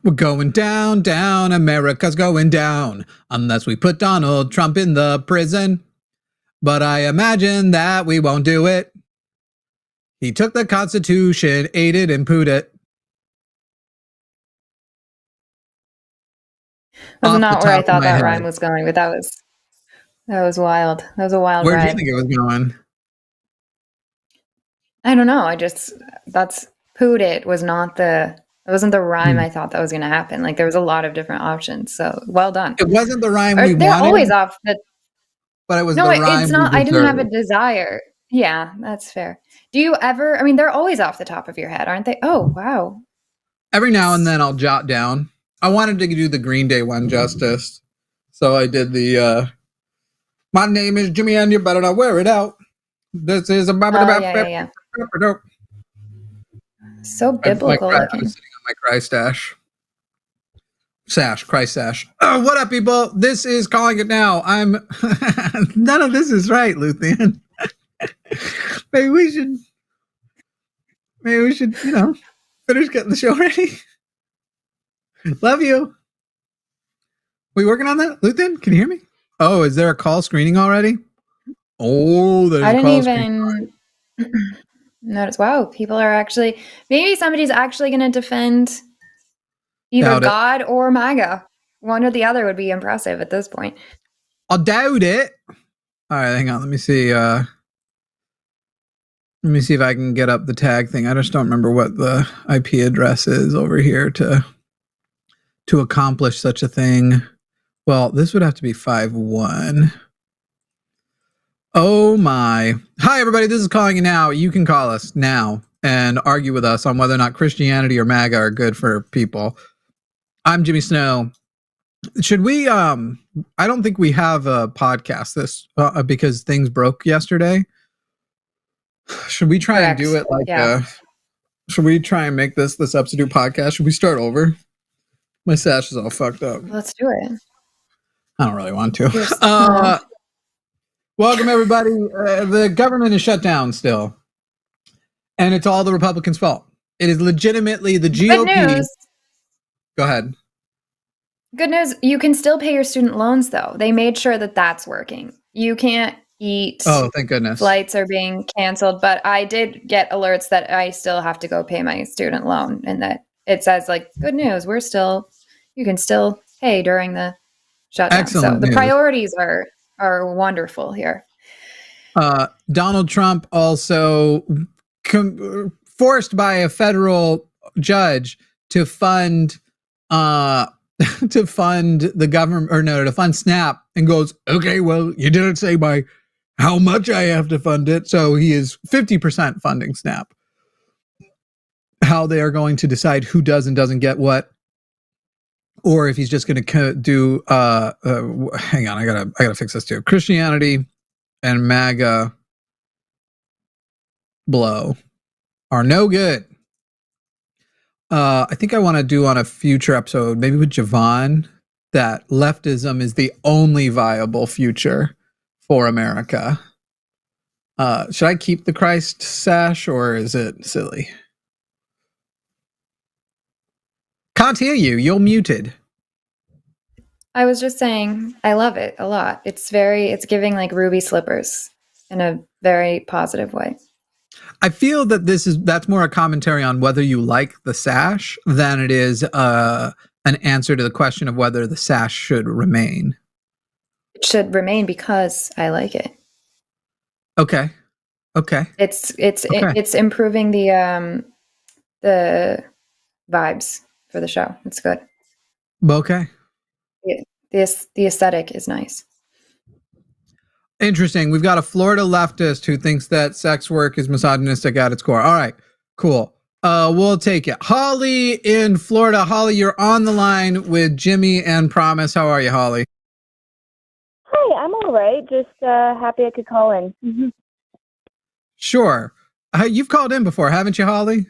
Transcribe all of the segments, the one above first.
We're going down, down. America's going down. Unless we put Donald Trump in the prison. But I imagine that we won't do it. He took the Constitution, ate it, and pooed it. That's not where I thought that rhyme was going, but that was wild. That was a wild ride. Where do you think it was going? I don't know. That's pooed it was not it wasn't the rhyme I thought that was going to happen. Like there was a lot of different options. So well done. It wasn't the rhyme we wanted. They're always off the. But it was the rhyme. It's not. I didn't have a desire. Yeah, that's fair. Do you ever? I mean, they're always off the top of your head, aren't they? Oh, wow. Every now and then I'll jot down. I wanted to do the Green Day one justice. So I did the, my name is Jimmy and you better not wear it out. This is a... yeah. So biblical. I'm sitting on my Christ stash. Christ stash. Oh, what up, people? This is Calling It Now. I'm... None of this is right, Luthien. Maybe we should, finish getting the show ready. Love you. We working on that, Luthien? Can you hear me? Oh, is there a call screening already? Oh, there's I didn't even notice. Wow, people are actually. Maybe somebody's actually going to defend either God or MAGA. One or the other would be impressive at this point. I'll doubt it. All right, hang on. Let me see. Let me see if I can get up the tag thing. I just don't remember what the IP address is over here to accomplish such a thing. Well, this would have to be 5.1. Oh my. Hi, everybody. This is Calling You Now. You can call us now and argue with us on whether or not Christianity or MAGA are good for people. I'm Jimmy Snow. Should we, I don't think we have a podcast because things broke yesterday. Should we try and do it like, should we try and make this the substitute podcast? Should we start over? My sash is all fucked up. Let's do it. I don't really want to. Welcome, everybody. The government is shut down still. And it's all the Republicans' fault. It is legitimately the GOP. Good news. Go ahead. Good news. You can still pay your student loans, though. They made sure that that's working. You can't eat. Oh, thank goodness. Flights are being canceled. But I did get alerts that I still have to go pay my student loan. And that it says, like, good news. You can still pay during the shutdown. Excellent. So the priorities are wonderful here. Donald Trump also forced by a federal judge to fund the government, or no, to fund SNAP, and goes, okay, well, you didn't say by how much I have to fund it, so he is 50% funding SNAP. How they are going to decide who does and doesn't get what, or if he's just going to do hang on, I gotta fix this too. Christianity and MAGA blow are no good. I think I want to do on a future episode, maybe with Javon, that leftism is the only viable future for America. Should I keep the Christ sash, or is it silly? Can't hear you. You're muted. I was just saying, I love it a lot. It's giving like ruby slippers in a very positive way. I feel that that's more a commentary on whether you like the sash than it is an answer to the question of whether the sash should remain. It should remain because I like it. Okay. It's improving the vibes for the show. It's good. Okay. The aesthetic is nice. Interesting. We've got a Florida leftist who thinks that sex work is misogynistic at its core. All right, cool. We'll take it. Holly in Florida. Holly, you're on the line with Jimmy and Promise. How are you, Holly? Hi, I'm all right. Just happy I could call in. Mm-hmm. Sure. You've called in before, haven't you, Holly?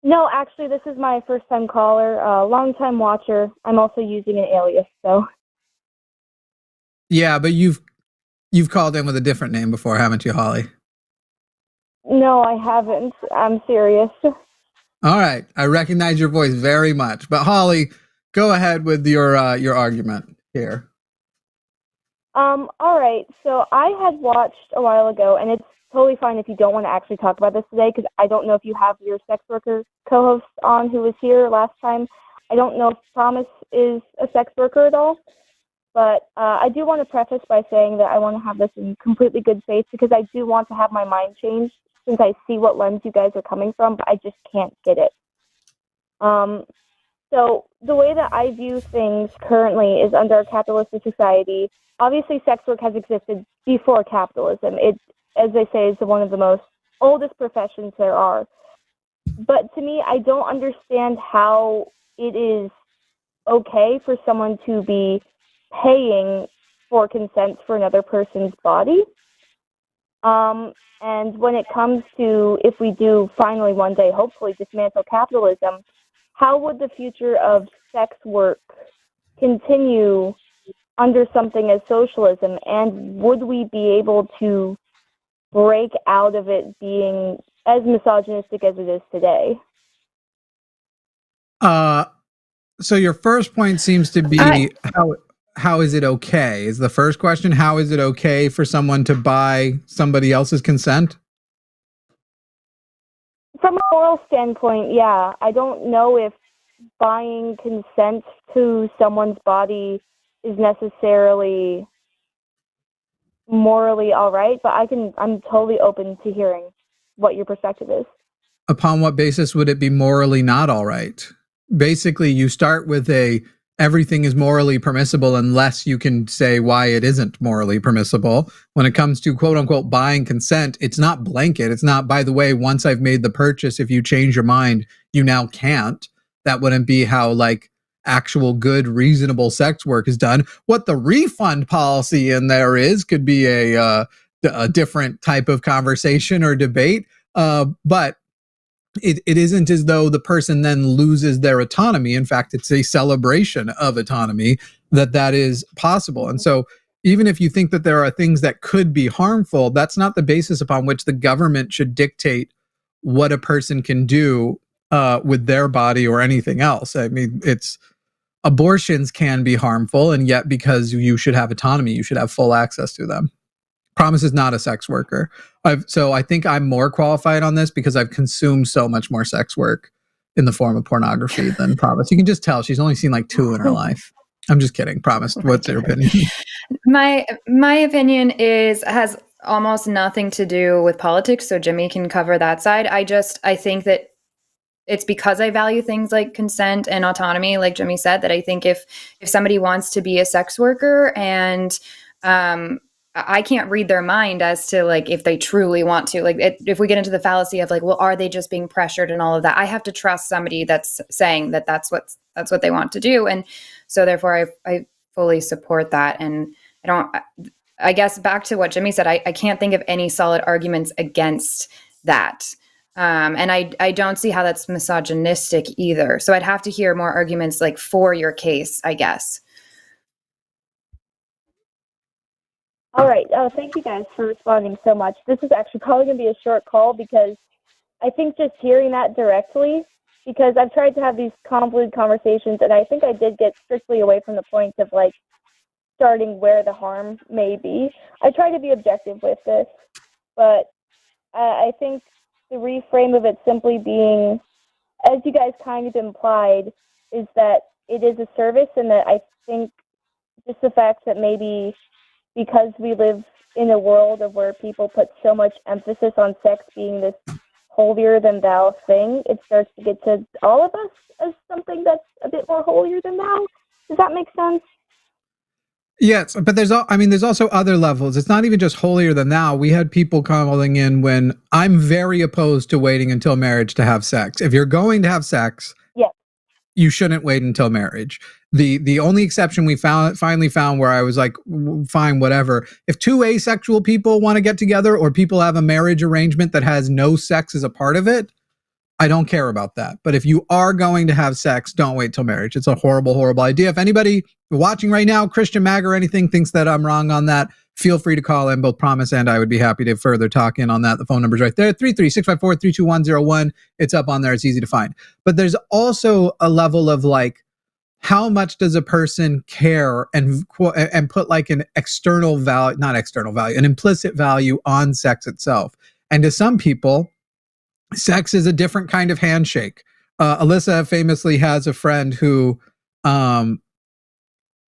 No, actually, this is my first-time caller, long-time watcher. I'm also using an alias, so. Yeah, but you've called in with a different name before, haven't you, Holly? No, I haven't. I'm serious. All right. I recognize your voice very much. But Holly, go ahead with your argument here. All right. So I had watched a while ago, and it's totally fine if you don't want to actually talk about this today, because I don't know if you have your sex worker co-host on who was here last time. I don't know if Promise is a sex worker at all, but I do want to preface by saying that I want to have this in completely good faith, because I do want to have my mind changed since I see what lens you guys are coming from, but I just can't get it. So the way that I view things currently is under a capitalistic society. Obviously, sex work has existed before capitalism. It, as they say, is one of the most oldest professions there are. But to me, I don't understand how it is okay for someone to be paying for consent for another person's body. And when it comes to, if we do finally one day, hopefully, dismantle capitalism, how would the future of sex work continue under something as socialism? And would we be able to break out of it being as misogynistic as it is today? So your first point seems to be how is it okay? Is the first question, how is it okay for someone to buy somebody else's consent? From a moral standpoint, yeah. I don't know if buying consent to someone's body is necessarily morally all right, but I'm totally open to hearing what your perspective is. Upon what basis would it be morally not all right? Basically, you start with everything is morally permissible unless you can say why it isn't morally permissible. When it comes to quote unquote buying consent, it's not blanket. It's not, by the way, once I've made the purchase, if you change your mind, you now can't. That wouldn't be how like actual good, reasonable sex work is done. What the refund policy in there is could be a different type of conversation or debate. But it isn't as though the person then loses their autonomy. In fact, it's a celebration of autonomy that is possible. And so even if you think that there are things that could be harmful, that's not the basis upon which the government should dictate what a person can do with their body or anything else. I mean, abortions can be harmful, and yet because you should have autonomy, you should have full access to them. Promise is not a sex worker. So I think I'm more qualified on this because I've consumed so much more sex work in the form of pornography than Promise. You can just tell she's only seen like 2 in her life. I'm just kidding. Promise, what's your opinion? My opinion has almost nothing to do with politics, so Jimmy can cover that side. I think that it's because I value things like consent and autonomy, like Jimmy said, that I think if somebody wants to be a sex worker and I can't read their mind as to like if they truly want to, like if we get into the fallacy of like, well, are they just being pressured and all of that? I have to trust somebody that's saying that that's what they want to do. And so therefore I fully support that. And I guess back to what Jimmy said, I can't think of any solid arguments against that. And I don't see how that's misogynistic either. So I'd have to hear more arguments like for your case, I guess. All right. Thank you guys for responding so much. This is actually probably going to be a short call because I think just hearing that directly, because I've tried to have these convoluted conversations, and I think I did get strictly away from the point of like starting where the harm may be. I try to be objective with this, but I think the reframe of it simply being, as you guys kind of implied, is that it is a service, and that I think just the fact that maybe because we live in a world of where people put so much emphasis on sex being this holier than thou thing, it starts to get to all of us as something that's a bit more holier than thou. Does that make sense? Yes, but there's also other levels. It's not even just holier than thou. We had people calling in when I'm very opposed to waiting until marriage to have sex. If you're going to have sex, yes, you shouldn't wait until marriage. The only exception we finally found where I was like, fine, whatever. If 2 asexual people want to get together, or people have a marriage arrangement that has no sex as a part of it, I don't care about that. But if you are going to have sex, don't wait till marriage. It's a horrible, horrible idea. If anybody watching right now, Christian, MAGA, or anything, thinks that I'm wrong on that, feel free to call in. Both Promise and I would be happy to further talk in on that. The phone number's right there, 33654-32101. It's up on there. It's easy to find. But there's also a level of like, how much does a person care and put like an external value, not external value, an implicit value on sex itself. And to some people, sex is a different kind of handshake. Alyssa famously has a friend who I'm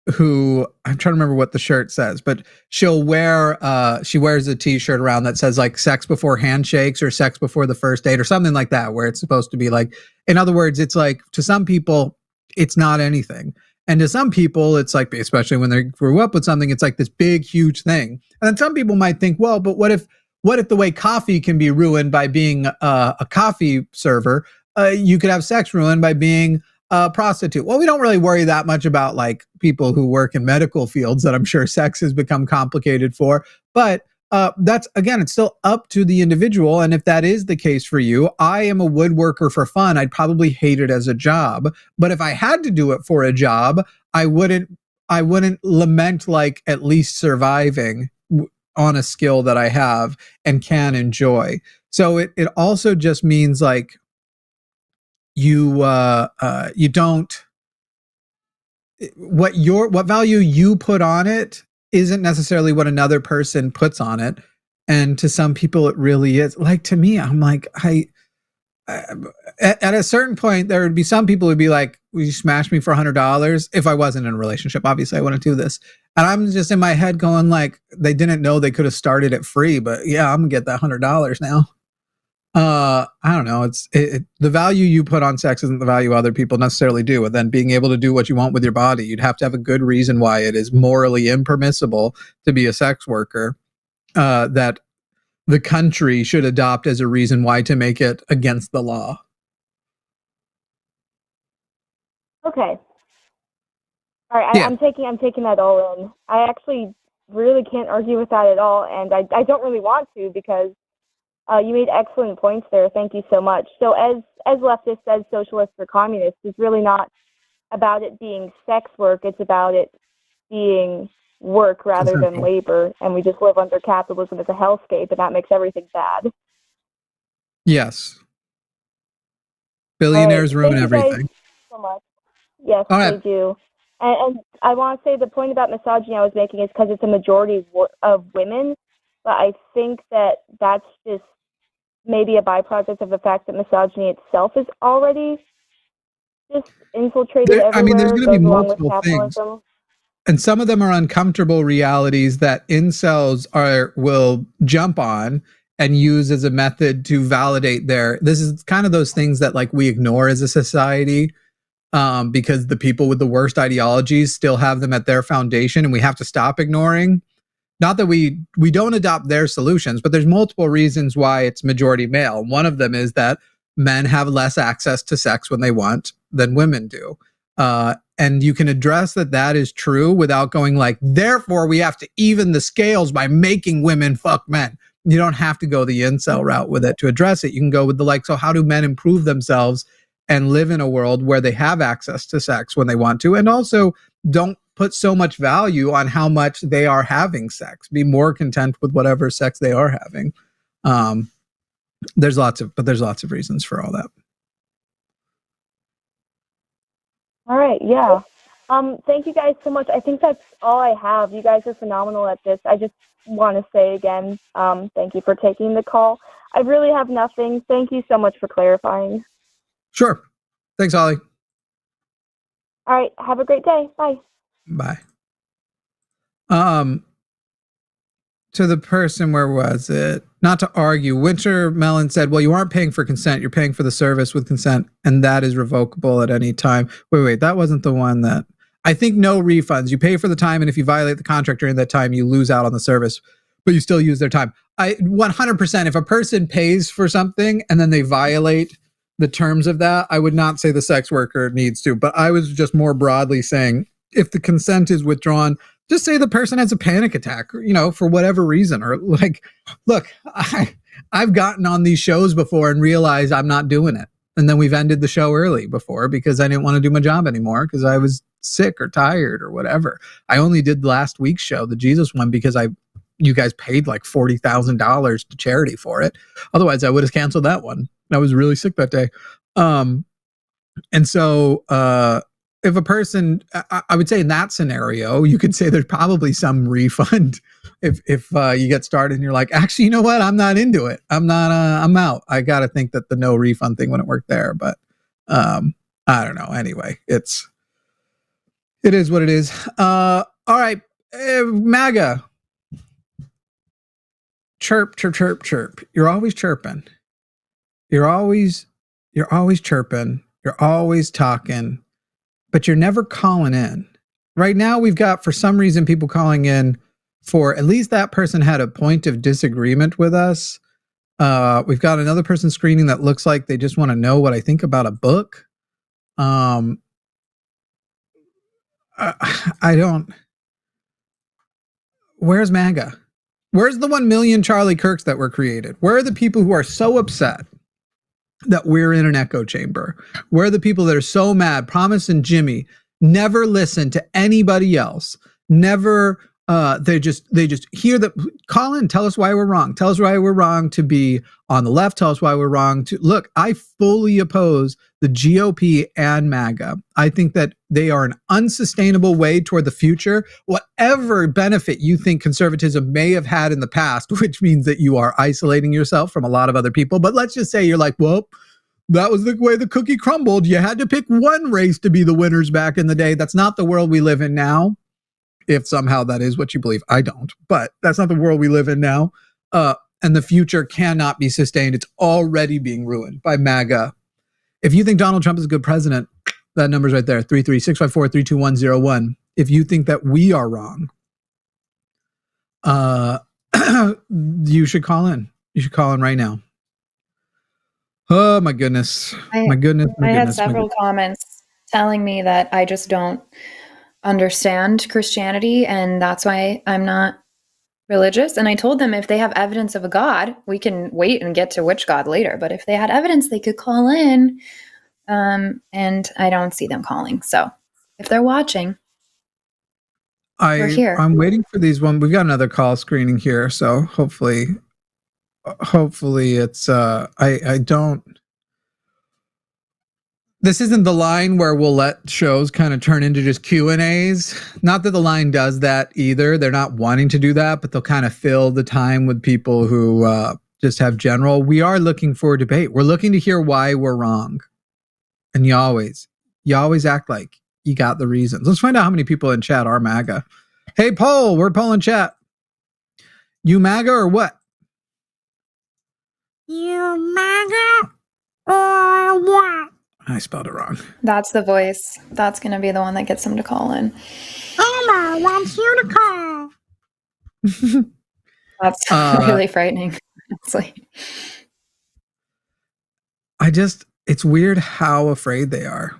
trying to remember what the shirt says, but she'll wear, she wears a t-shirt around that says like sex before handshakes or sex before the first date or something like that, where it's supposed to be like, in other words, it's like to some people, it's not anything. And to some people, it's like, especially when they grew up with something, it's like this big, huge thing. And then some people might think, well, but what if the way coffee can be ruined by being a coffee server, you could have sex ruined by being a prostitute? Well, we don't really worry that much about like people who work in medical fields that I'm sure sex has become complicated for. But that's, again, it's still up to the individual. And if that is the case for you, I am a woodworker for fun. I'd probably hate it as a job. But if I had to do it for a job, I wouldn't lament like at least surviving on a skill that I have and can enjoy. So it also just means like you don't, what value you put on it isn't necessarily what another person puts on it. And to some people, it really is. Like to me, I'm like, at a certain point, there would be some people who'd be like, will you smash me for $100? If I wasn't in a relationship, obviously I wouldn't do this. And I'm just in my head going like, they didn't know they could have started it free, but yeah, I'm gonna get that $100 now. I don't know. The value you put on sex isn't the value other people necessarily do. And then being able to do what you want with your body, you'd have to have a good reason why it is morally impermissible to be a sex worker, that the country should adopt as a reason why to make it against the law. Okay. All right. I'm taking that all in. I actually really can't argue with that at all. And I don't really want to, because you made excellent points there. Thank you so much. So as leftists, as socialists or communists, it's really not about it being sex work. It's about it being work rather than labor. And we just live under capitalism as a hellscape, and that makes everything bad. Yes. Billionaires ruin everything. Thank you so much. Yes, they do. And I want to say the point about misogyny I was making is because it's a majority of women, but I think that that's just maybe a byproduct of the fact that misogyny itself is already just infiltrated everywhere. I mean, there's going to be multiple things. And some of them are uncomfortable realities that incels will jump on and use as a method to validate this is kind of those things that like we ignore as a society, because the people with the worst ideologies still have them at their foundation, and we have to stop ignoring. Not that we don't adopt their solutions, but there's multiple reasons why it's majority male. One of them is that men have less access to sex when they want than women do. And you can address that is true without going like, therefore we have to even the scales by making women fuck men. You don't have to go the incel route with it to address it. You can go with the like, so how do men improve themselves and live in a world where they have access to sex when they want to, and also don't put so much value on how much they are having sex. Be more content with whatever sex they are having. There's lots of reasons for all that. All right. Yeah. Thank you guys so much. I think that's all I have. You guys are phenomenal at this. I just want to say again, thank you for taking the call. I really have nothing. Thank you so much for clarifying. Sure. Thanks, Holly. All right. Have a great day. Bye. Bye. To the person, where was it? Not to argue. Winter Melon said, well, you aren't paying for consent. You're paying for the service with consent, and that is revocable at any time. Wait, that wasn't the one that... I think no refunds. You pay for the time, and if you violate the contract during that time, you lose out on the service, but you still use their time. 100%, if a person pays for something and then they violate the terms of that, I would not say the sex worker needs to, but I was just more broadly saying, if the consent is withdrawn, just say the person has a panic attack, for whatever reason, or like, look, I've gotten on these shows before and realized I'm not doing it. And then we've ended the show early before because I didn't want to do my job anymore because I was sick or tired or whatever. I only did last week's show, the Jesus one, because you guys paid like $40,000 to charity for it. Otherwise, I would have canceled that one. I was really sick that day. And so if a person, I would say in that scenario, you could say there's probably some refund if you get started and you're like, actually, you know what? I'm not into it. I'm out. I got to think that the no refund thing wouldn't work there. But I don't know. Anyway, it is what it is. All right. MAGA. Chirp, chirp, chirp, chirp. You're always chirping. You're always chirping. You're always talking, but you're never calling in. Right now, we've got, for some reason, people calling in for at least that person had a point of disagreement with us. We've got another person screening that looks like they just want to know what I think about a book. I don't. Where's MAGA? Where's the 1 million Charlie Kirks that were created? Where are the people who are so upset that we're in an echo chamber? Where are the people that are so mad? Promise and Jimmy never listen to anybody else. Never. They just hear that. Call in. Tell us why we're wrong. Tell us why we're wrong to be on the left. Tell us why we're wrong to look. I fully oppose the GOP and MAGA. I think that they are an unsustainable way toward the future. Whatever benefit you think conservatism may have had in the past, which means that you are isolating yourself from a lot of other people. But let's just say you're like, well, that was the way the cookie crumbled. You had to pick one race to be the winners back in the day. That's not the world we live in now. If somehow that is what you believe. I don't, but that's not the world we live in now. And the future cannot be sustained. It's already being ruined by MAGA. If you think Donald Trump is a good president, that number's right there, 33654-32101. If you think that we are wrong, you should call in. You should call in right now. Oh, my goodness. My goodness. I had several comments telling me that I just don't understand Christianity, and that's why I'm not religious. And I told them if they have evidence of a God, we can wait and get to which God later. But if they had evidence, they could call in. And I don't see them calling. So if they're watching, we're here. I'm waiting for these one. We've got another call screening here, so hopefully it's I don't. This isn't the line where we'll let shows kind of turn into just Q&As. Not that the line does that either. They're not wanting to do that, but they'll kind of fill the time with people who just have general. We are looking for debate. We're looking to hear why we're wrong. And you always act like you got the reasons. Let's find out how many people in chat are MAGA. Hey, poll, we're polling chat. You MAGA or what? You MAGA or what? I spelled it wrong. That's the voice. That's going to be the one that gets them to call in. Omar wants you to call. That's really frightening, honestly. It's weird how afraid they are.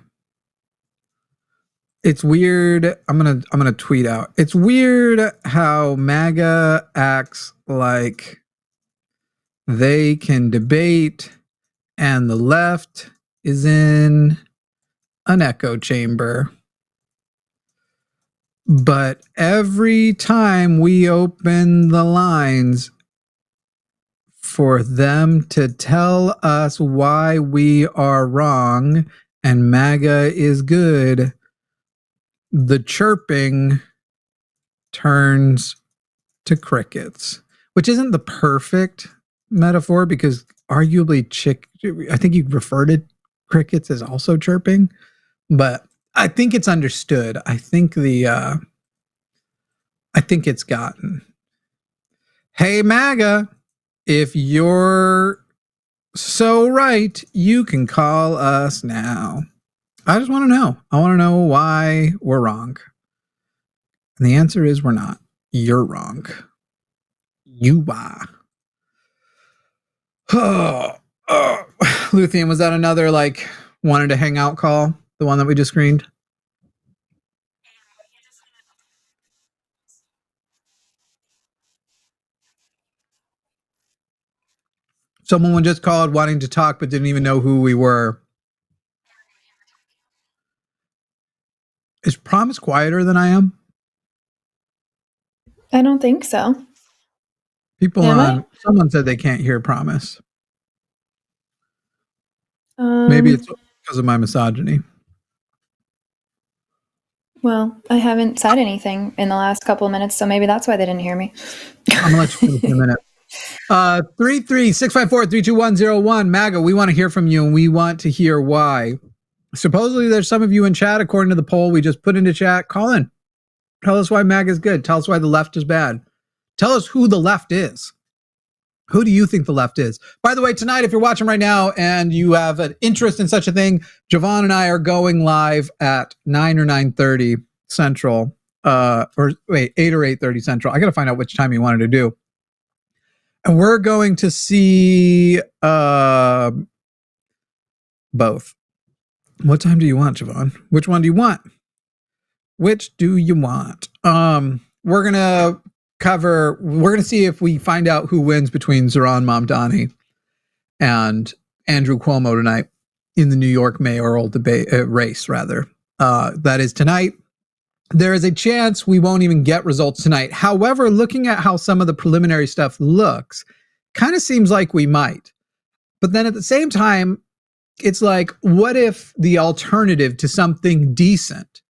It's weird. I'm gonna tweet out. It's weird how MAGA acts like they can debate and the left is in an echo chamber. But every time we open the lines for them to tell us why we are wrong and MAGA is good, the chirping turns to crickets, which isn't the perfect metaphor because arguably I think you refer to crickets as also chirping, but I think it's understood. I think it's gotten. Hey, MAGA, if you're so right, you can call us now. I just want to know. I want to know why we're wrong. And the answer is we're not. You're wrong. You are. Luthien, was that another wanted to hang out call? The one that we just screened? Someone just called wanting to talk but didn't even know who we were. Is Promise quieter than I am? I don't think so. Someone said they can't hear Promise. Maybe it's because of my misogyny. Well, I haven't said anything in the last couple of minutes, so maybe that's why they didn't hear me. I'm gonna let you finish in a minute. 33654-32101 MAGA. We want to hear from you, and we want to hear why. Supposedly, there's some of you in chat, according to the poll we just put into chat. Call in. Tell us why MAGA is good. Tell us why the left is bad. Tell us who the left is. Who do you think the left is? By the way, tonight, if you're watching right now and you have an interest in such a thing, Javon and I are going live at 9 or 9:30 Central, or wait, 8 or 8:30 Central. I got to find out which time you wanted to do. And we're going to see both. What time do you want, Javon? Which one do you want? Which do you want? We're going to see if we find out who wins between Zohran Mamdani and Andrew Cuomo tonight in the New York mayoral debate race, rather. That is tonight. There is a chance we won't even get results tonight. However, looking at how some of the preliminary stuff looks, kind of seems like we might. But then at the same time, it's like, what if the alternative to something decent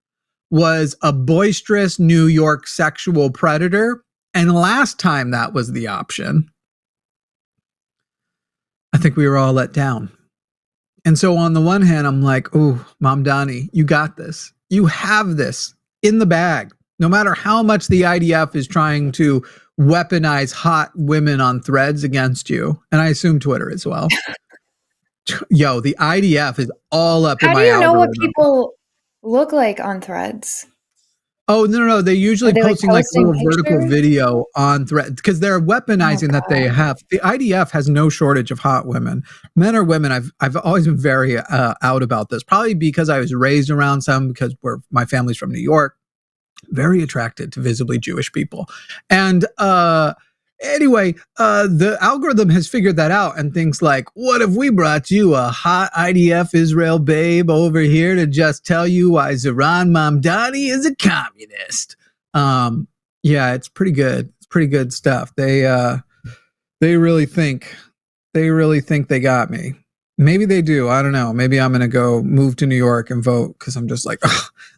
was a boisterous New York sexual predator? And last time that was the option, I think we were all let down. And so on the one hand, I'm like, oh, Mamdani, you got this. You have this in the bag. No matter how much the IDF is trying to weaponize hot women on threads against you, and I assume Twitter as well. Yo, the IDF is all up in my algorithm. How do you know what people look like on threads? Oh, no. They're usually posting like a little vertical video on thread because they're weaponizing that they have. The IDF has no shortage of hot women, men or women. I've always been very out about this, probably because I was raised around some, because my family's from New York, very attracted to visibly Jewish people. And anyway, the algorithm has figured that out and thinks like, what if we brought you a hot IDF Israel babe over here to just tell you why Zohran Mamdani is a communist? Yeah, it's pretty good. It's pretty good stuff. They really think they got me. Maybe they do. I don't know. Maybe I'm going to go move to New York and vote because I'm just like,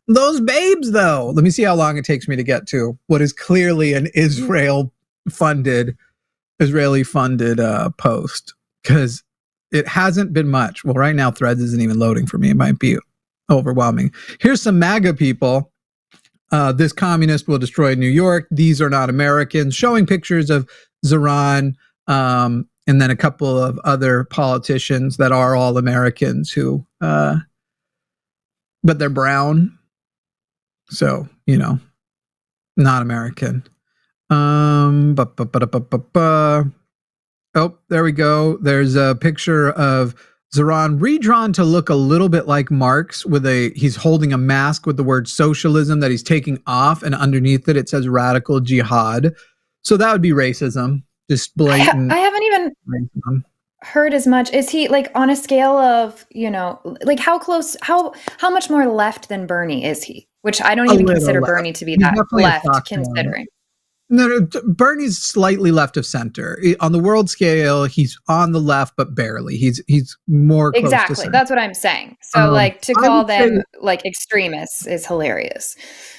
those babes, though. Let me see how long it takes me to get to what is clearly an Israeli-funded post, because it hasn't been much. Well, right now, Threads isn't even loading for me. It might be overwhelming. Here's some MAGA people. This communist will destroy New York. These are not Americans. Showing pictures of Zohran, and then a couple of other politicians that are all Americans who, but they're brown. So, not American. Oh, there we go. There's a picture of Zohran redrawn to look a little bit like Marx he's holding a mask with the word socialism that he's taking off, and underneath it says radical jihad. So that would be racism. Just blatant. I haven't even heard as much. Is he like on a scale of, like how close, how much more left than Bernie is he? Which I don't even consider Bernie to be that left, considering. No, Bernie's slightly left of center. On the world scale, he's on the left, but barely. He's more close to center. That's what I'm saying. So to call them like extremists is hilarious.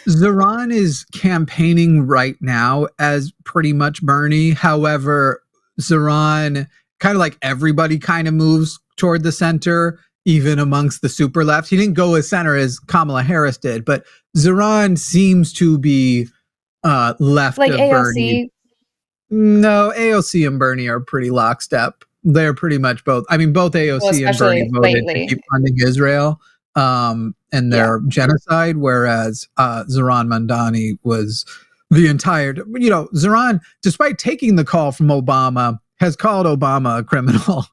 Zohran is campaigning right now as pretty much Bernie. However, Zohran, kind of like everybody kind of moves toward the center, even amongst the super left. He didn't go as center as Kamala Harris did, but Zohran seems to be left like of AOC. Bernie. No, AOC and Bernie are pretty lockstep. They're pretty much both. I mean, both AOC and Bernie voted to keep funding Israel and their genocide, whereas Zohran Mamdani was the entire. Zohran, despite taking the call from Obama, has called Obama a criminal.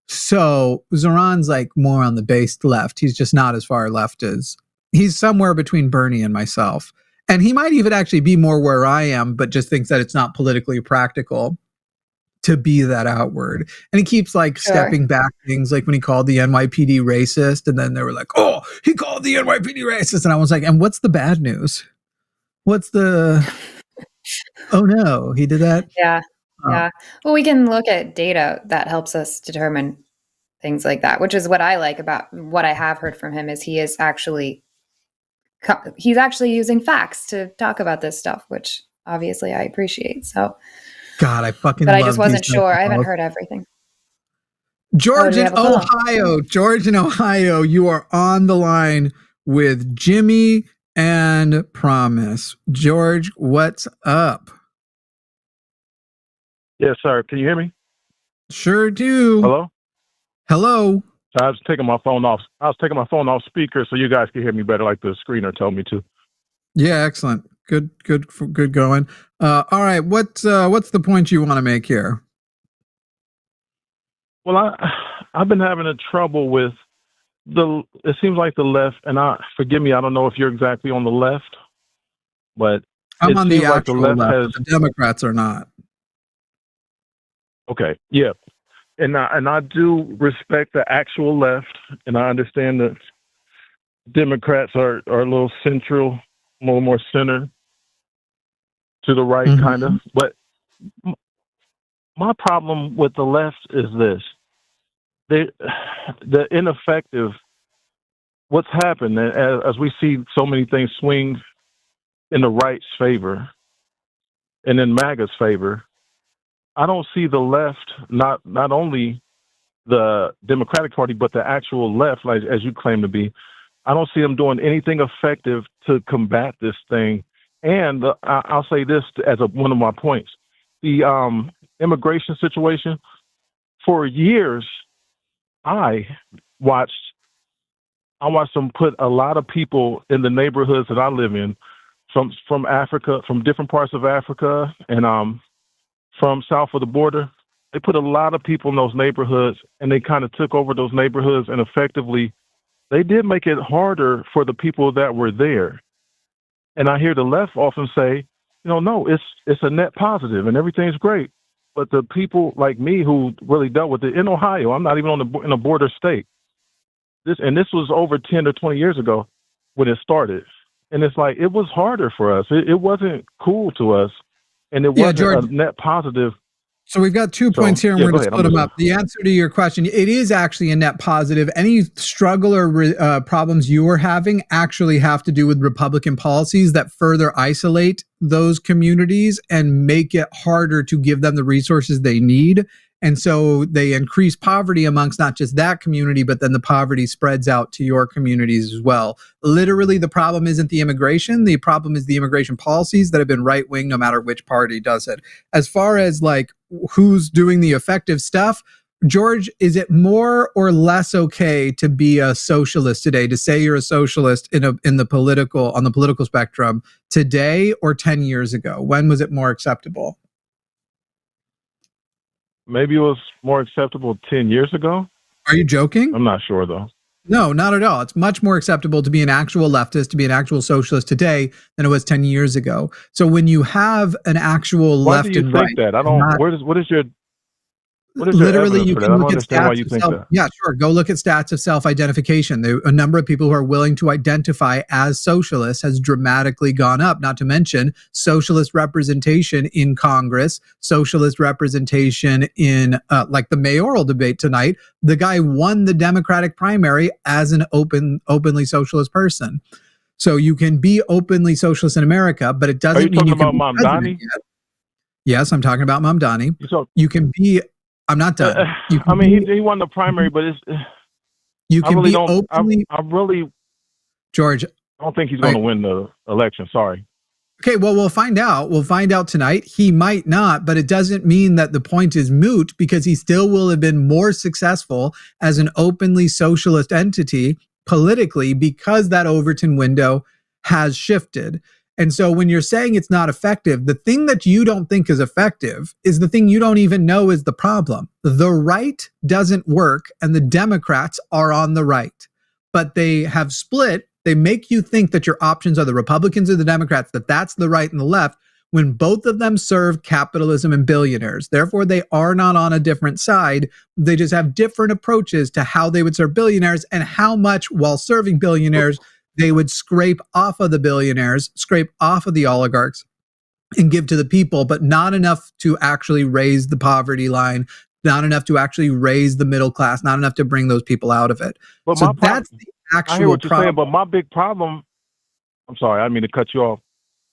So Zohran's like more on the based left. He's just not as far left as he's somewhere between Bernie and myself. And he might even actually be more where I am, but just thinks that it's not politically practical to be that outward. And he keeps like stepping back things, like when he called the NYPD racist, and then they were like, oh, he called the NYPD racist. And I was like, and what's the bad news? What's the, oh no, he did that? Yeah. Yeah. Well, we can look at data that helps us determine things like that, which is what I like about what I have heard from him is he's actually using facts to talk about this stuff, which obviously I appreciate. So, God, I fucking but I just wasn't sure. I haven't heard everything. George in Ohio. George in Ohio, you are on the line with Jimmy and Promise. George, what's up? Yes, sir. Can you hear me? Sure do. Hello? Hello. I was taking my phone off. I was taking my phone off speaker so you guys can hear me better, like the screener told me to. Yeah, excellent. Good going. All right. What's the point you want to make here? Well, I've been having a trouble with it seems like the left, and forgive me, I don't know if you're exactly on the left, but I'm on the actual left. The Democrats are not. Okay. Yeah. And I do respect the actual left, and I understand that Democrats are a little central, a little more center to the right, kind of. But my problem with the left is this: the ineffective. What's happened as we see so many things swing in the right's favor and in MAGA's favor. I don't see the left, not only the Democratic Party, but the actual left, like as you claim to be. I don't see them doing anything effective to combat this thing. And I'll say this as one of my points: the immigration situation. For years, I watched them put a lot of people in the neighborhoods that I live in, from Africa, from different parts of Africa, and from south of the border. They put a lot of people in those neighborhoods, and they kind of took over those neighborhoods, and effectively, they did make it harder for the people that were there. And I hear the left often say, no, it's a net positive and everything's great. But the people like me who really dealt with it in Ohio, I'm not even in a border state. This was over 10 or 20 years ago when it started. And it's like, it was harder for us. It wasn't cool to us. And it wasn't George, a net positive. So we've got 2 points here, and we're going to split them up. The answer to your question, it is actually a net positive. Any struggle or problems you are having actually have to do with Republican policies that further isolate those communities and make it harder to give them the resources they need. And so they increase poverty amongst not just that community, but then the poverty spreads out to your communities as well. Literally, the problem isn't the immigration. The problem is the immigration policies that have been right-wing, no matter which party does it. As far as like who's doing the effective stuff, George, is it more or less okay to be a socialist today, to say you're a socialist on the political spectrum today or 10 years ago? When was it more acceptable? Maybe it was more acceptable 10 years ago. Are you joking? I'm not sure, though. No, not at all. It's much more acceptable to be an actual leftist, to be an actual socialist today than it was 10 years ago. So when you have an actual left and right... Why do you think that? I don't... What is your literally, you can look at stats of self. Yeah, sure. Go look at stats of self-identification. A number of people who are willing to identify as socialists has dramatically gone up. Not to mention socialist representation in Congress, socialist representation in like the mayoral debate tonight. The guy won the Democratic primary as an openly socialist person. So you can be openly socialist in America, but it doesn't mean you can be president yet. Yes, I'm talking about Mamdani. You can be. I'm not done. He won the primary, but you can be openly. George, I don't think he's going to win the election. Sorry. Okay, well, we'll find out. We'll find out tonight. He might not, but it doesn't mean that the point is moot, because he still will have been more successful as an openly socialist entity politically, because that Overton window has shifted. And so when you're saying it's not effective, the thing that you don't think is effective is the thing you don't even know is the problem. The right doesn't work, and the Democrats are on the right, but they have split. They make you think that your options are the Republicans or the Democrats, that that's the right and the left, when both of them serve capitalism and billionaires. Therefore, they are not on a different side. They just have different approaches to how they would serve billionaires and how much, while serving billionaires, they would scrape off of the billionaires, scrape off of the oligarchs, and give to the people, but not enough to actually raise the poverty line, not enough to actually raise the middle class, not enough to bring those people out of it. But so that's the actual I hear what you're problem. saying, but my big problem, I'm sorry, I didn't mean to cut you off.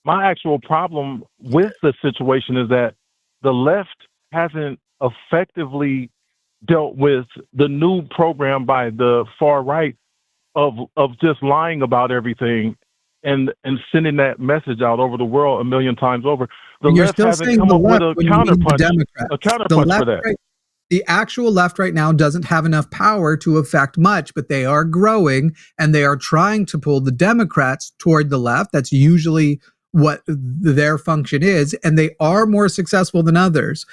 My actual problem with the situation is that the left hasn't effectively dealt with the new program by the far right of just lying about everything and sending that message out over the world a million times over. The You're left still hasn't saying come the up with left a when you mean the counterpunch. Democrats. A counterpunch The left for that. right- The actual left right now doesn't have enough power to affect much, but they are growing and they are trying to pull the Democrats toward the left. That's usually what their function is, and they are more successful than others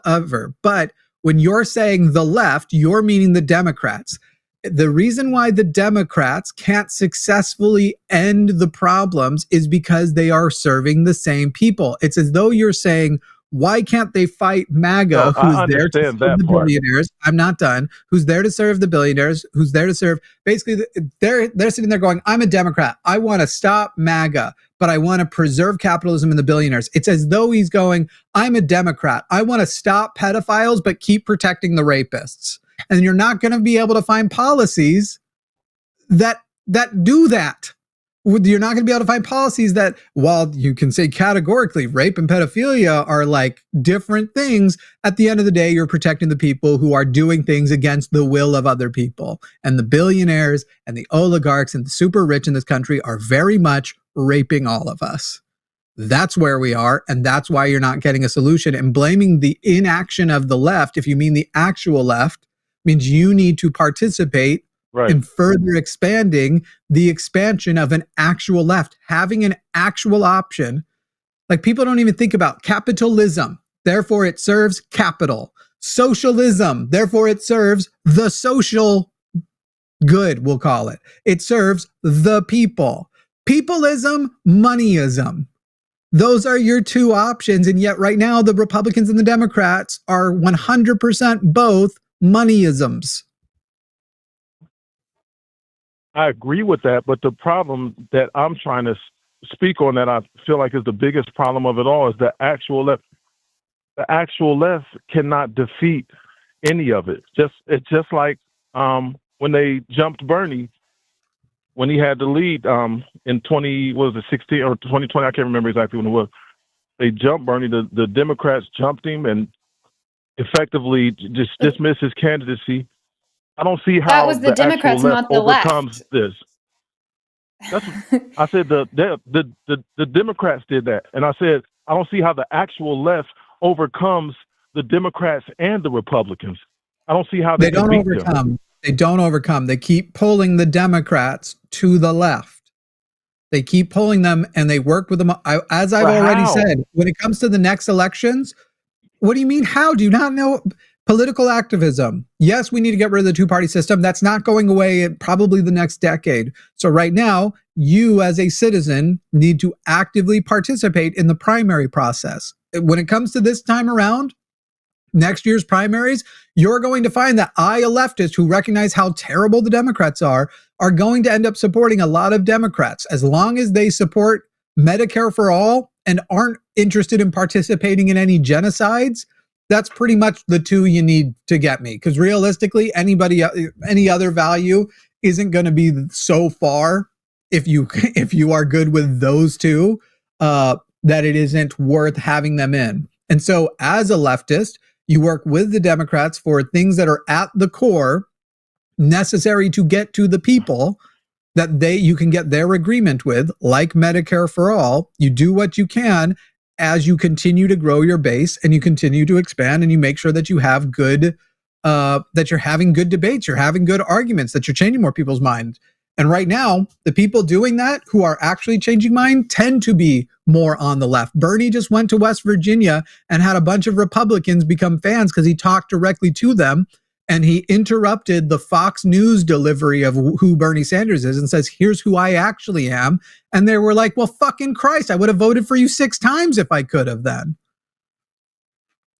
ever. But when you're saying the left, you're meaning the Democrats. The reason why the Democrats can't successfully end the problems is because they are serving the same people. It's as though you're saying, why can't they fight MAGA, No, who's there to serve the billionaires? I'm not done. Who's there to serve the billionaires? Who's there to serve? Basically, they're sitting there going, I'm a Democrat. I want to stop MAGA, but I want to preserve capitalism and the billionaires. It's as though he's going, I'm a Democrat. I want to stop pedophiles, but keep protecting the rapists. And you're not going to be able to find policies that do that. You're not going to be able to find policies that, while you can say categorically rape and pedophilia are like different things, at the end of the day, you're protecting the people who are doing things against the will of other people. And the billionaires and the oligarchs and the super rich in this country are very much raping all of us. That's where we are. And that's why you're not getting a solution. And blaming the inaction of the left, if you mean the actual left, means you need to participate in further expanding the expansion of an actual left, having an actual option. Like, people don't even think about capitalism, therefore it serves capital. Socialism, therefore it serves the social good, we'll call it. It serves the people. Peopleism, moneyism. Those are your two options. And yet right now, the Republicans and the Democrats are 100% both moneyisms. I agree with that, but the problem that I'm trying to speak on, that I feel like is the biggest problem of it all, is the actual left. The actual left cannot defeat any of it. It's just like when they jumped Bernie, when he had the lead in 16 or 2020, I can't remember exactly when it was. They jumped Bernie. The Democrats jumped him and effectively just dismissed his candidacy. I don't see how that was the Democrats, not the overcomes left. this. That's what I said. The Democrats did that, and I said I don't see how the actual left overcomes the Democrats and the Republicans. I don't see how they don't overcome. Them. They don't overcome. They keep pulling the Democrats to the left. They keep pulling them, and they work with them. As I've already said, when it comes to the next elections, what do you mean? How do you not know? Political activism. Yes, we need to get rid of the two-party system. That's not going away in probably the next decade. So right now, you as a citizen need to actively participate in the primary process. When it comes to this time around, next year's primaries, you're going to find that a leftist who recognize how terrible the Democrats are going to end up supporting a lot of Democrats, as long as they support Medicare for all and aren't interested in participating in any genocides. That's pretty much the two you need to get me, because realistically, any other value isn't going to be so far if you are good with those two that it isn't worth having them in. And so, as a leftist, you work with the Democrats for things that are at the core necessary to get to the people that you can get their agreement with, like Medicare for all. You do what you can as you continue to grow your base and you continue to expand, and you make sure that you have good, that you're having good debates, you're having good arguments, that you're changing more people's minds. And right now, the people doing that who are actually changing mind tend to be more on the left. Bernie just went to West Virginia and had a bunch of Republicans become fans because he talked directly to them. and he interrupted the Fox News delivery of who Bernie Sanders is and says, here's who I actually am. And they were like, well, fucking Christ, I would have voted for you 6 times if I could have then.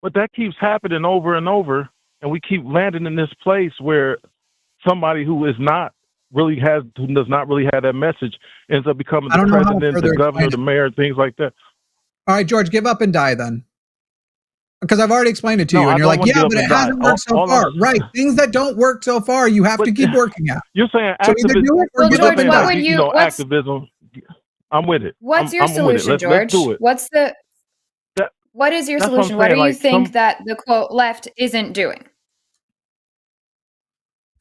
But that keeps happening over and over, and we keep landing in this place where somebody who does not really have that message ends up becoming the president, the governor, the mayor, things like that. All right, George, give up and die then. Because I've already explained it to you, and you're like, yeah, but it hasn't worked so far. Right, things that don't work so far, you have to keep working at. You're saying activism. Well, George, what would you? Activism. I'm with it. What's your solution, George? Let's do it. What is your solution? What do you think that the quote left isn't doing?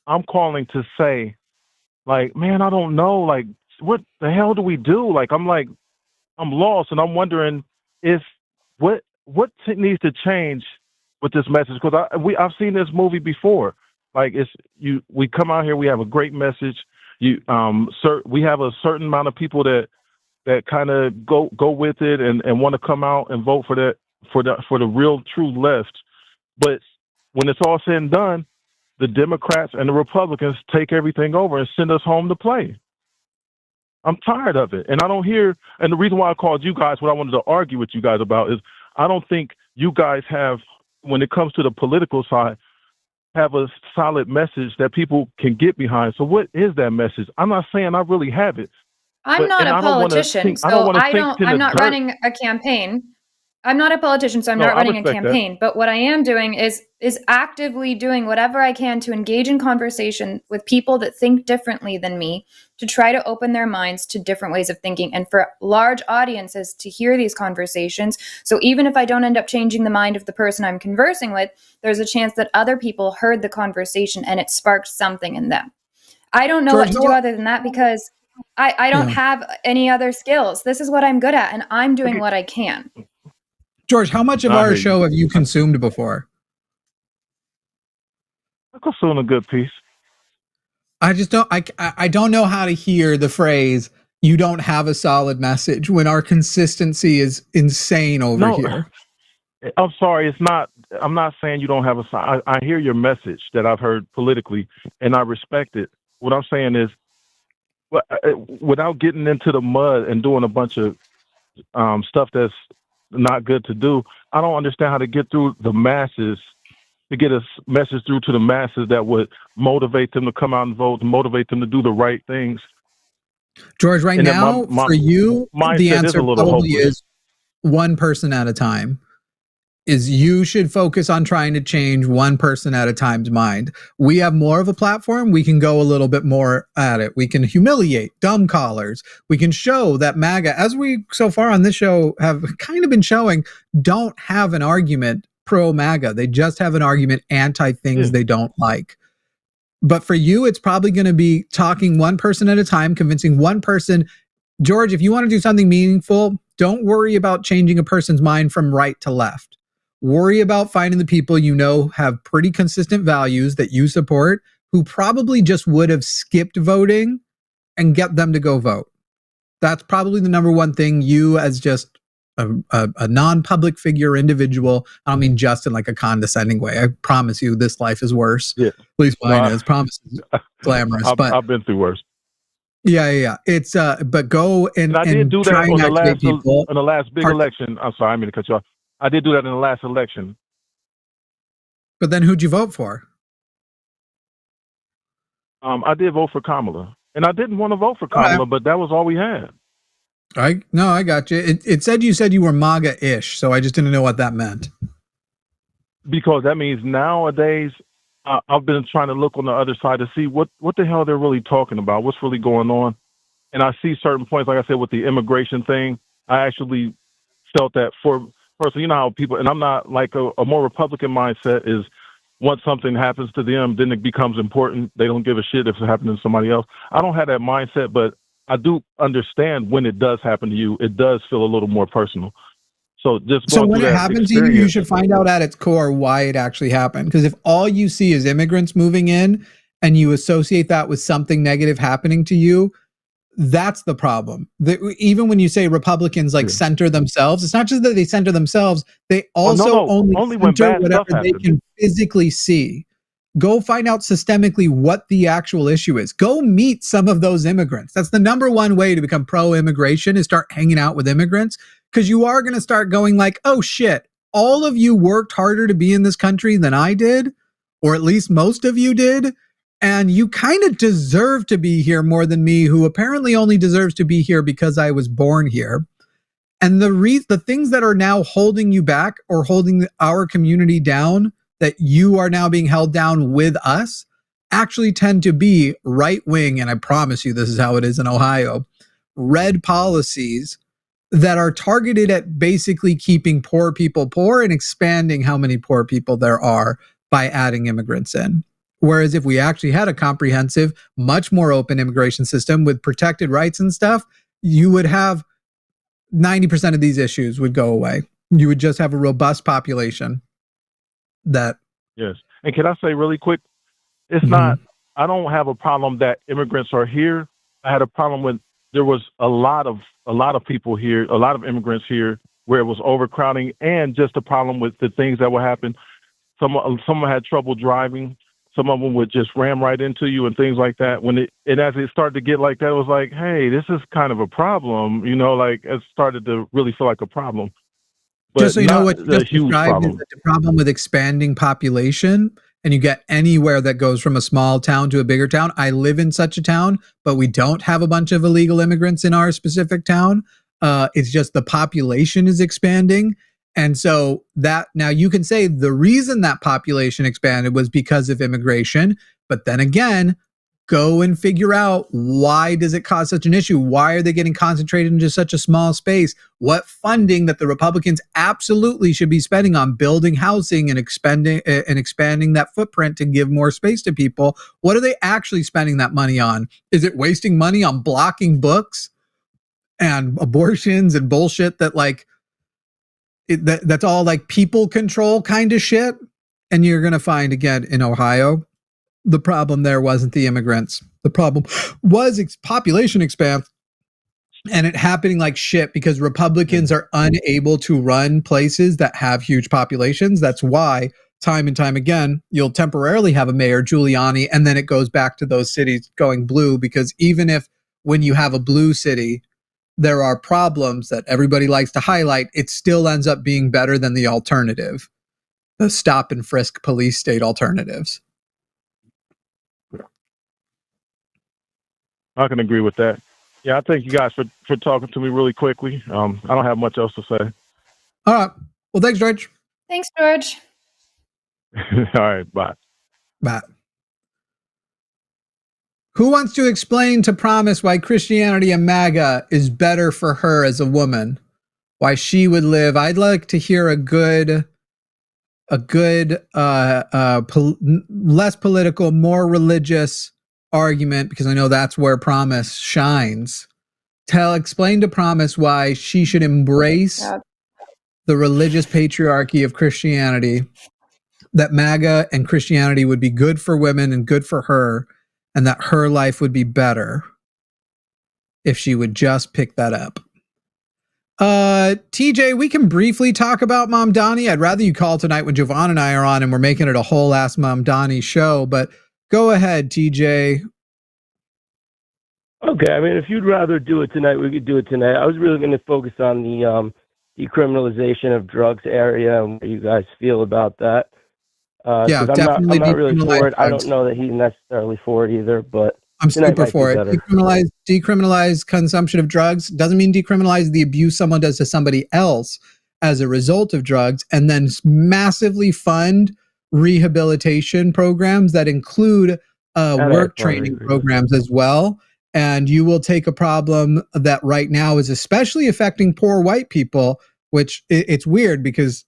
I'm calling to say, like, man, I don't know. Like, what the hell do we do? Like, I'm lost, and I'm wondering if what needs to change with this message, because I've seen this movie before. Like, we come out here, we have a great message. We have a certain amount of people that kind of go with it and want to come out and vote for the real true left. But when it's all said and done, the Democrats and the Republicans take everything over and send us home to play. I'm tired of it, and I don't hear. And the reason why I called you guys, what I wanted to argue with you guys about is, I don't think you guys have, when it comes to the political side, have a solid message that people can get behind. So what is that message? I'm not saying I really have it. I'm not a politician, so I'm not running a campaign. I'm not a politician, so I'm not running a campaign. But what I am doing is actively doing whatever I can to engage in conversation with people that think differently than me, to try to open their minds to different ways of thinking, and for large audiences to hear these conversations. So even if I don't end up changing the mind of the person I'm conversing with, there's a chance that other people heard the conversation and it sparked something in them. I don't know what to do other than that, because I don't have any other skills. This is what I'm good at, and I'm doing what I can. George, how much of our show have you consumed before? I consume a good piece. I just don't. I don't know how to hear the phrase "you don't have a solid message" when our consistency is insane over here. I'm sorry. It's not. I'm not saying you don't have a. I hear your message that I've heard politically, and I respect it. What I'm saying is, without getting into the mud and doing a bunch of stuff that's not good to do, I don't understand how to get through the masses, to get a message through to the masses that would motivate them to come out and vote, motivate them to do the right things. George, right now, for you, the answer probably is one person at a time. Is you should focus on trying to change one person at a time's mind. We have more of a platform. We can go a little bit more at it. We can humiliate dumb callers. We can show that MAGA, as we so far on this show have kind of been showing, don't have an argument pro MAGA. They just have an argument anti things they don't like. But for you, it's probably going to be talking one person at a time, convincing one person. George, if you want to do something meaningful, don't worry about changing a person's mind from right to left. Worry about finding the people you know have pretty consistent values that you support, who probably just would have skipped voting, and get them to go vote. That's probably the number one thing you, as just a non-public figure individual, I don't mean just in like a condescending way. I promise you this life is worse. Yeah. At least mine is. Promise is glamorous. I've been through worse. Yeah. It's but go and I did do that on the last big election. I'm sorry, I mean to cut you off. I did do that in the last election. But then who'd you vote for? I did vote for Kamala. And I didn't want to vote for Kamala, but that was all we had. I got you. It said you were MAGA-ish, so I just didn't know what that meant. Because that means nowadays, I've been trying to look on the other side to see what the hell they're really talking about, what's really going on. And I see certain points, like I said, with the immigration thing, I actually felt that personally, you know how people, and I'm not like a more Republican mindset is once something happens to them, then it becomes important. They don't give a shit if it's happening to somebody else. I don't have that mindset, but I do understand when it does happen to you, it does feel a little more personal. So when it happens to you, you should find out at its core why it actually happened. Because if all you see is immigrants moving in and you associate that with something negative happening to you, that's the problem. Even when you say Republicans center themselves, it's not just that they center themselves, they also only center whatever they can physically see. Go find out systemically what the actual issue is. Go meet some of those immigrants. That's the number one way to become pro-immigration, is start hanging out with immigrants, because you are going to start going like, oh shit, all of you worked harder to be in this country than I did, or at least most of you did. And you kind of deserve to be here more than me, who apparently only deserves to be here because I was born here. And the things that are now holding you back or holding our community down, that you are now being held down with us, actually tend to be right wing. And I promise you, this is how it is in Ohio. Red policies that are targeted at basically keeping poor people poor and expanding how many poor people there are by adding immigrants in. Whereas if we actually had a comprehensive, much more open immigration system with protected rights and stuff, you would have 90% of these issues would go away. You would just have a robust population that. Yes. And can I say really quick, it's not, I don't have a problem that immigrants are here. I had a problem with, there was a lot of people here, a lot of immigrants here, where it was overcrowding, and just a problem with the things that would happen. Someone had trouble driving. Some of them would just ram right into you and things like that. When as it started to get like that, it was like, hey, this is kind of a problem. Like it started to really feel like a problem. But just so you know, what you just huge described problem. is the problem with expanding population, and you get anywhere that goes from a small town to a bigger town. I live in such a town, but we don't have a bunch of illegal immigrants in our specific town. It's just the population is expanding. And so that now you can say the reason that population expanded was because of immigration. But then again, go and figure out, why does it cause such an issue? Why are they getting concentrated into such a small space? What funding that the Republicans absolutely should be spending on building housing and expanding that footprint to give more space to people? What are they actually spending that money on? Is it wasting money on blocking books and abortions and bullshit that that's all like people control kind of shit? And you're going to find, again, in Ohio, the problem there wasn't the immigrants. The problem was population expansion, and it happening like shit because Republicans are unable to run places that have huge populations. That's why time and time again, you'll temporarily have a mayor, Giuliani, and then it goes back to those cities going blue, because even if when you have a blue city, there are problems that everybody likes to highlight, it still ends up being better than the alternative, the stop and frisk police state alternatives. I can agree with that. Yeah, I thank you guys for talking to me really quickly. I don't have much else to say. All right. Well, thanks, George. Thanks, George. All right. Bye. Bye. Who wants to explain to Promise why Christianity and MAGA is better for her as a woman? Why she would live? I'd like to hear a good, less political, more religious argument, because I know that's where Promise shines. Explain to Promise why she should embrace the religious patriarchy of Christianity, that MAGA and Christianity would be good for women and good for her, and that her life would be better if she would just pick that up. TJ, we can briefly talk about Mom Donnie. I'd rather you call tonight when Jovan and I are on and we're making it a whole ass Mom Donnie show, but go ahead, TJ. Okay, I mean, if you'd rather do it tonight, we could do it tonight. I was really going to focus on the decriminalization of drugs area and what you guys feel about that. Yeah, I'm not really for it. I don't know that he's necessarily for it either, but I'm super for it. Decriminalize consumption of drugs doesn't mean decriminalize the abuse someone does to somebody else as a result of drugs, and then massively fund rehabilitation programs that include work training programs as well. And you will take a problem that right now is especially affecting poor white people, which it's weird because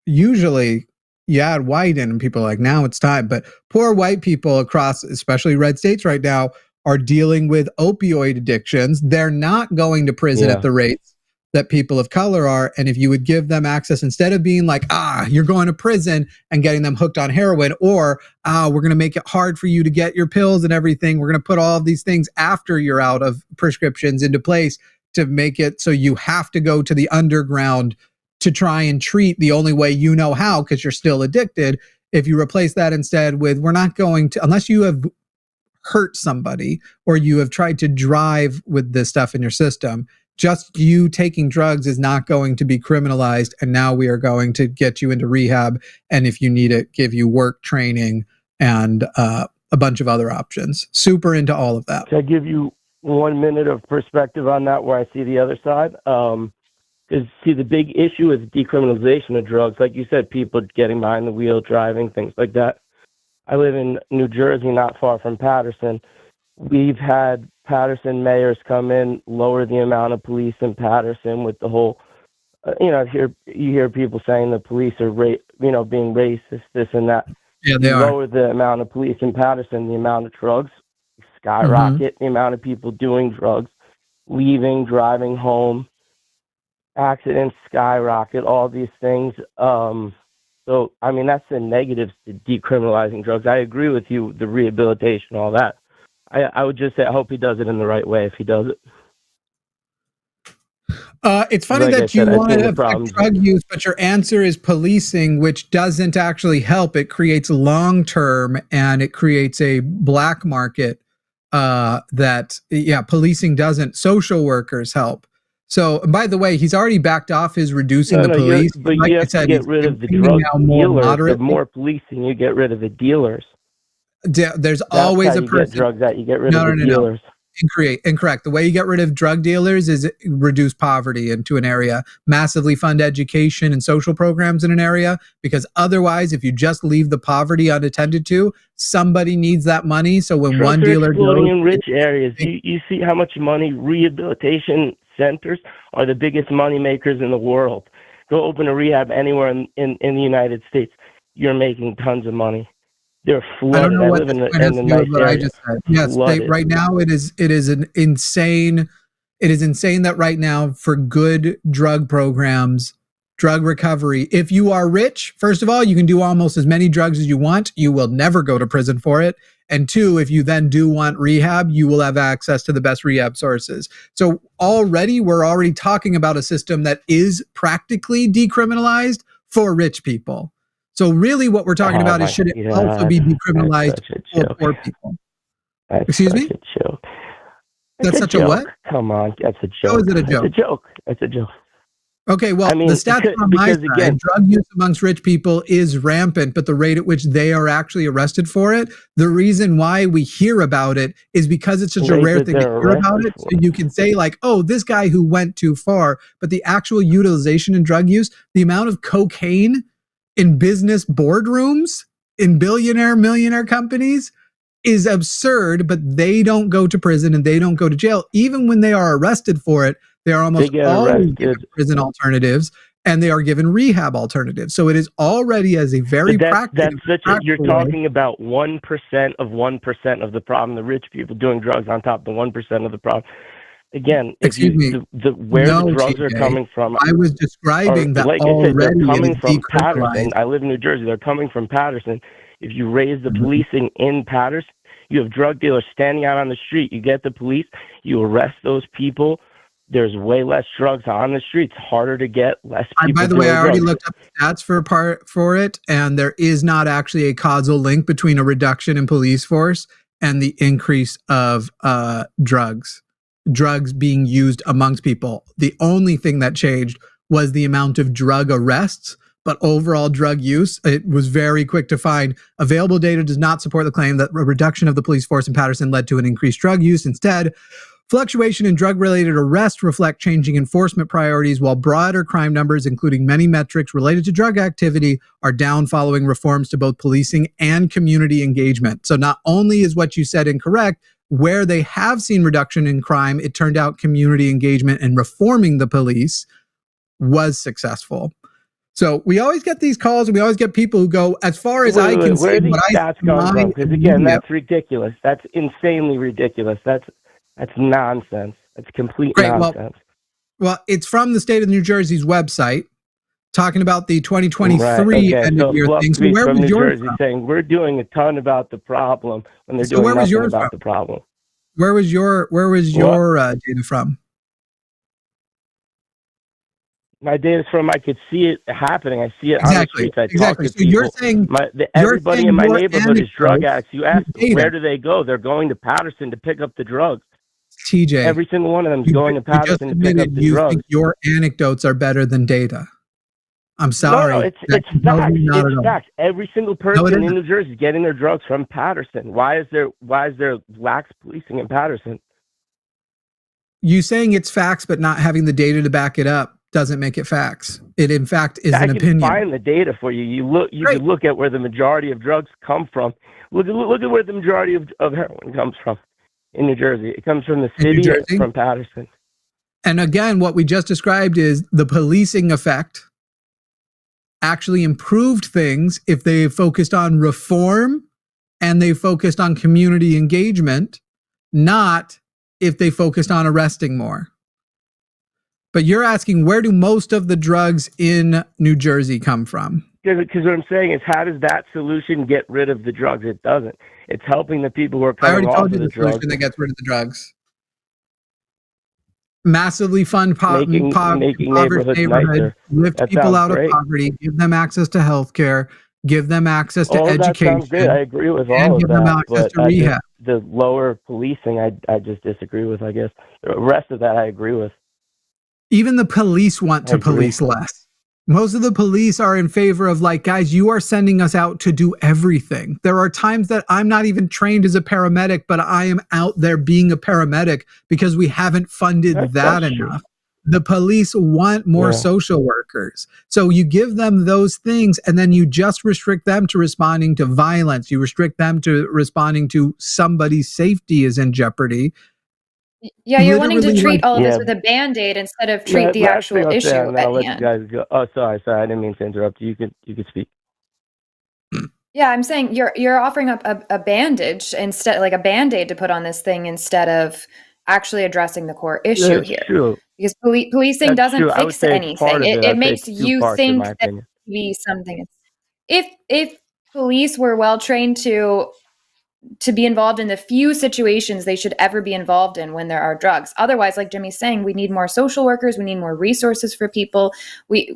usually you add white in and people are like, now it's time. But poor white people across, especially red states right now, are dealing with opioid addictions. They're not going to prison at the rates that people of color are. And if you would give them access, instead of being like, you're going to prison and getting them hooked on heroin, or we're going to make it hard for you to get your pills and everything, we're going to put all of these things after you're out of prescriptions into place to make it so you have to go to the underground to try and treat the only way you know how because you're still addicted. If you replace that instead with, we're not going to, unless you have hurt somebody or you have tried to drive with this stuff in your system, just you taking drugs is not going to be criminalized. And now we are going to get you into rehab. And if you need it, give you work training and a bunch of other options. Super into all of that. Can I give you 1 minute of perspective on that where I see the other side? Because, see, the big issue is decriminalization of drugs. Like you said, people getting behind the wheel, driving, things like that. I live in New Jersey, not far from Paterson. We've had Paterson mayors come in, lower the amount of police in Paterson with the whole, you hear people saying the police are, being racist, this and that. Yeah, they are. Lower the amount of police in Paterson, the amount of drugs skyrocket, the amount of people doing drugs, leaving, driving home, accidents skyrocket, all these things. So, I mean, that's the negatives to decriminalizing drugs. I agree with you, the rehabilitation, all that. I would just say I hope he does it in the right way if he does it. It's funny that you want to affect drug use, but your answer is policing, which doesn't actually help. It creates long-term and it creates a black market policing doesn't. Social workers help. So, and by the way, he's already backed off his reducing the police. But like you have to get rid of the drug dealers. The more policing, you get rid of the dealers. There's always a person. Get drugs out. You get rid of the dealers. Incorrect. The way you get rid of drug dealers is reduce poverty into an area, massively fund education and social programs in an area, because otherwise, if you just leave the poverty unattended to, somebody needs that money. So when one dealer exploding in rich areas, you see how much money rehabilitation centers are the biggest money makers in the world. Go open a rehab anywhere in the United States. You're making tons of money. They're flooded. I don't know I what live in a nice area. I just said. Yes, right now it is insane. It is insane that right now for good drug programs, drug recovery, if you are rich, first of all, you can do almost as many drugs as you want. You will never go to prison for it. And two, if you then do want rehab, you will have access to the best rehab sources. So we're already talking about a system that is practically decriminalized for rich people. So really what we're talking about is, should it also be decriminalized for poor people? Excuse me? That's a joke. That's such a what? Come on, that's a joke. How is it a joke? That's a joke. Okay, well, the stats on my side, drug use amongst rich people is rampant, but the rate at which they are actually arrested for it, the reason why we hear about it is because it's such a rare thing to hear about it. So you can say like, oh, this guy who went too far, but the actual utilization in drug use, the amount of cocaine in business boardrooms, in millionaire companies is absurd, but they don't go to prison and they don't go to jail. Even when they are arrested for it, they are almost always given prison alternatives and they are given rehab alternatives. So it is already as a very practical. You're talking about 1% of 1% of the problem, the rich people doing drugs on top of the 1% of the problem. Again, where the drugs are coming from. I was describing that like already. They're coming from Paterson. I live in New Jersey. They're coming from Paterson. If you raise the policing in Paterson, you have drug dealers standing out on the street. You get the police, you arrest those people. There's way less drugs on the streets. Harder to get, less people. By the way, I already looked up the stats for it, and there is not actually a causal link between a reduction in police force and the increase of drugs being used amongst people. The only thing that changed was the amount of drug arrests, but overall drug use, it was very quick to find. Available data does not support the claim that a reduction of the police force in Paterson led to an increased drug use. Instead, fluctuation in drug-related arrests reflect changing enforcement priorities, while broader crime numbers, including many metrics related to drug activity, are down following reforms to both policing and community engagement. So not only is what you said incorrect, where they have seen reduction in crime, it turned out community engagement and reforming the police was successful. So we always get these calls and we always get people who go, as far as I can see, where these stats come from? Because again, that's ridiculous. That's insanely ridiculous. That's nonsense. That's complete nonsense. Well, it's from the state of New Jersey's website, talking about the 2023 end of year things. So where was yours from? Saying we're doing a ton about the problem when they're doing nothing about the problem. Where was your data from? My data's from, I could see it happening. I see it on the streets. I talk to So people. you're saying Everybody in my neighborhood is drug addicts. You ask them, data. where do they go? They're going to Patterson to pick up the drugs. TJ, every single one of them is going to Patterson to pick up the drugs. Think your anecdotes are better than data. I'm sorry. No, it's facts. It's facts. Every single person in New Jersey is getting their drugs from Patterson. Why is there lax policing in Patterson? You saying it's facts, but not having the data to back it up doesn't make it facts. It, in fact, is an opinion. I can find the data for you. You can look at where the majority of drugs come from. Look at where the majority of heroin comes from in New Jersey. It comes from the city, from Patterson. And again, what we just described is the policing effect actually improved things if they focused on reform and they focused on community engagement, not if they focused on arresting more. But you're asking, where do most of the drugs in New Jersey come from? Because what I'm saying is, how does that solution get rid of the drugs? It doesn't. It's helping the people who are coming off of the drugs. I already told you the solution that gets rid of the drugs. Massively fund making neighborhoods nicer. Lift people out of poverty, give them access to healthcare, give them access to education. That sounds great. I agree with all of that. But the lower policing, I just disagree with, I guess. The rest of that I agree with. Even the police want to police less. Most of the police are in favor of, like, guys, you are sending us out to do everything. There are times that I'm not even trained as a paramedic, but I am out there being a paramedic because we haven't funded that enough. True. The police want more social workers. So you give them those things and then you just restrict them to responding to violence. You restrict them to responding to somebody's safety is in jeopardy. Yeah, you're wanting to treat all of this with a Band-Aid instead of treat the actual issue at hand. You guys go. Oh, sorry, I didn't mean to interrupt you. You could speak. Yeah, I'm saying you're offering up a bandage instead, like a Band-Aid to put on this thing instead of actually addressing the core issue here. True. Because policing doesn't fix anything. It makes you think that it could be something. If police were well trained to be involved in the few situations they should ever be involved in when there are drugs. Otherwise, like Jimmy's saying, we need more social workers. We need more resources for people. We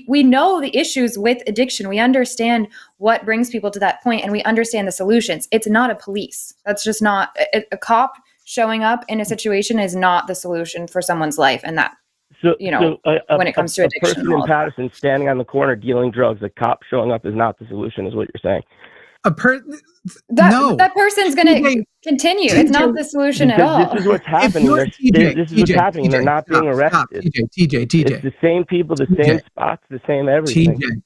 know the issues with addiction. We understand what brings people to that point, and we understand the solutions. It's not a police. That's just not a cop showing up in a situation is not the solution for someone's life. And that, when it comes to addiction. A person in Patterson standing on the corner dealing drugs, a cop showing up is not the solution, is what you're saying. That person's going to continue. It's not the solution at all. This is what's happening. This is what's happening. They're not being arrested. TJ. It's the same people, the same spots, the same everything. TJ,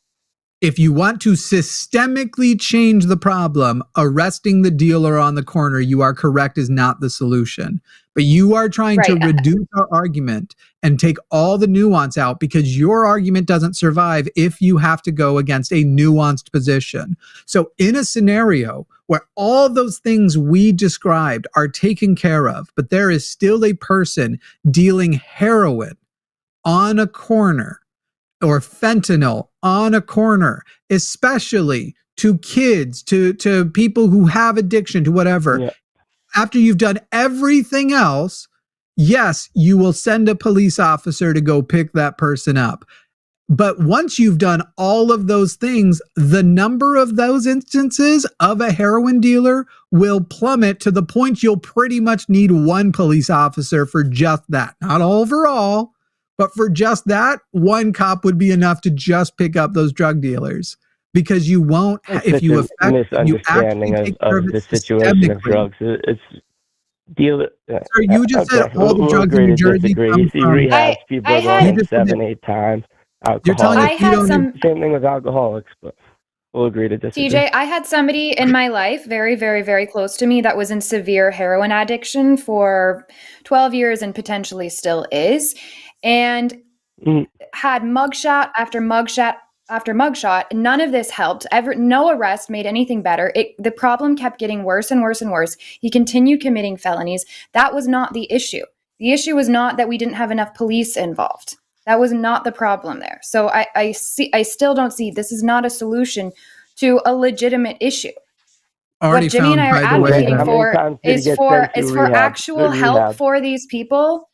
if you want to systemically change the problem, arresting the dealer on the corner, you are correct, is not the solution. But you are trying to reduce our argument and take all the nuance out because your argument doesn't survive if you have to go against a nuanced position. So in a scenario where all those things we described are taken care of, but there is still a person dealing heroin on a corner or fentanyl on a corner, especially to kids, to people who have addiction, to whatever. Yeah. After you've done everything else, yes, you will send a police officer to go pick that person up. But once you've done all of those things, the number of those instances of a heroin dealer will plummet to the point you'll pretty much need one police officer for just that. Not overall, but for just that, one cop would be enough to just pick up those drug dealers. Because you won't, if you affect, you actually take care of the situation of drugs. It's Sir, you just said all the drugs in New Jersey come you see rehabs, people are going 7-8 times. I had same thing with alcoholics, but we'll agree to disagree. TJ, I had somebody in my life, very, very, very close to me, that was in severe heroin addiction for 12 years and potentially still is, and had mugshot after mugshot after mugshot. None of this helped. No arrest made anything better. The problem kept getting worse and worse and worse. He continued committing felonies. That was not the issue. The issue was not that we didn't have enough police involved. That was not the problem there. So I still don't see, this is not a solution to a legitimate issue. What Jimmy and I are advocating for is for actual help for these people.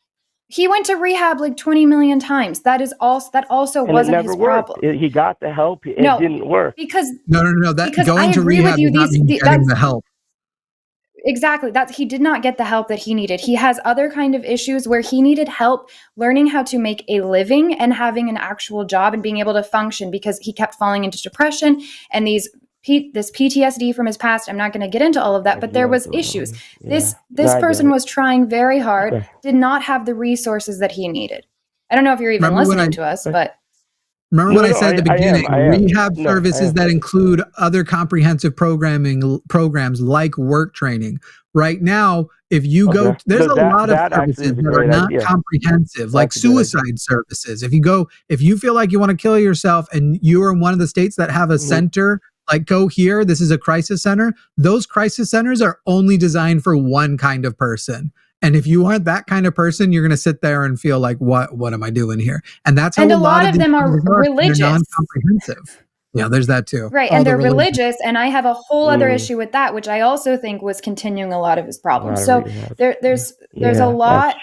He went to rehab like 20 million times. That also And wasn't it never his worked. problem. He got the help. It No, didn't work. because No. That because going I to agree rehab with you. does not mean getting the help. Exactly. That he did not get the help that he needed. He has other kind of issues where he needed help learning how to make a living and having an actual job and being able to function, because he kept falling into depression and this PTSD from his past. I'm not going to get into all of that, but there was issues. Yeah. This person was trying very hard, Okay. did not have the resources that he needed. I don't know if you're even listening to us, but remember what I said at the beginning, I am. rehab services that include other comprehensive programs like work training. Right now, if you go, there's a lot of services that are not comprehensive, like suicide services. If you feel like you want to kill yourself and you're in one of the states that have a center, like go here, this is a crisis center. Those crisis centers are only designed for one kind of person. And if you aren't that kind of person, you're going to sit there and feel like, what am I doing here? And that's how a lot of them are religious. They're non-comprehensive. Yeah, there's that too. Right, and they're religious, and I have a whole other issue with that, which I also think was continuing a lot of his problems. So there's a lot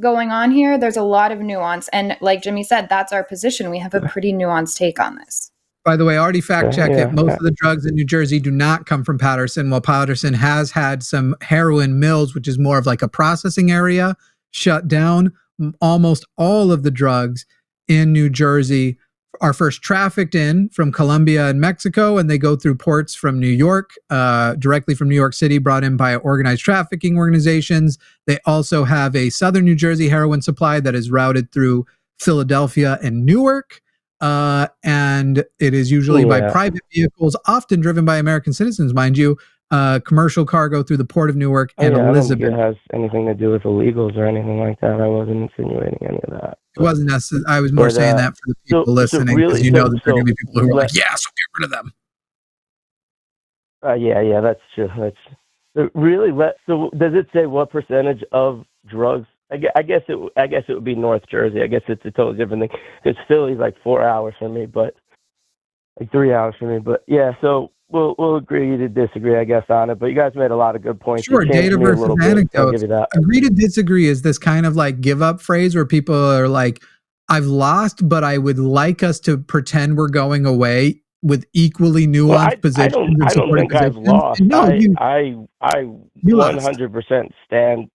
going on here. There's a lot of nuance, and like Jimmy said, that's our position. We have a pretty nuanced take on this. By the way, I already fact-checked it. Most of the drugs in New Jersey do not come from Paterson, while Paterson has had some heroin mills, which is more of like a processing area, shut down. Almost all of the drugs in New Jersey are first trafficked in from Colombia and Mexico, and they go through ports from New York, directly from New York City, brought in by organized trafficking organizations. They also have a southern New Jersey heroin supply that is routed through Philadelphia and Newark. And it is usually by private vehicles, often driven by American citizens, mind you, commercial cargo through the port of Newark and Elizabeth. I don't think it has anything to do with illegals or anything like that. I wasn't insinuating any of that. It wasn't necessary. I was more saying that for the people listening, because that there are going to be people who are like, yeah, so get rid of them. Yeah, that's true. So does it say what percentage of drugs? I guess it would be North Jersey. I guess it's a totally different thing. Because Philly's like 4 hours from me, but like 3 hours from me. But yeah, so we'll agree to disagree, I guess, on it. But you guys made a lot of good points. Sure, data versus anecdotes. Agree to disagree is this kind of like give up phrase where people are like, I've lost, but I would like us to pretend we're going away with equally nuanced positions. I don't think I've lost. No, I 100% stand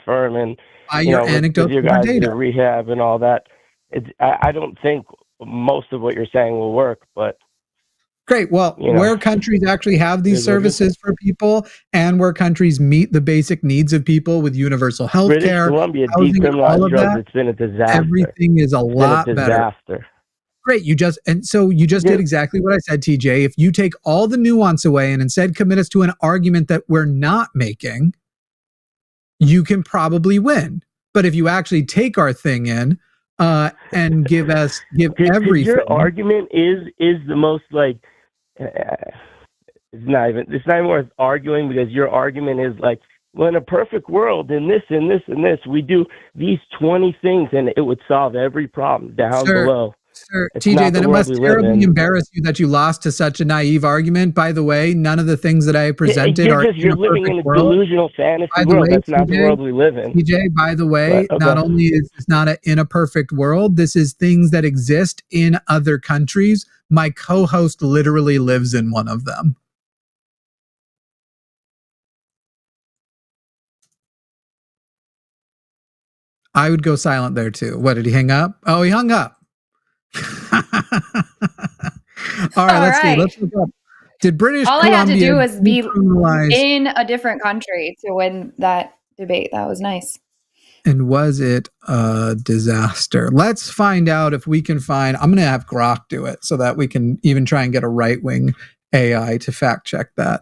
firm and your anecdotes, your guys do rehab and all that. I don't think most of what you're saying will work, but great. Well, where countries actually have these services for people, and where countries meet the basic needs of people with universal health care, Columbia decriminalized drugs. It's been a disaster. Everything is a lot better. Great. You just did exactly what I said, TJ. If you take all the nuance away and instead commit us to an argument that we're not making, you can probably win. But if you actually take our thing in and give everything, your argument is the most like it's not even worth arguing, because your argument is like, well, in a perfect world, in this and this and this, we do these 20 things and it would solve every problem down below. Sir, TJ, then it must terribly embarrass you that you lost to such a naive argument. By the way, none of the things that I presented are you're living in a delusional fantasy world. That's not the world we live in. TJ, by the way, not only is this not in a perfect world, this is things that exist in other countries. My co-host literally lives in one of them. I would go silent there too. What, did he hang up? Oh, he hung up. All right, let's see. Let's look up. Did British Columbia I had to do was be in a different country to win that debate. That was nice. And was it a disaster? Let's find out if we can find. I'm going to have Grok do it so that we can even try and get a right-wing AI to fact check that.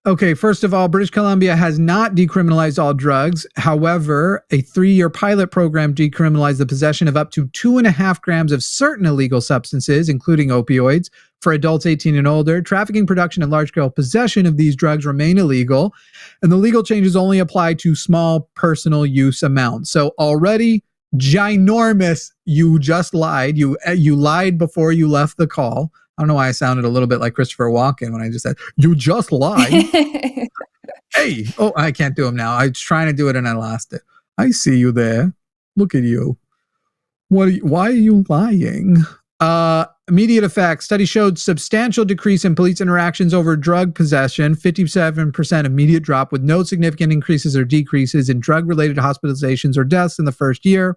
Okay, first of all, British Columbia has not decriminalized all drugs. However, a 3-year pilot program decriminalized the possession of up to 2.5 grams of certain illegal substances, including opioids, for adults 18 and older. Trafficking, production, and large-scale possession of these drugs remain illegal, and the legal changes only apply to small personal use amounts. So already ginormous. You just lied. You lied before you left the call. I don't know why I sounded a little bit like Christopher Walken when I just said, you just lied. Hey, I can't do him now. I was trying to do it and I lost it. I see you there. Look at you. Why are you lying? Immediate effects. Study showed substantial decrease in police interactions over drug possession, 57% immediate drop with no significant increases or decreases in drug-related hospitalizations or deaths in the first year.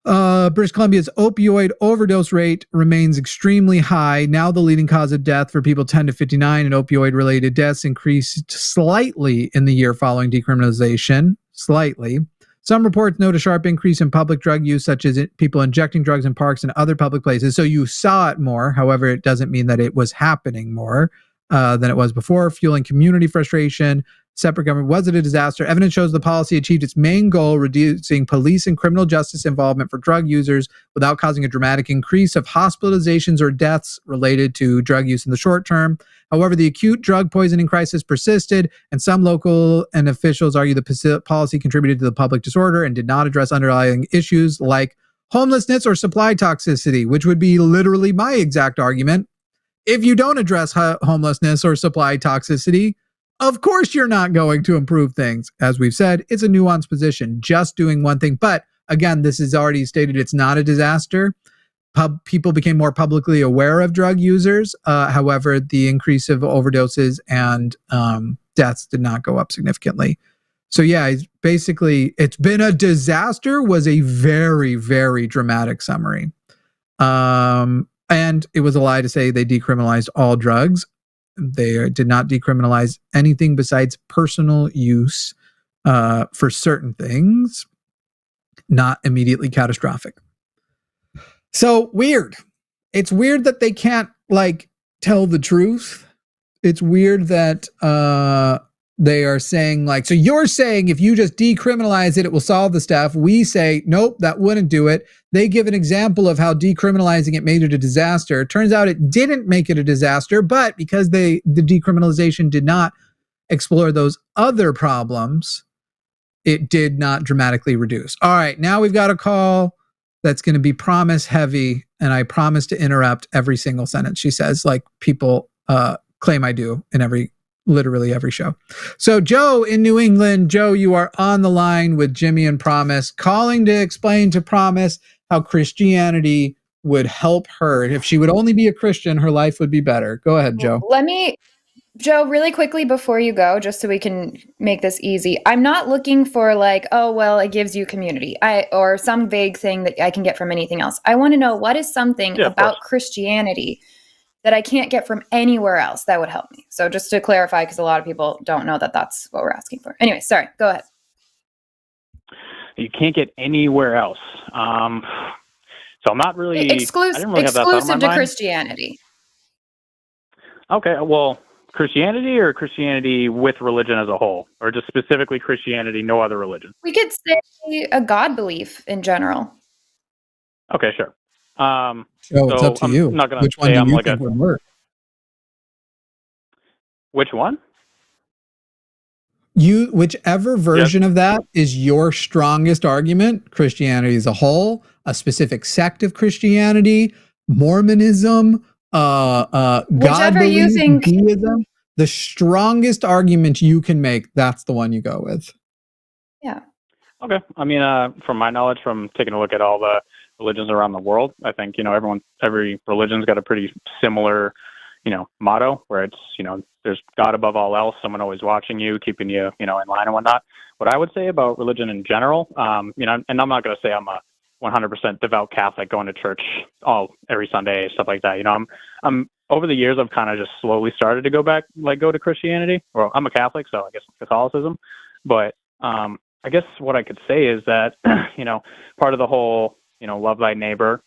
British Columbia's opioid overdose rate remains extremely high. Now the leading cause of death for people 10 to 59 and opioid-related deaths increased slightly in the year following decriminalization. Slightly. Some reports note a sharp increase in public drug use, such as people injecting drugs in parks and other public places. So you saw it more. However, it doesn't mean that it was happening more than it was before, fueling community frustration. Separate government. Was it a disaster? Evidence shows the policy achieved its main goal, reducing police and criminal justice involvement for drug users without causing a dramatic increase of hospitalizations or deaths related to drug use in the short term. However, the acute drug poisoning crisis persisted, and some local and officials argue the policy contributed to the public disorder and did not address underlying issues like homelessness or supply toxicity, which would be literally my exact argument. If you don't address homelessness or supply toxicity, of course you're not going to improve things. As we've said, it's a nuanced position, just doing one thing. But again, this is already stated, it's not a disaster. People became more publicly aware of drug users. However, the increase of overdoses and deaths did not go up significantly. So yeah, basically, it's been a disaster was a very, very dramatic summary. And it was a lie to say they decriminalized all drugs. They did not decriminalize anything besides personal use for certain things, not immediately catastrophic. So weird. It's weird that they can't tell the truth. It's weird that they are saying so you're saying if you just decriminalize it, it will solve the stuff. We say, nope, that wouldn't do it. They give an example of how decriminalizing it made it a disaster. It turns out it didn't make it a disaster, but because the decriminalization did not explore those other problems, it did not dramatically reduce. All right, now we've got a call that's going to be promise heavy, and I promise to interrupt every single sentence she says, like people claim I do in literally every show. So Joe in New England. Joe, you are on the line with Jimmy and Promise, calling to explain to Promise how Christianity would help her. If she would only be a Christian, her life would be better. Go ahead, Joe. Joe, really quickly before you go, just so we can make this easy. I'm not looking for it gives you community or some vague thing that I can get from anything else. I want to know what is something about Christianity that I can't get from anywhere else that would help me. So just to clarify, because a lot of people don't know that that's what we're asking for. Anyway, sorry, go ahead. You can't get anywhere else. So I'm not really exclusive to Christianity. Okay, well, Christianity or Christianity with religion as a whole, or just specifically Christianity, no other religion? We could say a God belief in general. Okay, sure. Joe, it's up to you. I'm not gonna Which one say do I'm you like think would work? Which one? Whichever version of that is your strongest argument. Christianity as a whole, a specific sect of Christianity, Mormonism, God belief, Deism. The strongest argument you can make, that's the one you go with. Yeah. Okay. I mean, from my knowledge, from taking a look at all the religions around the world, I think, every religion's got a pretty similar, motto where it's, there's God above all else, someone always watching you, keeping you, in line and whatnot. What I would say about religion in general, and I'm not going to say I'm a 100% devout Catholic going to church every Sunday, stuff like that. I'm over the years, I've kind of just slowly started to go back, go to Christianity. Well, I'm a Catholic, so I guess Catholicism. But I guess what I could say is that, part of the whole, love thy neighbor,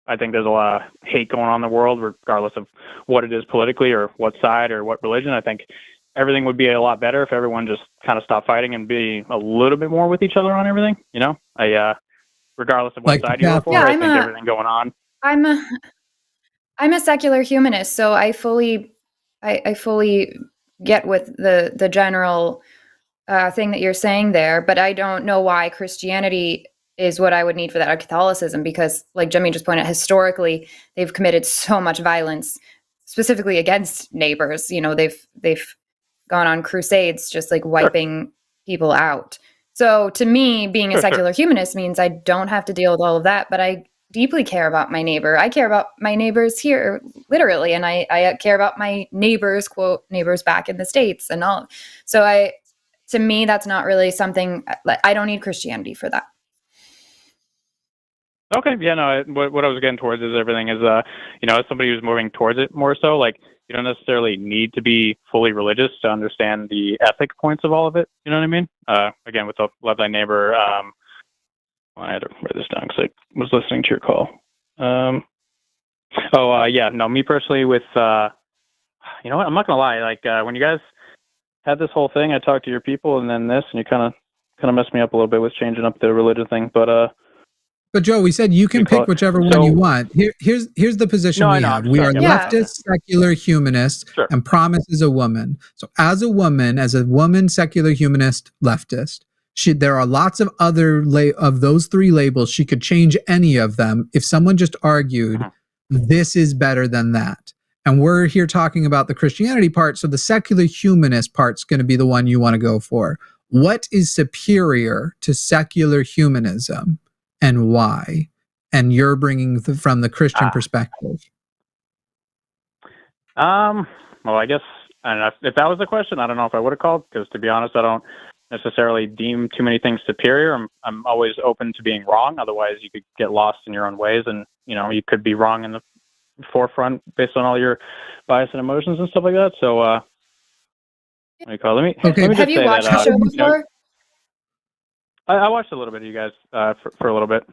I think there's a lot of hate going on in the world, regardless of what it is politically or what side or what religion. I think everything would be a lot better if everyone just kind of stopped fighting and be a little bit more with each other on everything. Regardless of what side you work for, I think everything going on. I'm a secular humanist, so I fully get with the general thing that you're saying there, but I don't know why Christianity is what I would need for that, or Catholicism, because like Jimmy just pointed out, historically, they've committed so much violence, specifically against neighbors. They've gone on crusades, just wiping people out. So to me, being a secular humanist means I don't have to deal with all of that, but I deeply care about my neighbor. I care about my neighbors here, literally, and I care about my neighbors, quote, neighbors back in the States and all. So to me, that's not really something, I don't need Christianity for that. Okay, yeah, no, what I was getting towards is everything is, as somebody who's moving towards it more so, like, you don't necessarily need to be fully religious to understand the ethic points of all of it. You know what I mean? Again, with the love thy neighbor, I had to write this down because I was listening to your call. Me personally with, you know what, I'm not going to lie. Like, when you guys had this whole thing, I talked to your people and then this, and you kind of messed me up a little bit with changing up the religion thing. But Joe, we said you can pick whichever one you want. Here's the position we have. We are leftist, secular humanists, and Promise is a woman. So as a woman, secular humanist, leftist, there are lots of other of those three labels. She could change any of them if someone just argued this is better than that. And we're here talking about the Christianity part. So the secular humanist part's going to be the one you want to go for. What is superior to secular humanism? And why? And you're bringing from the Christian perspective. Well, I guess I don't know if that was the question. I don't know if I would have called because, to be honest, I don't necessarily deem too many things superior. I'm always open to being wrong. Otherwise, you could get lost in your own ways, and you could be wrong in the forefront based on all your bias and emotions and stuff like that. So, what do you call it? Let me have you watched the show before? I watched a little bit of you guys for a little bit,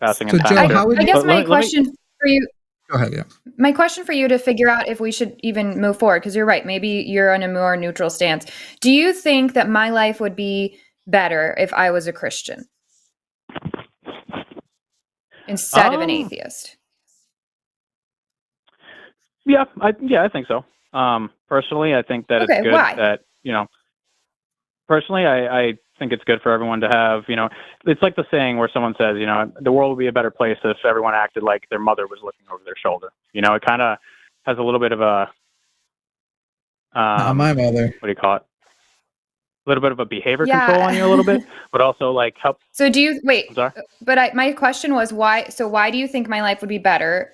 passing in time. So, Joe, I guess my question for you. Go ahead, yeah. My question for you to figure out if we should even move forward, because you're right, maybe you're on a more neutral stance. Do you think that my life would be better if I was a Christian instead of an atheist? Yeah, I think so. Personally, I think that it's good that Personally, I think it's good for everyone to have, it's like the saying where someone says, the world would be a better place if everyone acted like their mother was looking over their shoulder. It kind of has a little bit of a, not my mother. What do you call it? A little bit of a behavior control on you a little bit, but also like help. So do you, wait, I'm sorry? But my question was why do you think my life would be better?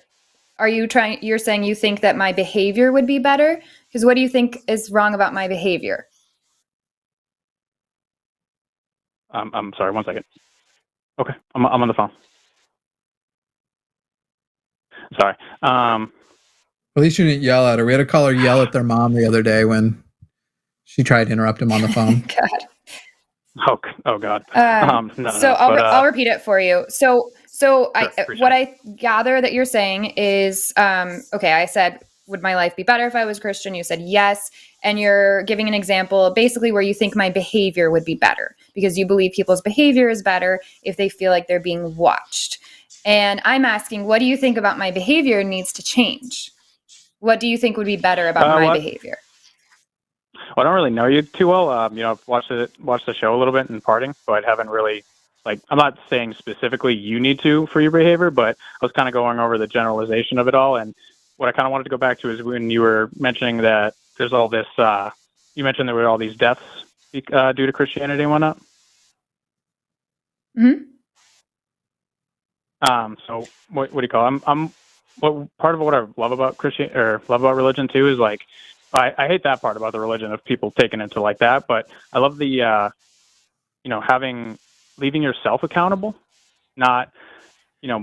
You're saying you think that my behavior would be better? Because what do you think is wrong about my behavior? I'm sorry, 1 second. Okay, I'm on the phone. Sorry. At least you didn't yell at her. We had a caller yell at their mom the other day when she tried to interrupt him on the phone. God. Oh God. I'll repeat it for you. So what I gather that you're saying is, I said, would my life be better if I was Christian? You said yes. And you're giving an example basically where you think my behavior would be better because you believe people's behavior is better if they feel like they're being watched. And I'm asking, what do you think about my behavior needs to change? What do you think would be better about my behavior? Well, I don't really know you too well. I've watched the show a little bit in parting, but I haven't really, I'm not saying specifically you need to for your behavior, but I was kind of going over the generalization of it all. And what I kind of wanted to go back to is when you were mentioning that there's all this, you mentioned there were all these deaths due to Christianity and whatnot. Mm-hmm. So what do you call it? Part of what I love about love about religion too is like, I hate that part about the religion of people taking it to like that, but I love the, leaving yourself accountable, not,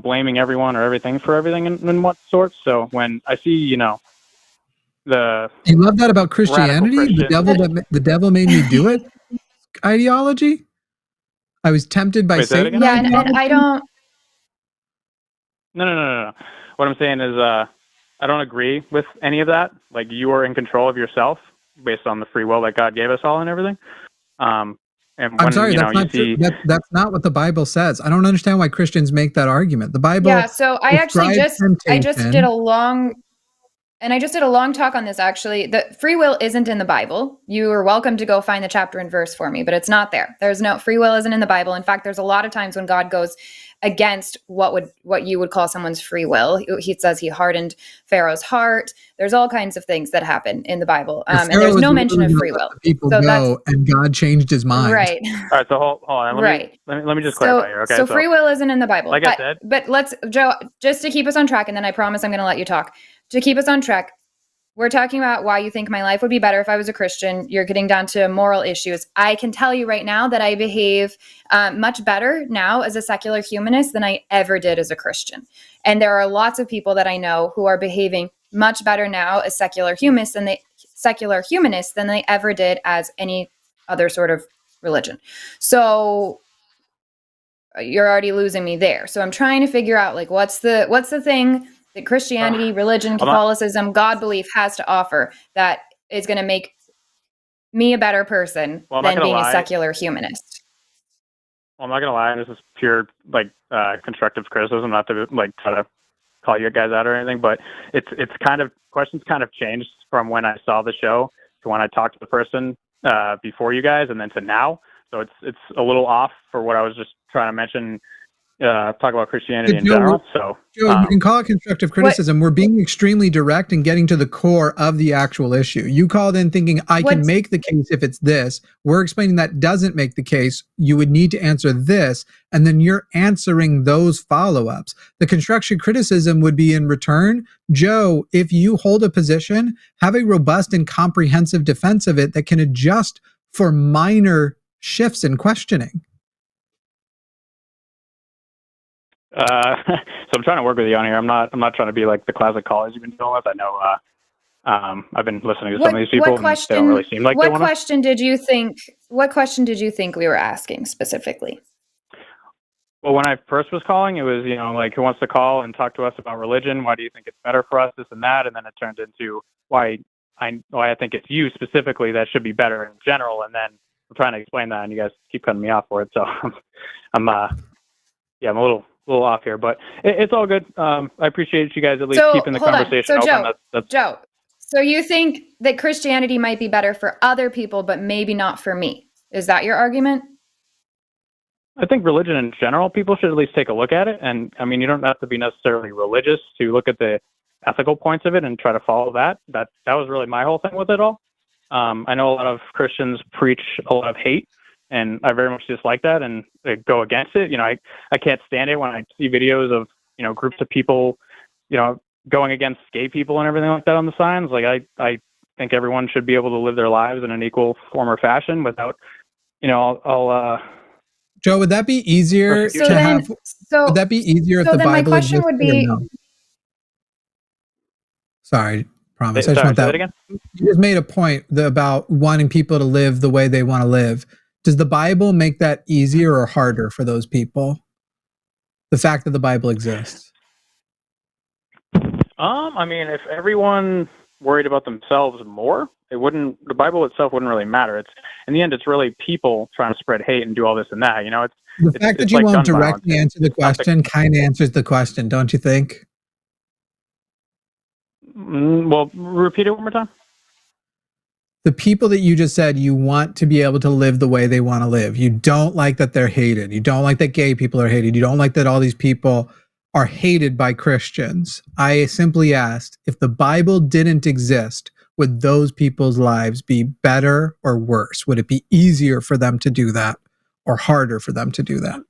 blaming everyone or everything for everything in what sort. So when I see, you love that about Christianity? The devil made me do it ideology? I was tempted by Satan. Yeah, and I don't. No. What I'm saying is, I don't agree with any of that. Like, you are in control of yourself based on the free will that God gave us all and everything. And when, I'm sorry, that's not true. That's not what the Bible says. I don't understand why Christians make that argument. The Bible. Yeah, so I actually just did a long and I just did a long talk on this actually. The free will isn't in the Bible. You are welcome to go find the chapter and verse for me, but it's not there. There's no free will isn't in the Bible. In fact, there's a lot of times when God goes against what you would call someone's free will. He says he hardened Pharaoh's heart. There's all kinds of things that happen in the Bible, and there's no mention of free will. People so go, and God changed his mind. Right. All right. So hold on. Let me just clarify here. Okay. So free will isn't in the Bible. Like I said. But let's, Joe, just to keep us on track, and then I promise I'm going to let you talk. To keep us on track, we're talking about why you think my life would be better if I was a Christian. You're getting down to moral issues. I can tell you right now that I behave much better now as a secular humanist than I ever did as a Christian. And there are lots of people that I know who are behaving much better now as secular humanists than they ever did as any other sort of religion. So you're already losing me there. So I'm trying to figure out, like, what's the thing that Christianity, religion, Catholicism, God belief has to offer that is going to make me a better person than being a secular humanist. Well, I'm not going to lie. This is pure, constructive criticism, not to, try to call you guys out or anything, but it's kind of, questions kind of changed from when I saw the show to when I talked to the person before you guys and then to now. So it's a little off for what I was just trying to mention, talk about Christianity in general. So Joe, you can call it constructive criticism. We're being extremely direct and getting to the core of the actual issue. You called in thinking I can make the case if it's this. We're explaining that doesn't make the case. You would need to answer this, and then you're answering those follow-ups. The construction criticism would be in return, Joe, if you hold a position, have a robust and comprehensive defense of it that can adjust for minor shifts in questioning. So I'm trying to work with you on here. I'm not trying to be like the classic callers you've been dealing with. I know I've been listening to some of these people, and they don't really seem like they want to. What question did you think we were asking specifically? Well, when I first was calling, it was, who wants to call and talk to us about religion? Why do you think it's better for us, this and that? And then it turned into why I think it's you specifically that should be better in general. And then I'm trying to explain that, and you guys keep cutting me off for it. So I'm a little off here, but it's all good. I appreciate you guys at least keeping the conversation open. Joe, so you think that Christianity might be better for other people, but maybe not for me? Is that your argument? I think religion in general, people should at least take a look at it. And I mean, you don't have to be necessarily religious to look at the ethical points of it and try to follow that. That was really my whole thing with it all. I know a lot of Christians preach a lot of hate, and I very much dislike that and go against it. I can't stand it when I see videos of, groups of people, going against gay people and everything like that on the signs. Like, I think everyone should be able to live their lives in an equal form or fashion without, Joe, would that be easier would that be easier if the Bible my question would be, no? Sorry, promise. I just sorry, want that again. You just made a point about wanting people to live the way they want to live. Does the Bible make that easier or harder for those people? The fact that the Bible exists. I mean, if everyone worried about themselves more, the Bible itself wouldn't really matter. In the end, it's really people trying to spread hate and do all this and that. The fact that you won't directly answer the question kind of answers the question, don't you think? Well, repeat it one more time. The people that you just said you want to be able to live the way they want to live. You don't like that they're hated. You don't like that gay people are hated. You don't like that all these people are hated by Christians. I simply asked, if the Bible didn't exist, would those people's lives be better or worse? Would it be easier for them to do that or harder for them to do that?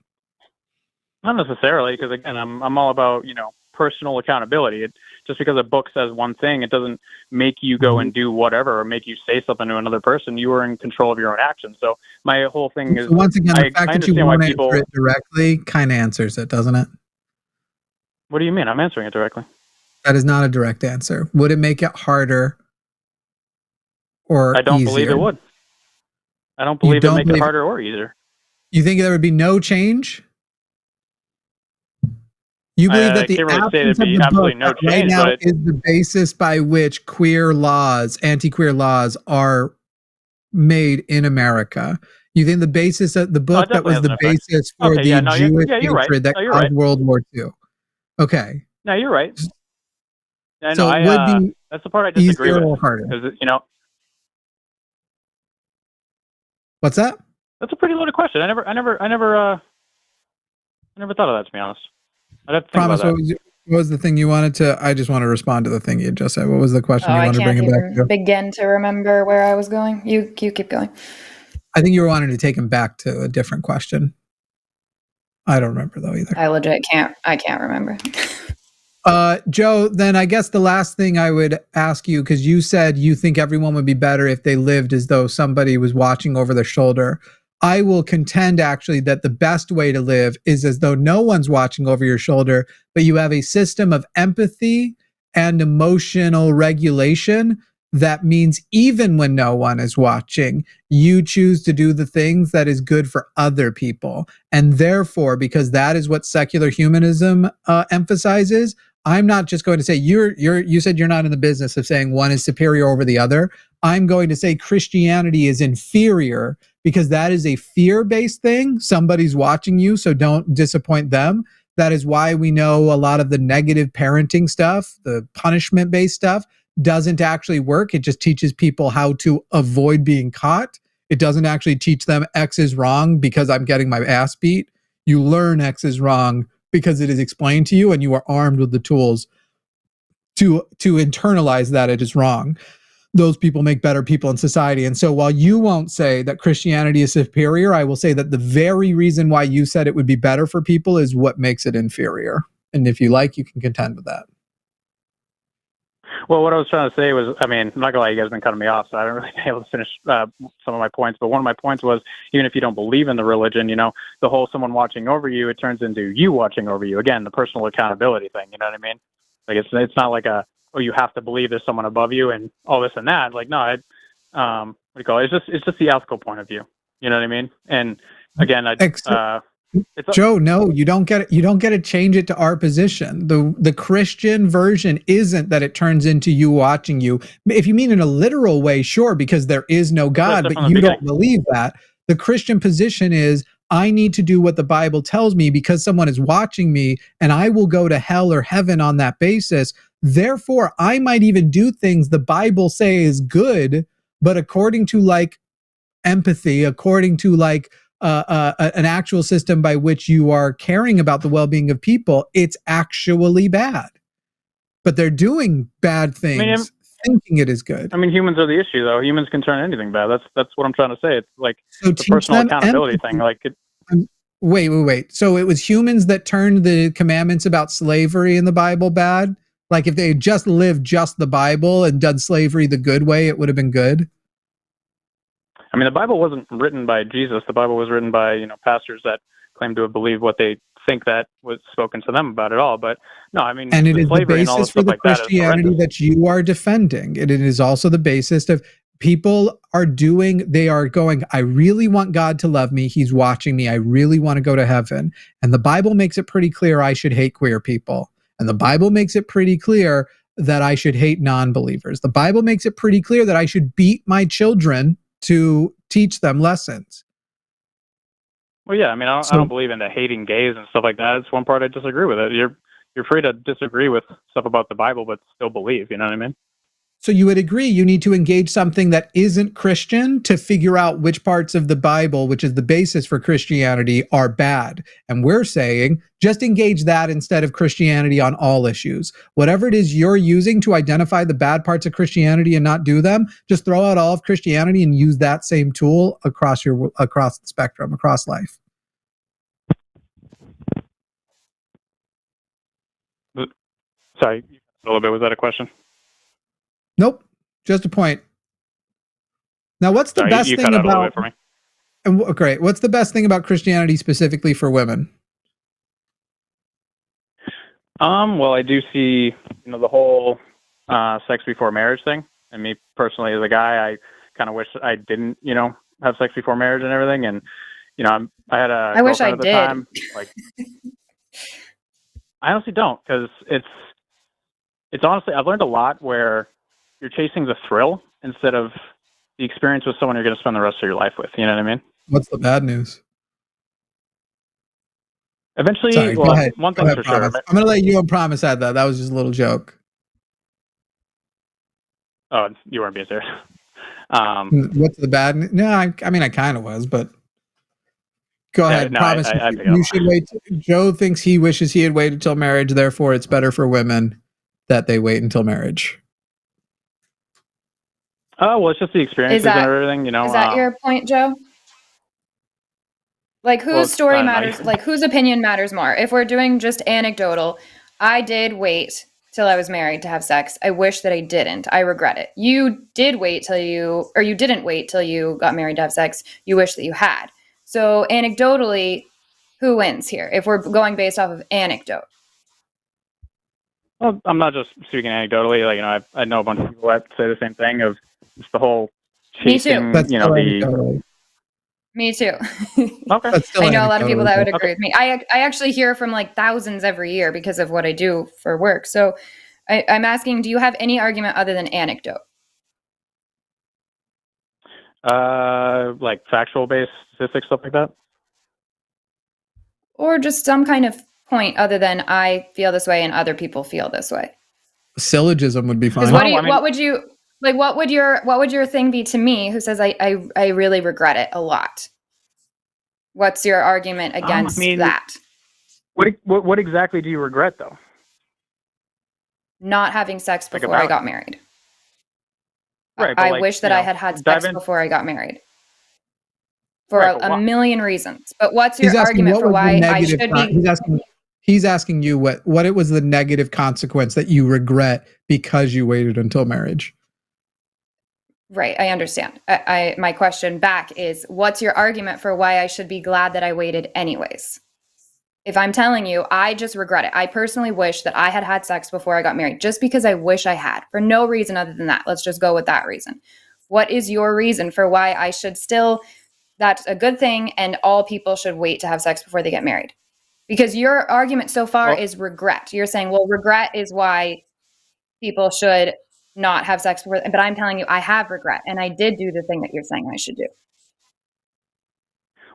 Not necessarily, because again, I'm all about, personal accountability. Just because a book says one thing, it doesn't make you go and do whatever or make you say something to another person. You are in control of your own actions. So my whole thing is, once again, the fact that you won't answer it directly kind of answers it, doesn't it? What do you mean? I'm answering it directly. That is not a direct answer. Would it make it harder or I don't easier? believe it would. I don't believe it would make it harder or easier. You think there would be no change? You believe that the absence of the book right now is the basis by which queer laws, anti-queer laws, are made in America. You think the basis of the book that was the basis for the Jewish hatred that caused World War II. Okay. No, you're right. So That's the part I disagree Easier with. or harder? Because What's that? that's a pretty loaded question. I never thought of that, to be honest. I'd have to think Promise. about that. What was the thing you wanted to? I just want to respond to the thing you just said. What was the question you I wanted to bring can't him back even to? begin to remember where I was going. You keep going. I think you were wanting to take him back to a different question. I don't remember though either. I legit can't. I can't remember. Joe, then I guess the last thing I would ask you, because you said you think everyone would be better if they lived as though somebody was watching over their shoulder. I will contend actually that the best way to live is as though no one's watching over your shoulder, but you have a system of empathy and emotional regulation. That means even when no one is watching, you choose to do the things that is good for other people. And therefore, because that is what secular humanism emphasizes, I'm not just going to say you said you're not in the business of saying one is superior over the other. I'm going to say Christianity is inferior because that is a fear-based thing. Somebody's watching you, so don't disappoint them. That is why we know a lot of the negative parenting stuff, the punishment-based stuff, doesn't actually work. It just teaches people how to avoid being caught. It doesn't actually teach them X is wrong because I'm getting my ass beat. You learn X is wrong because it is explained to you and you are armed with the tools to internalize that it is wrong. Those people make better people in society. And so while you won't say that Christianity is superior, I will say that the very reason why you said it would be better for people is what makes it inferior. And if you like, you can contend with that. Well, what I was trying to say was, I mean, I'm not gonna lie, you guys have been cutting me off, so I haven't really been able to finish some of my points. But one of my points was, even if you don't believe in the religion, the whole someone watching over you, it turns into you watching over you. Again, the personal accountability thing. You know what I mean? Like it's not like you have to believe there's someone above you and all this and that. Like, no, what do you call it? It's just the ethical point of view. You know what I mean? And again, Joe, no, you don't get it. You don't get to change it to our position. The Christian version isn't that it turns into you watching you. If you mean in a literal way, sure, because there is no God, but you don't believe that. The Christian position is I need to do what the Bible tells me because someone is watching me and I will go to hell or heaven on that basis. Therefore, I might even do things the Bible say is good, but according to like empathy, according to like an actual system by which you are caring about the well-being of people, it's actually bad. But they're doing bad things, thinking it is good. I mean, humans are the issue, though. Humans can turn anything bad. That's what I'm trying to say. It's like the personal accountability thing. Like, wait. So it was humans that turned the commandments about slavery in the Bible bad? Like if they had just lived just the Bible and done slavery the good way, it would have been good? I mean, the Bible wasn't written by Jesus. The Bible was written by, pastors that claim to have believed what they think that was spoken to them about it all. But no, I mean, and it is the basis for the Christianity that you are defending. It is also the basis of people they are going, I really want God to love me. He's watching me. I really want to go to heaven. And the Bible makes it pretty clear I should hate queer people. And the Bible makes it pretty clear that I should hate non-believers. The Bible makes it pretty clear that I should beat my children to teach them lessons. Well, yeah, I mean, I don't believe in the hating gays and stuff like that. It's one part I disagree with it. You're free to disagree with stuff about the Bible, but still believe. You know what I mean? So you would agree you need to engage something that isn't Christian to figure out which parts of the Bible, which is the basis for Christianity, are bad. And we're saying just engage that instead of Christianity on all issues. Whatever it is you're using to identify the bad parts of Christianity and not do them, just throw out all of Christianity and use that same tool across the spectrum, across life. Sorry, a little bit. Was that a question? Nope, just a point. Now, what's the best thing about? Great. What's the best thing about Christianity specifically for women? Well, I do see, the whole sex before marriage thing. And me personally, as a guy, I kind of wish I didn't, have sex before marriage and everything. And I had a. I wish I at the did. Time, like, I honestly don't, because it's honestly, I've learned a lot where you're chasing the thrill instead of the experience with someone you're going to spend the rest of your life with. You know what I mean? What's the bad news? Eventually, Sorry, well, go ahead. one thing's for sure. I'm going to let you and Promise add that. That was just a little joke. Oh, you weren't being serious. What's the bad? No, I mean, I kind of was, but go ahead. No, Promise I you should wait. Joe thinks he wishes he had waited till marriage. Therefore, it's better for women that they wait until marriage. Oh, well, it's just the experiences and everything, you know. Is that your point, Joe? Like, whose story matters? Like, whose opinion matters more? If we're doing just anecdotal, I did wait till I was married to have sex. I wish that I didn't. I regret it. You did wait till you didn't wait till you got married to have sex. You wish that you had. So anecdotally, who wins here? If we're going based off of anecdote. Well, I'm not just speaking anecdotally. Like, you know, I know a bunch of people that say the same thing of just the whole chasing, you know, the. Me too. Okay. I know a lot of people that would agree with me. I actually hear from like thousands every year because of what I do for work. So I'm asking, do you have any argument other than anecdote? Like factual based statistics, stuff like that? Or just some kind of point other than I feel this way and other people feel this way. Syllogism would be fine. What would your thing be to me who says I really regret it a lot? What's your argument against that? What exactly do you regret though? Not having sex before I got married. Right. I wish that I had sex before I got married. For a million reasons. But what's your argument for why I should be? He's asking you what it was the negative consequence that you regret because you waited until marriage. Right, I understand. My question back is, what's your argument for why I should be glad that I waited anyways? If I'm telling you, I just regret it. I personally wish that I had sex before I got married, just because I wish I had, for no reason other than that. Let's just go with that reason. What is your reason for why I should still, that's a good thing, and all people should wait to have sex before they get married? Because your argument so far is regret. You're saying, well, regret is why people should not have sex before, but I'm telling you, I have regret, and I did do the thing that you're saying I should do.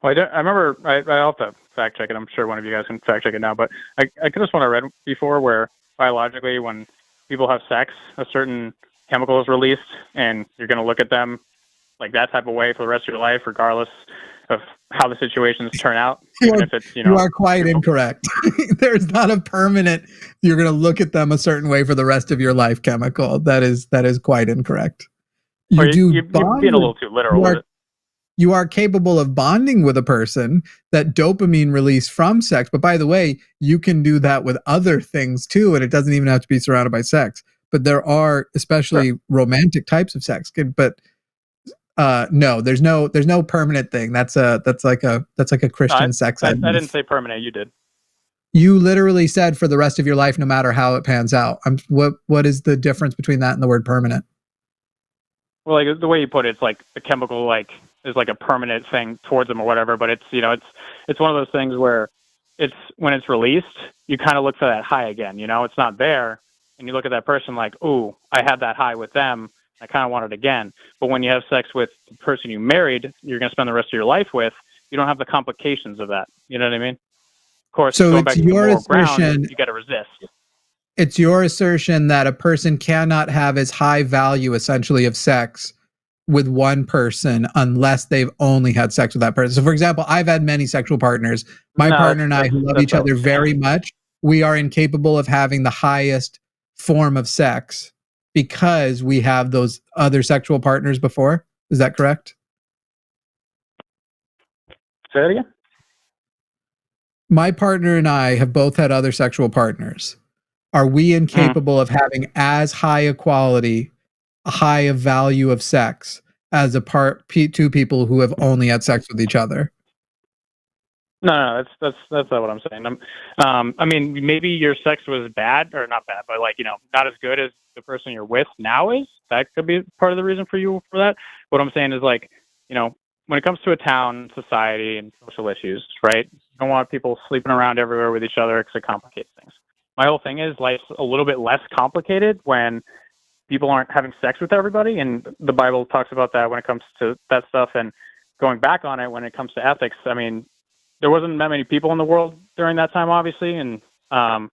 Well, I remember, I'll have to fact check it. I'm sure one of you guys can fact check it now, but I could just want to read before where biologically when people have sex, a certain chemical is released, and you're going to look at them like that type of way for the rest of your life, regardless of how the situations turn out. You are quite incorrect. There's not a permanent, you're going to look at them a certain way for the rest of your life chemical. That is quite incorrect. You're being a little too literal with it. You are capable of bonding with a person, that dopamine release from sex. But by the way, you can do that with other things too. And it doesn't even have to be surrounded by sex. But there are especially romantic types of sex. But no, there's no permanent thing. That's like a Christian sex. I didn't say permanent. You did. You literally said for the rest of your life, no matter how it pans out. What is the difference between that and the word permanent? Well, like the way you put it, it's like the chemical is like a permanent thing towards them or whatever. But it's it's one of those things where it's when it's released, you kind of look for that high again. It's not there, and you look at that person like, ooh, I had that high with them. I kind of want it again. But when you have sex with the person you married, you're going to spend the rest of your life with, you don't have the complications of that. You know what I mean? Of course, so going it's back to your the assertion, ground, you got to resist. It's your assertion that a person cannot have as high value, essentially, of sex with one person unless they've only had sex with that person. So, for example, I've had many sexual partners. My partner and I, who love each other very much, we are incapable of having the highest form of sex because we have those other sexual partners before. Is that correct? Say that again? My partner and I have both had other sexual partners. Are we incapable of having as high a quality, a high of value of sex as two people who have only had sex with each other? No, that's not what I'm saying. I mean, maybe your sex was bad or not bad, but not as good as the person you're with now is. That could be part of the reason for you for that. What I'm saying is when it comes to a town, society, and social issues, right? You don't want people sleeping around everywhere with each other because it complicates things. My whole thing is life's a little bit less complicated when people aren't having sex with everybody, and the Bible talks about that when it comes to that stuff. And going back on it, when it comes to ethics, I mean, there wasn't that many people in the world during that time, obviously, and when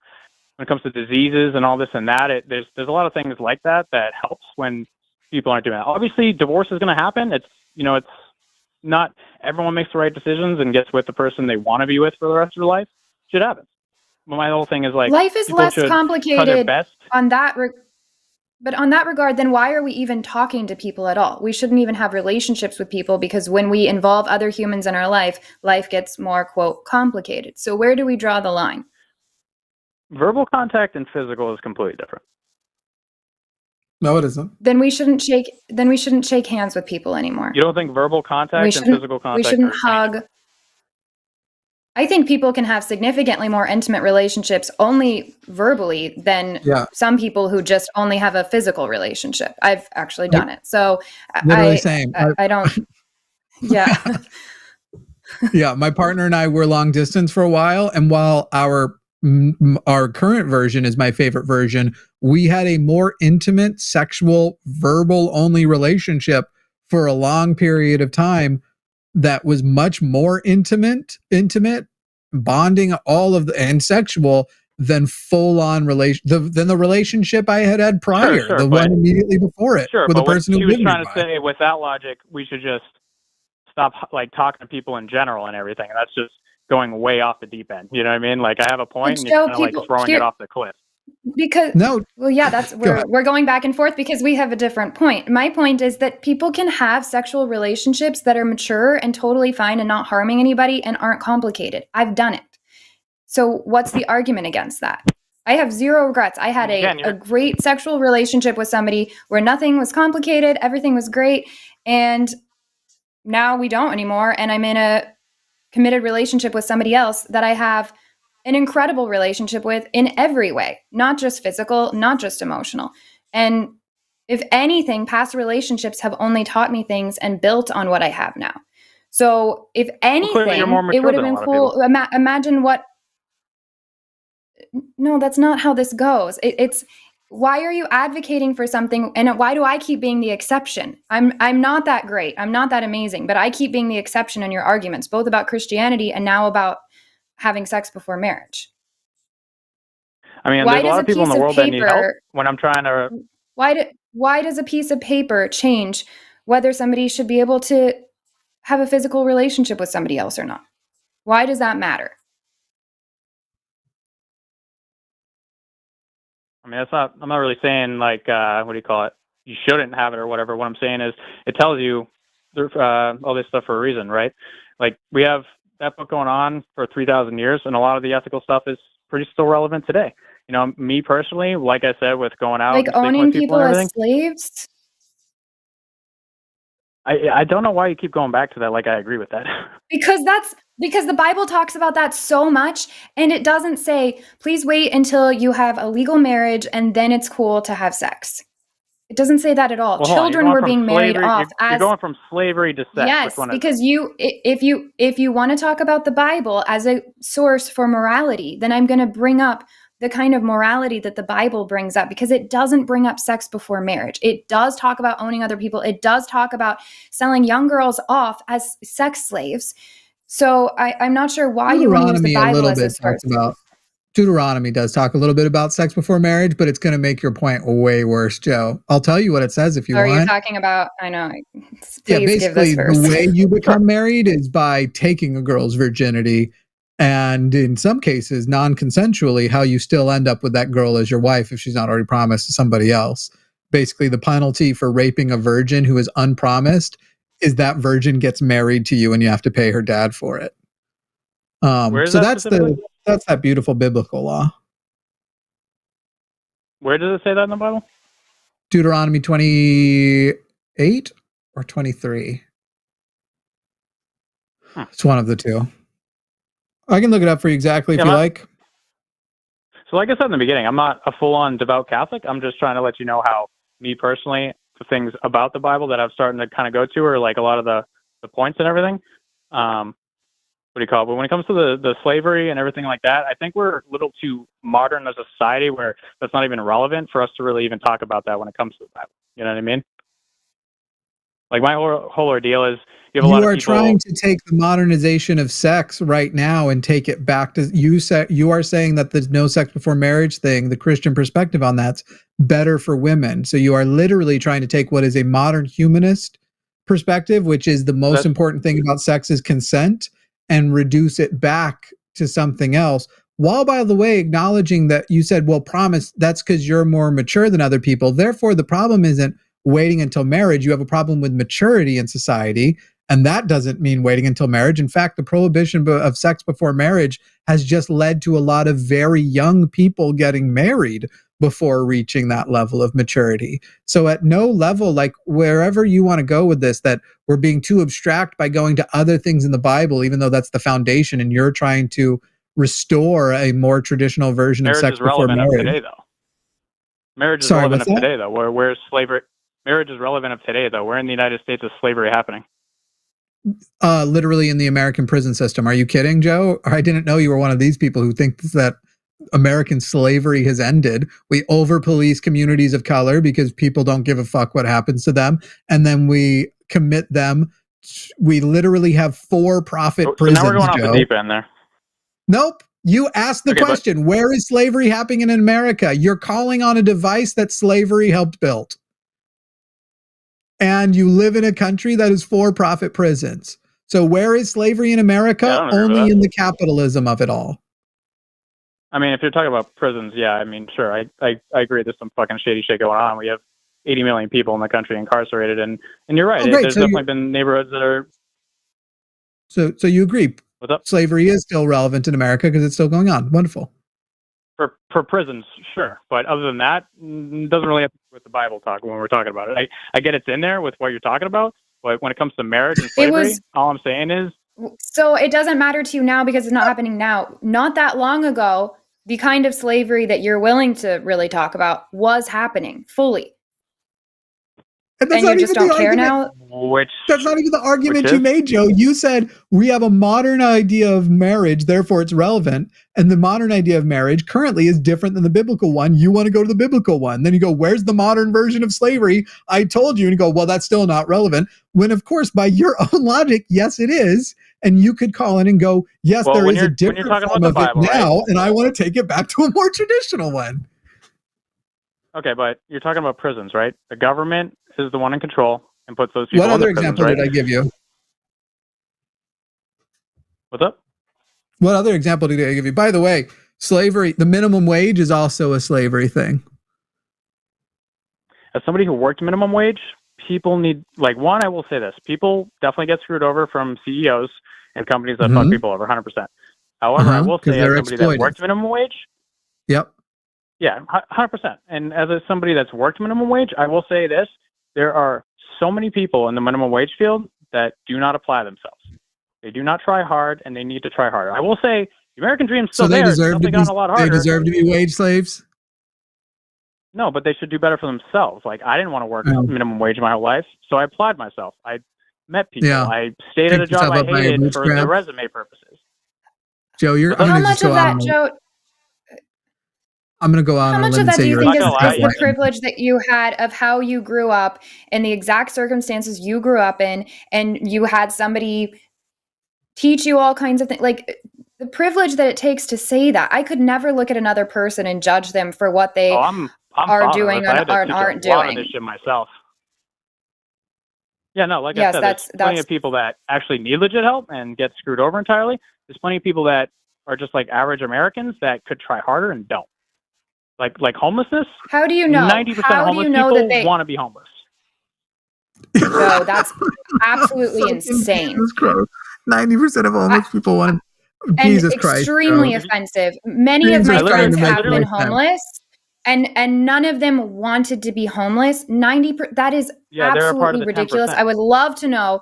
it comes to diseases and all this and that, there's a lot of things like that helps when people aren't doing that. Obviously, divorce is going to happen. It's not everyone makes the right decisions and gets with the person they want to be with for the rest of their life. Shit happens. But my whole thing is like, life is less try their complicated best. on that. But on that regard, then why are we even talking to people at all? We shouldn't even have relationships with people, because when we involve other humans in our life gets more, quote, complicated. So where do we draw the line? Verbal contact and physical is completely different. No, it isn't. Then we shouldn't shake hands with people anymore. You don't think verbal contact and physical contact? We shouldn't hug. I think people can have significantly more intimate relationships only verbally than some people who just only have a physical relationship. I've actually done it. So same. I don't. Yeah. Yeah. My partner and I were long distance for a while. And while our current version is my favorite version, we had a more intimate, sexual, verbal only relationship for a long period of time that was much more intimate, bonding, and sexual than full-on than the relationship I had prior, sure, one immediately before it, with the person who was lived trying nearby. to say, with that logic, we should just stop like talking to people in general and everything. And that's just going way off the deep end. You know what I mean? Like, I have a point, and you're kind of like throwing it off the cliff. Because that's we're going back and forth because we have a different point. My point is that people can have sexual relationships that are mature and totally fine and not harming anybody and aren't complicated. I've done it. So what's the argument against that? I have zero regrets. I had a great sexual relationship with somebody where nothing was complicated, everything was great, and now we don't anymore, and I'm in a committed relationship with somebody else that I have an incredible relationship with in every way, not just physical, not just emotional. And if anything, past relationships have only taught me things and built on what I have now. So if anything, it would have been cool. Imagine what. No, that's not how this goes. It's why are you advocating for something, and why do I keep being the exception? I'm not that great. I'm not that amazing, but I keep being the exception in your arguments, both about Christianity and now about having sex before marriage. I mean, there's a lot of people in the world that need help when I'm trying to. Why does a piece of paper change whether somebody should be able to have a physical relationship with somebody else or not? Why does that matter? I mean, I'm not really saying like, what do you call it? You shouldn't have it or whatever. What I'm saying is, it tells you all this stuff for a reason, right? Like, we have that book going on for 3,000 years, and a lot of the ethical stuff is pretty still relevant today. You know, me personally, like I said, with going out, like owning people as slaves. I don't know why you keep going back to that. Like, I agree with that. Because the Bible talks about that so much, and it doesn't say, please wait until you have a legal marriage and then it's cool to have sex. It doesn't say that at all. Well, children were being married off. You're going from slavery to sex. Yes, because if you want to talk about the Bible as a source for morality, then I'm going to bring up the kind of morality that the Bible brings up, because it doesn't bring up sex before marriage. It does talk about owning other people. It does talk about selling young girls off as sex slaves. So I'm not sure why you want to use the Bible as a source. Deuteronomy does talk a little bit about sex before marriage, but it's going to make your point way worse, Joe. I'll tell you what it says if you want. Are you talking about? I know. Yeah, basically the way you become married is by taking a girl's virginity, and in some cases, non-consensually, how you still end up with that girl as your wife if she's not already promised to somebody else. Basically, the penalty for raping a virgin who is unpromised is that virgin gets married to you and you have to pay her dad for it. So that's that beautiful biblical law. Where does it say that in the Bible? Deuteronomy 28 or 23. It's one of the two. I can look it up for you exactly if you like. So like I said in the beginning, I'm not a full-on devout Catholic. I'm just trying to let you know how, me personally, the things about the Bible that I'm starting to kind of go to are like a lot of the points and everything. What do you call it? But when it comes to the slavery and everything like that, I think we're a little too modern as a society where that's not even relevant for us to really even talk about that when it comes to the Bible. You know what I mean? Like my whole ordeal is you have a lot of people. You are trying to take the modernization of sex right now and take it back to you are saying that the no sex before marriage thing, the Christian perspective on that's better for women. So you are literally trying to take what is a modern humanist perspective, which is the most important thing about sex is consent, and reduce it back to something else. While, by the way, acknowledging that you said, well, promise, that's because you're more mature than other people. Therefore, the problem isn't waiting until marriage. You have a problem with maturity in society. And that doesn't mean waiting until marriage. In fact, the prohibition of sex before marriage has just led to a lot of very young people getting married before reaching that level of maturity. So at no level, like wherever you want to go with this, that we're being too abstract by going to other things in the Bible, even though that's the foundation, and you're trying to restore a more traditional version of sex before marriage. Marriage is relevant of today, though. Marriage is relevant of today, though. Where's slavery? Marriage is relevant of today, though. Where in the United States is slavery happening? Literally in the American prison system. Are you kidding, Joe? I didn't know you were one of these people who think that American slavery has ended. We over-police communities of color because people don't give a fuck what happens to them, and then we commit them. We literally have for-profit prisons, now we're going Joe. off the deep end there. Nope. You asked the question, where is slavery happening in America? You're calling on a device that slavery helped build. And you live in a country that is for-profit prisons. So where is slavery in America? Only in the capitalism of it all. I mean, if you're talking about prisons, yeah, I mean, sure, I agree. There's some fucking shady shit going on. We have 80 million people in the country incarcerated, and you're right. There's definitely been neighborhoods that are. So you agree? What's up? Slavery is still relevant in America because it's still going on. Wonderful. For prisons, sure, but other than that, it doesn't really have to do with the Bible talk when we're talking about it. I get it's in there with what you're talking about, but when it comes to marriage and slavery, all I'm saying is. So it doesn't matter to you now because it's not happening now. Not that long ago, the kind of slavery that you're willing to really talk about was happening fully. And you just don't care now? That's not even the argument you made, Joe. You said we have a modern idea of marriage, therefore it's relevant. And the modern idea of marriage currently is different than the biblical one. You want to go to the biblical one. Then you go, where's the modern version of slavery? I told you. And you go, well, that's still not relevant. When, of course, by your own logic, yes, it is. And you could call in and go, yes, there is a different form of it now. And I want to take it back to a more traditional one. Okay, but you're talking about prisons, right? The government is the one in control and puts those people in the prisons, What other example did I give you? What's up? What other example did I give you? By the way, slavery, the minimum wage is also a slavery thing. As somebody who worked minimum wage, people need, like, one, I will say this. People definitely get screwed over from CEOs and companies that fuck people over 100%. However, I will say as somebody that worked minimum wage. Yep. Yeah, 100%. And as somebody that's worked minimum wage, I will say this. There are so many people in the minimum wage field that do not apply themselves. They do not try hard, and they need to try harder. I will say the American dream is still there. It's definitely gotten a lot harder. They deserve to be wage slaves? No, but they should do better for themselves. Like, I didn't want to work minimum wage my whole life, so I applied myself. I met people. Yeah. I stayed at a job I hated for the resume purposes. Joe, how much of that, Joe? I'm going to go out on a limb and say how much of that do you think is the privilege that you had of how you grew up in the exact circumstances you grew up in, and you had somebody teach you all kinds of things, like the privilege that it takes to say that? I could never look at another person and judge them for what they are doing or aren't doing. A lot of this shit myself. Yeah, no, like I said, there's plenty of people that actually need legit help and get screwed over entirely. There's plenty of people that are just like average Americans that could try harder and don't. Like homelessness. How do you know? 90% of homeless people want to be homeless. No, that's absolutely insane. 90% of homeless people want to. Jesus Christ. Extremely offensive. Many of my friends have been homeless, and none of them wanted to be homeless. 90%. That is absolutely ridiculous. 10%. I would love to know.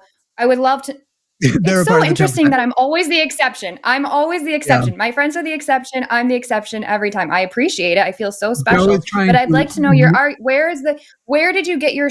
It's so interesting that I'm always the exception. Yeah. My friends are the exception. I'm the exception every time. I appreciate it. I feel so special. But I'd like to know where did you get your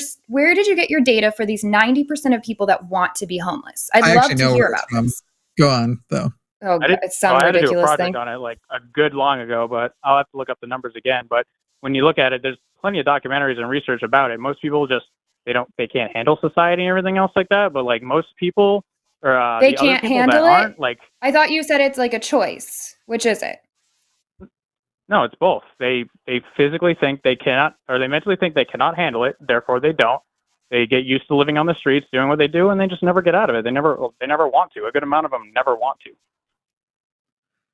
data for these 90% of people that want to be homeless? I'd love to hear about this. Go on though. Oh, it sounds ridiculous. I had to do a project on it like a good long ago, but I'll have to look up the numbers again. But when you look at it, there's plenty of documentaries and research about it. Most people just they can't handle society and everything else like that. But like most people, or They the other can't people handle that it? aren't, like, I thought you said it's like a choice. Which is it? no, it's both. They physically think they cannot, or they mentally think they cannot handle it. Therefore, they don't. They get used to living on the streets, doing what they do, and they just never get out of it. They never want to. A good amount of them never want to.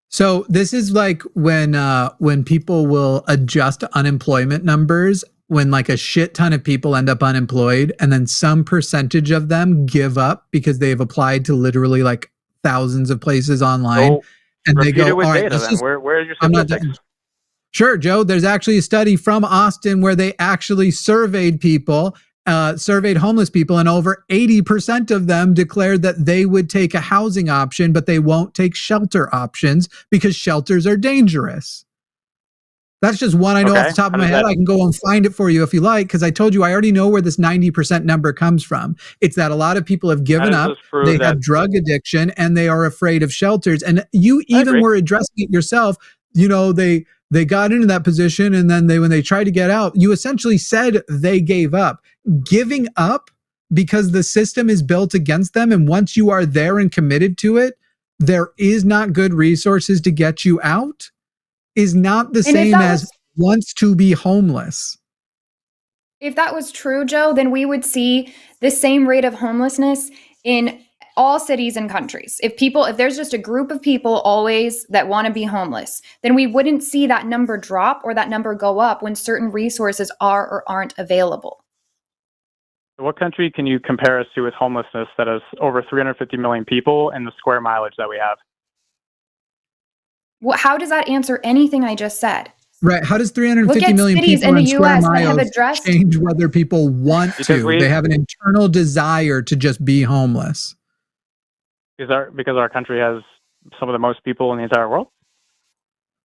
So this is like when people will adjust unemployment numbers when like a shit ton of people end up unemployed, and then some percentage of them give up because they've applied to literally like thousands of places online, and they go, with all right, data, then. Where's your statistics? Sure, Joe. There's actually a study from Austin where they actually surveyed people, surveyed homeless people, and over 80% of them declared that they would take a housing option, but they won't take shelter options because shelters are dangerous. That's just one I know off the top of my head. I can go and find it for you if you like, because I told you I already know where this 90% number comes from. It's that a lot of people have given up, they have drug addiction, and they are afraid of shelters. And you even were addressing it yourself. You know, they got into that position, and then when they tried to get out, you essentially said they gave up. Giving up because the system is built against them, and once you are there and committed to it, there is not good resources to get you out, is not the same as wants to be homeless. If that was true, Joe, then we would see the same rate of homelessness in all cities and countries. If there's just a group of people always that want to be homeless, then we wouldn't see that number drop or that number go up when certain resources are or aren't available. What country can you compare us to with homelessness that has over 350 million people and the square mileage that we have? Well, how does that answer anything I just said? Right. How does 350 million people in square miles change whether people want to? They have an internal desire to just be homeless. Because our country has some of the most people in the entire world?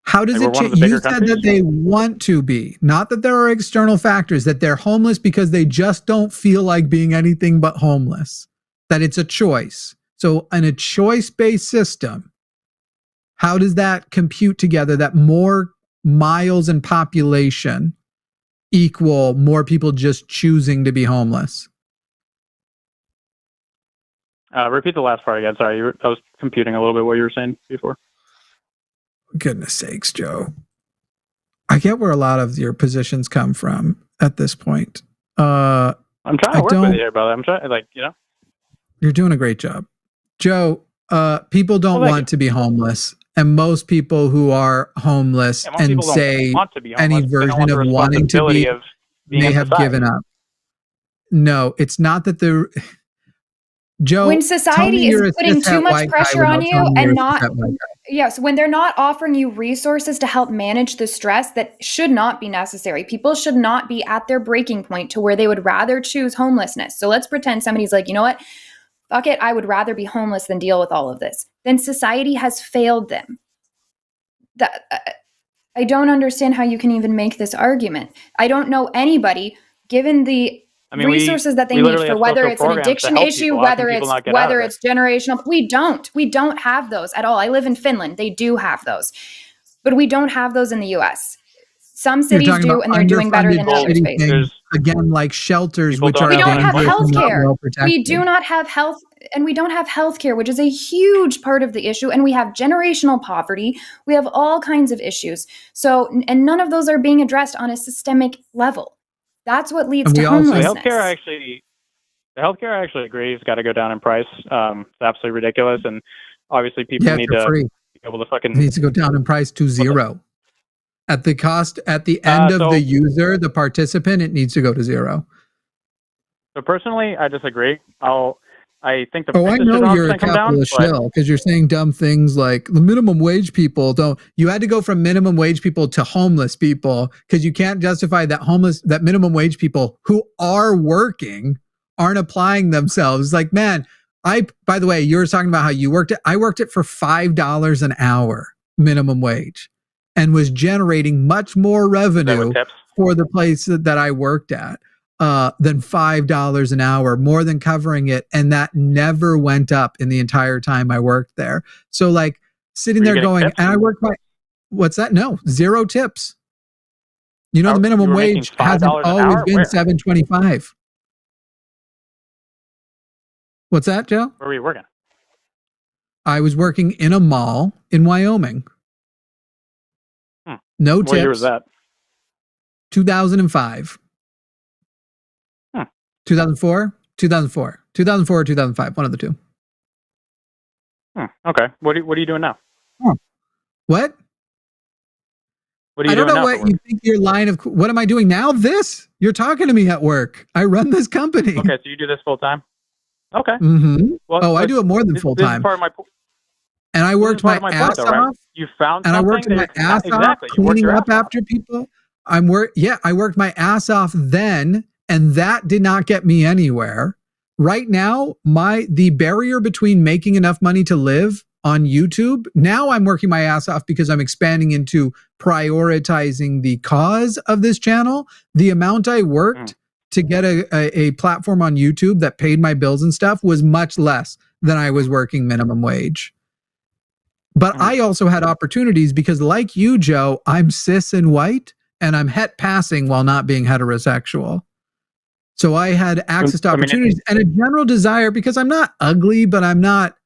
How does it change? You said that they want to be, not that there are external factors, that they're homeless because they just don't feel like being anything but homeless, that it's a choice. So in a choice-based system, how does that compute together that more miles and population equal more people just choosing to be homeless? Repeat the last part again. Sorry, I was computing a little bit what you were saying before. Goodness sakes, Joe. I get where a lot of your positions come from at this point. I'm trying to work with you here, brother. I'm trying, You're doing a great job. Joe, people don't want to be homeless. And most people who are homeless and say any version of wanting to be, they have given up. No, it's not that they're... Joe, when society is putting too much pressure on you and not... Yes, when they're not offering you resources to help manage the stress that should not be necessary. People should not be at their breaking point to where they would rather choose homelessness. So let's pretend somebody's like, you know what? Fuck it, I would rather be homeless than deal with all of this. Then society has failed them. I don't understand how you can even make this argument. I don't know anybody, given the resources that they need for whether it's an addiction issue, whether it's generational. We don't have those at all. I live in Finland. They do have those, but we don't have those in the US. Some cities do, and they're doing better than others. Again, like shelters, which are... We don't have healthcare. We do not have health, and we don't have healthcare, which is a huge part of the issue. And we have generational poverty. We have all kinds of issues. So, and none of those are being addressed on a systemic level. That's what leads to homelessness. The healthcare I actually agree has got to go down in price. It's absolutely ridiculous, and obviously people need to be able to fucking... It needs to go down in price to zero. At the cost, at the end of the user, the participant, it needs to go to zero. So personally, I disagree. I think I know you're a capitalist shell because you're saying dumb things like the minimum wage people don't. You had to go from minimum wage people to homeless people because you can't justify that minimum wage people who are working aren't applying themselves. Like, man, by the way, you were talking about how you worked it. I worked it for $5 an hour minimum wage and was generating much more revenue for the place that I worked at. Than $5 an hour, more than covering it. And that never went up in the entire time I worked there. So like sitting there going, and I worked what's that? No, 0 tips. You know, the minimum wage hasn't always been $7.25. What's that, Joe? Where were you working? I was working in a mall in Wyoming. No tips. What year was that? 2005. 2004? 2004. 2004 or 2005. One of the two. Okay. What are you doing now? What? What are you I don't doing know now what you think your line of... What am I doing now? This? You're talking to me at work. I run this company. Okay, so you do this full time? Okay. Mm-hmm. Well, I do it more than full time. This is part of my... And I worked my ass off. Right? You found and something. I worked my ass off cleaning up after people. I worked my ass off then, and that did not get me anywhere. Right now, the barrier between making enough money to live on YouTube, now I'm working my ass off because I'm expanding into prioritizing the cause of this channel. The amount I worked to get a platform on YouTube that paid my bills and stuff was much less than I was working minimum wage. But I also had opportunities because, like you, Joe, I'm cis and white, and I'm het passing while not being heterosexual. So I had access to opportunities and a general desire, because I'm not ugly, but I'm not,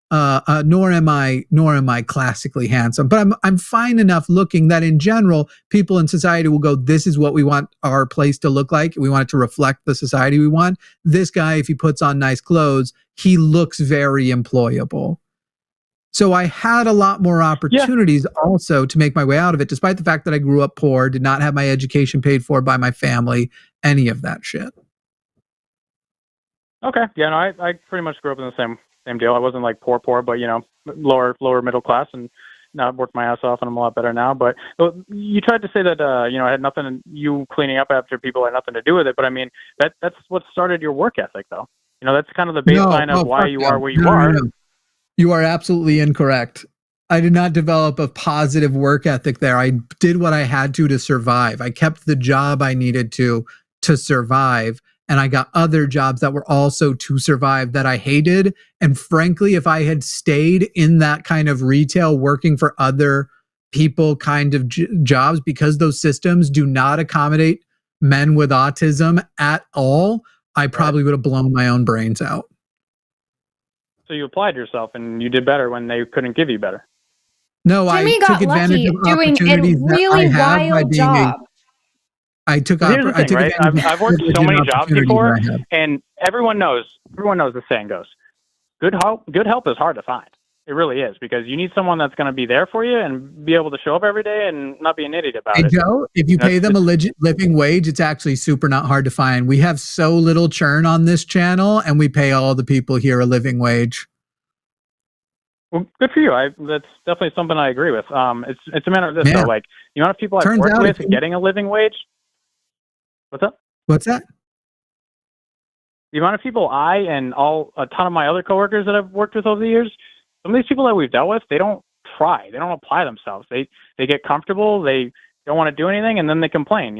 nor am I classically handsome. But I'm fine enough looking that in general, people in society will go, this is what we want our place to look like. We want it to reflect the society we want. This guy, if he puts on nice clothes, he looks very employable. So I had a lot more opportunities also to make my way out of it, despite the fact that I grew up poor, did not have my education paid for by my family, any of that shit. Okay. Yeah, no, I pretty much grew up in the same deal. I wasn't like poor, but lower middle class, and now I've worked my ass off and I'm a lot better now. But you tried to say that I had nothing, you cleaning up after people had nothing to do with it. But I mean, that's what started your work ethic, though. That's kind of the baseline of why you are where you are. No. You are absolutely incorrect. I did not develop a positive work ethic there. I did what I had to survive. I kept the job I needed to survive. And I got other jobs that were also to survive that I hated. And frankly, if I had stayed in that kind of retail working for other people kind of jobs, because those systems do not accommodate men with autism at all, I probably would have blown my own brains out. So you applied yourself and you did better when they couldn't give you better. No, I took advantage of opportunities that I have by being I took advantage. Right? I've worked so many jobs before, and everyone knows the saying goes, good help is hard to find. It really is, because you need someone that's going to be there for you and be able to show up every day and not be an idiot about it. Joe, if you pay them a legit living wage, it's actually super not hard to find. We have so little churn on this channel, and we pay all the people here a living wage. Well, good for you. That's definitely something I agree with. It's a matter of this, though. Like, the amount of people I've worked with getting a living wage. What's up? What's that? The amount of people I and a ton of my other coworkers that I've worked with over the years, some of these people that we've dealt with, they don't try. They don't apply themselves. They get comfortable. They don't want to do anything, and then they complain.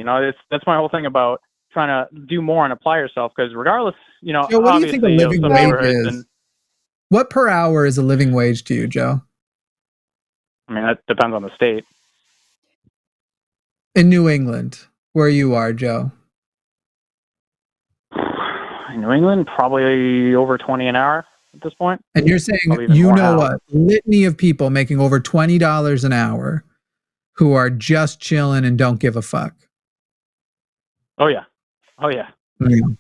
That's my whole thing about trying to do more and apply yourself, because regardless, Joe, what do you think a living wage is? What per hour is a living wage to you, Joe? I mean, that depends on the state. In New England, where you are, Joe? In New England, probably over 20 an hour at this point. And you're saying a litany of people making over $20 an hour who are just chilling and don't give a fuck. Oh yeah. The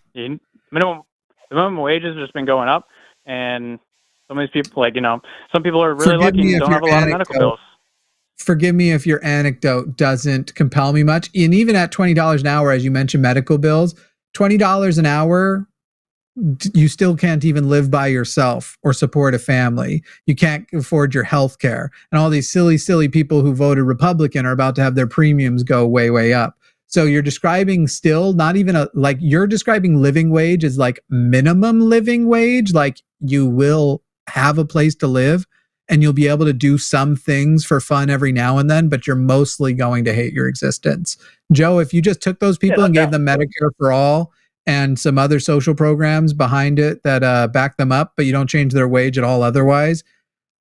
minimum wage has just been going up, and some of these people, some people are really lucky and don't have a lot of medical bills. Forgive me if your anecdote doesn't compel me much. And even at $20 an hour, as you mentioned, medical bills, $20 an hour, you still can't even live by yourself or support a family. You can't afford your health care. And all these silly people who voted Republican are about to have their premiums go way, way up. So you're describing still not even you're describing living wage as like minimum living wage. Like you will have a place to live and you'll be able to do some things for fun every now and then, but you're mostly going to hate your existence. Joe, if you just took those people and gave them Medicare for all and some other social programs behind it that back them up, but you don't change their wage at all otherwise,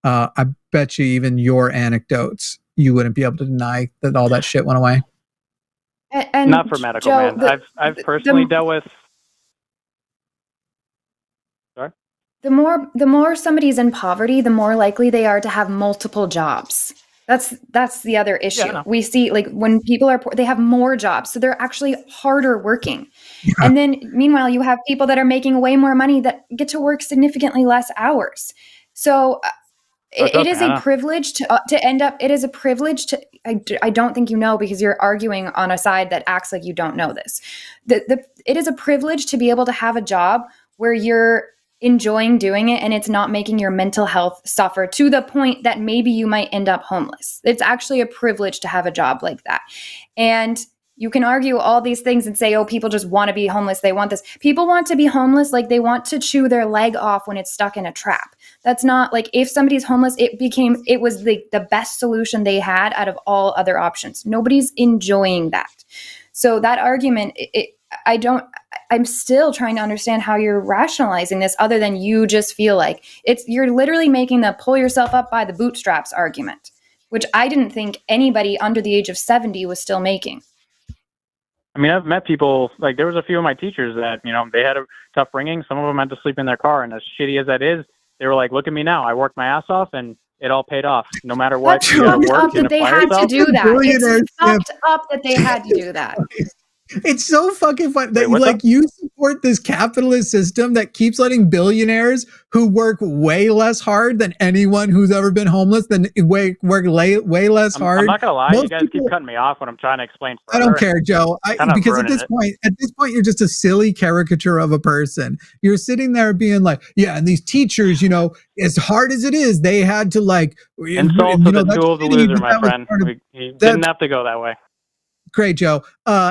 I bet you even your anecdotes, you wouldn't be able to deny that all that shit went away. And not for medical, Joe, man. I've personally dealt with... Sorry? the more somebody's in poverty, the more likely they are to have multiple jobs. That's the other issue. Yeah, we see, like, when people are poor, they have more jobs, so they're actually harder working. Yeah. And then meanwhile, you have people that are making way more money that get to work significantly less hours. So it is a privilege to end up. It is a privilege to. I don't think you know, because you're arguing on a side that acts like you don't know this. It is a privilege to be able to have a job where you're enjoying doing it and it's not making your mental health suffer to the point that maybe you might end up homeless. It's actually a privilege to have a job like that. And you can argue all these things and say, oh, people just want to be homeless. They want this. People want to be homeless like they want to chew their leg off when it's stuck in a trap. That's not, like, if somebody's homeless, it was the best solution they had out of all other options. Nobody's enjoying that. So that argument, I'm still trying to understand how you're rationalizing this, other than you just feel like you're literally making the pull yourself up by the bootstraps argument, which I didn't think anybody under the age of 70 was still making. I mean, I've met people, like, there was a few of my teachers that, they had a tough ringing. Some of them had to sleep in their car, and as shitty as that is, they were like, look at me now. I worked my ass off and it all paid off. No matter what. That's fucked up that they had to do that. It's fucked up that they had to do that. It's so fucking fun that you support this capitalist system that keeps letting billionaires who work way less hard than anyone who's ever been homeless, than work way less hard. I'm not gonna lie, you guys keep cutting me off when I'm trying to explain. I don't care, Joe. Because at this point, you're just a silly caricature of a person. You're sitting there being like, yeah, and these teachers, as hard as it is, they had to insult to the tool of the loser, my friend. He didn't have to go that way. Great, Joe.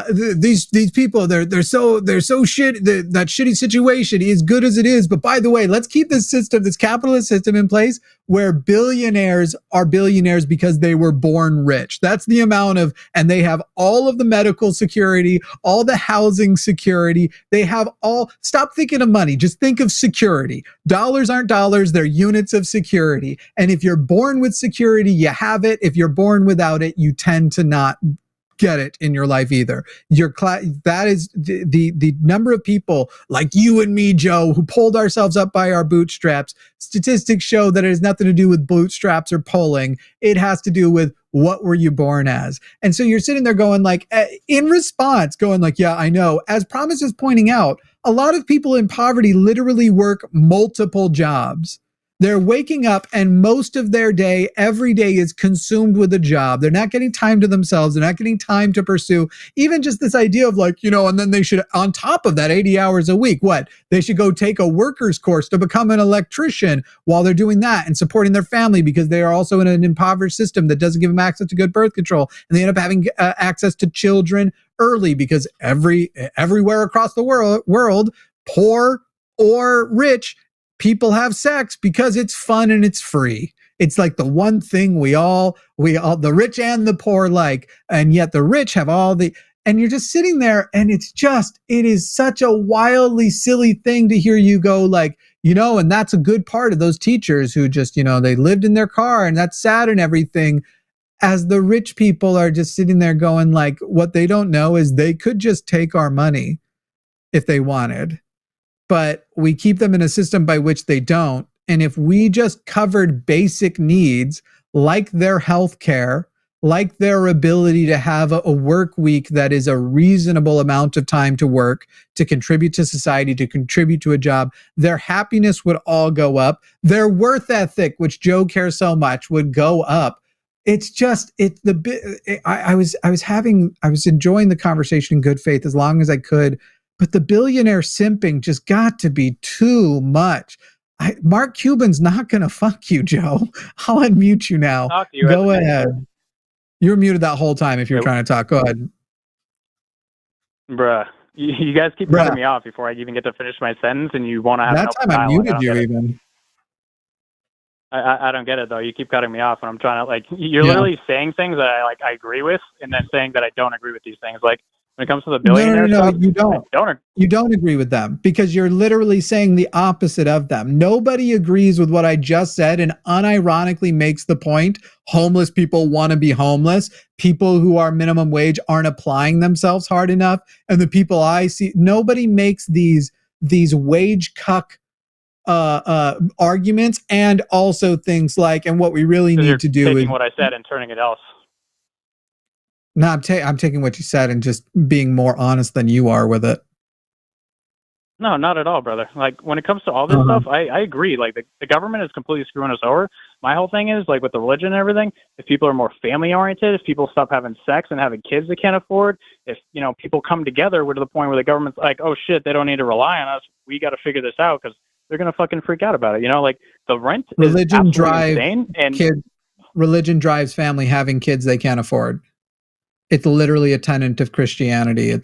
These people, they're so shit. That shitty situation, as good as it is. But by the way, let's keep this capitalist system in place where billionaires are billionaires because they were born rich. That's the amount of, and they have all of the medical security, all the housing security. They have all. Stop thinking of money. Just think of security. Dollars aren't dollars. They're units of security. And if you're born with security, you have it. If you're born without it, you tend to not get it in your life either. That is the number of people like you and me, Joe, who pulled ourselves up by our bootstraps. Statistics show that it has nothing to do with bootstraps or pulling. It has to do with what were you born as. And so you're sitting there going in response, yeah, I know. As Promise is pointing out, a lot of people in poverty literally work multiple jobs. They're waking up and most of their day, every day, is consumed with a job. They're not getting time to themselves. They're not getting time to pursue even just this idea of and then they should, on top of that 80 hours a week, they should go take a worker's course to become an electrician while they're doing that and supporting their family, because they are also in an impoverished system that doesn't give them access to good birth control. And they end up having access to children early because everywhere across the world, poor or rich, people have sex because it's fun and it's free. It's like the one thing we all, the rich and the poor like, and yet the rich have and you're just sitting there and it is such a wildly silly thing to hear you go and that's a good part of those teachers who just, they lived in their car and that's sad and everything. As the rich people are just sitting there going what they don't know is they could just take our money if they wanted. But we keep them in a system by which they don't. And if we just covered basic needs like their health care, like their ability to have a work week that is a reasonable amount of time to work, to contribute to society, to contribute to a job, their happiness would all go up. Their worth ethic, which Joe cares so much, would go up. I was enjoying the conversation in good faith as long as I could. But the billionaire simping just got to be too much. Mark Cuban's not going to fuck you, Joe. I'll unmute you now. Go ahead. You were muted that whole time if you were trying to talk. Go ahead. Bruh. You guys keep cutting me off before I even get to finish my sentence, and you want to have that time I muted you even. I don't get it, though. You keep cutting me off when I'm trying to, you're literally saying things that I agree with, and then saying that I don't agree with these things. When it comes to the billionaire stuff, you don't. You don't agree with them because you're literally saying the opposite of them. Nobody agrees with what I just said and unironically makes the point. Homeless people want to be homeless. People who are minimum wage aren't applying themselves hard enough. And the people I see, nobody makes these wage cuck arguments, and also things like, and what we really need to do taking is what I said and turning it else. No, I'm taking what you said and just being more honest than you are with it. No, not at all, brother. Like, when it comes to all this stuff, I agree. Like, the government is completely screwing us over. My whole thing is, like, with the religion and everything, if people are more family-oriented, if people stop having sex and having kids they can't afford, if, you know, people come together, we're to the point where the government's like, oh, shit, they don't need to rely on us. We got to figure this out because they're going to fucking freak out about it. You know, like, the rent is absolutely insane. And religion drives family having kids they can't afford. It's literally a tenet of Christianity.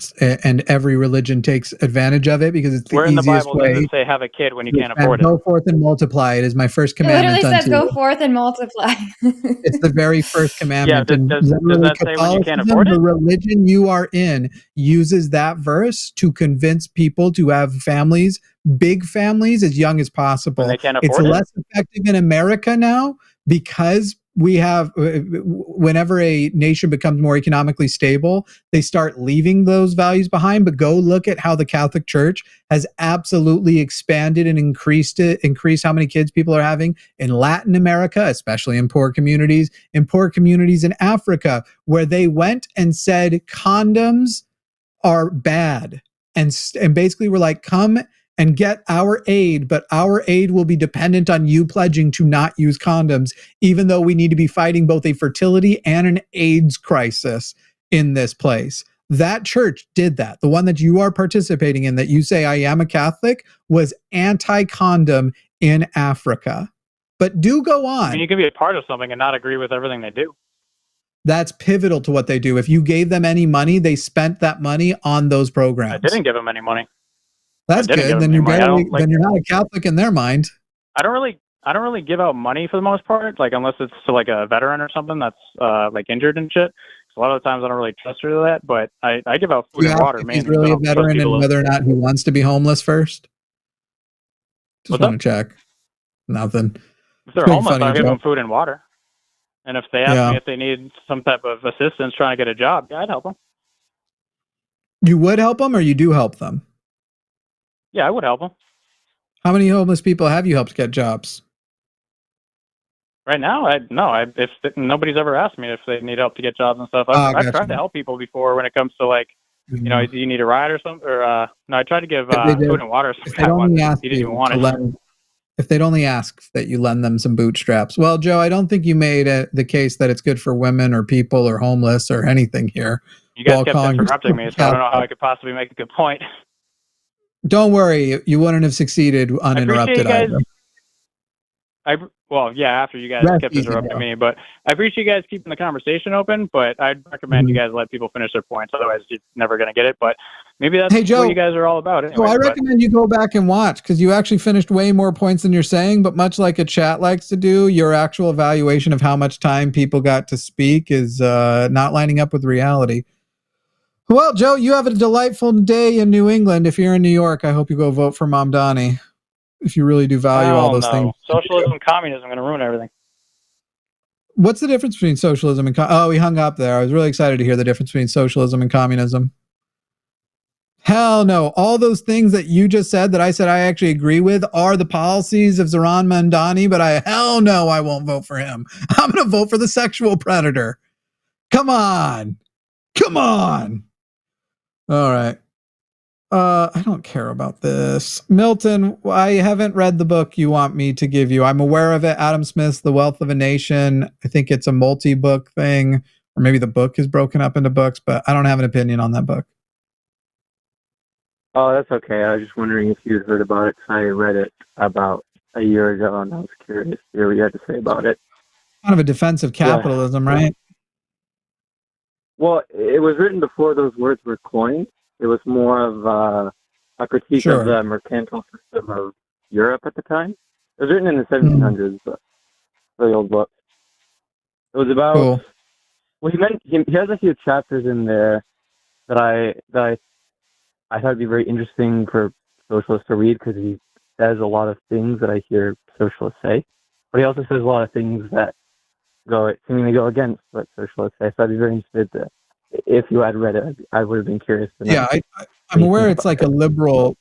And every religion takes advantage of it because it's the easiest way. Where in the Bible does it say have a kid when you can't afford it? Go forth and multiply. It is my first commandment. It literally says go forth and multiply. It's the very first commandment. Yeah, does that say when you can't afford it? The religion you are in uses that verse to convince people to have families, big families, as young as possible. When they can't afford it's less effective in America now because we have, whenever a nation becomes more economically stable, they start leaving those values behind. But go look at how the Catholic Church has absolutely expanded and increased how many kids people are having in Latin America, especially in poor communities in Africa, where they went and said condoms are bad. And basically we're like, come and get our aid, but our aid will be dependent on you pledging to not use condoms, even though we need to be fighting both a fertility and an AIDS crisis in this place. That church did that. The one that you are participating in, that you say, I am a Catholic, was anti-condom in Africa. But do go on. I mean, you can be a part of something and not agree with everything they do. That's pivotal to what they do. If you gave them any money, they spent that money on those programs. I didn't give them any money. That's good. Then you're not a Catholic in their mind. I don't really give out money for the most part, like unless it's to like a veteran or something that's like injured and shit. So a lot of the times I don't really trust her to that, but I give out food and water. If he's really a veteran and whether or not he wants to be homeless first. Just want to check. Nothing. If they're homeless, I'll give them food and water. And if they ask me if they need some type of assistance trying to get a job, yeah, I'd help them. You would help them, or you do help them? Yeah, I would help them. How many homeless people have you helped get jobs? Right now, if nobody's ever asked me if they need help to get jobs and stuff. I've tried to help people before when it comes to like, you know, do you need a ride or something? Or no, I tried to give food and water. If they'd only ask if they'd only ask that you lend them some bootstraps. Well, Joe, I don't think you made the case that it's good for women or people or homeless or anything here. You guys kept interrupting me, so I don't know how I could possibly make a good point. Don't worry, you wouldn't have succeeded uninterrupted either. Well, yeah, after you guys kept interrupting me, but I appreciate you guys keeping the conversation open, but I'd recommend you guys let people finish their points, otherwise you're never going to get it, but maybe that's what you guys are all about anyway. I recommend you go back and watch, because you actually finished way more points than you're saying, but much like a chat likes to do, your actual evaluation of how much time people got to speak is not lining up with reality. Well, Joe, you have a delightful day in New England. If you're in New York, I hope you go vote for Mom Donnie. If you really do value all those things. Socialism and communism are going to ruin everything. What's the difference between socialism and oh, he hung up there. I was really excited to hear the difference between socialism and communism. Hell no. All those things that you just said that I said I actually agree with are the policies of Zohran Mamdani, but hell no, I won't vote for him. I'm going to vote for the sexual predator. Come on. Come on. All right. I don't care about this. Milton, I haven't read the book you want me to give you. I'm aware of it. Adam Smith's The Wealth of a Nation. I think it's a multi-book thing, or maybe the book is broken up into books, but I don't have an opinion on that book. Oh, that's okay. I was just wondering if you'd heard about it. I read it about a year ago, and I was curious to hear what you had to say about it. Kind of a defense of capitalism, right? Well, it was written before those words were coined. It was more of a critique of the mercantile system of Europe at the time. It was written in the 1700s, but really old book. It was about. Cool. Well, he has a few chapters in there that I thought would be very interesting for socialists to read, because he says a lot of things that I hear socialists say, but he also says a lot of things that seemingly go against what socialists say. So I'd be very interested if you had read it, I would have been curious to know. Yeah, I'm aware it's like a liberal,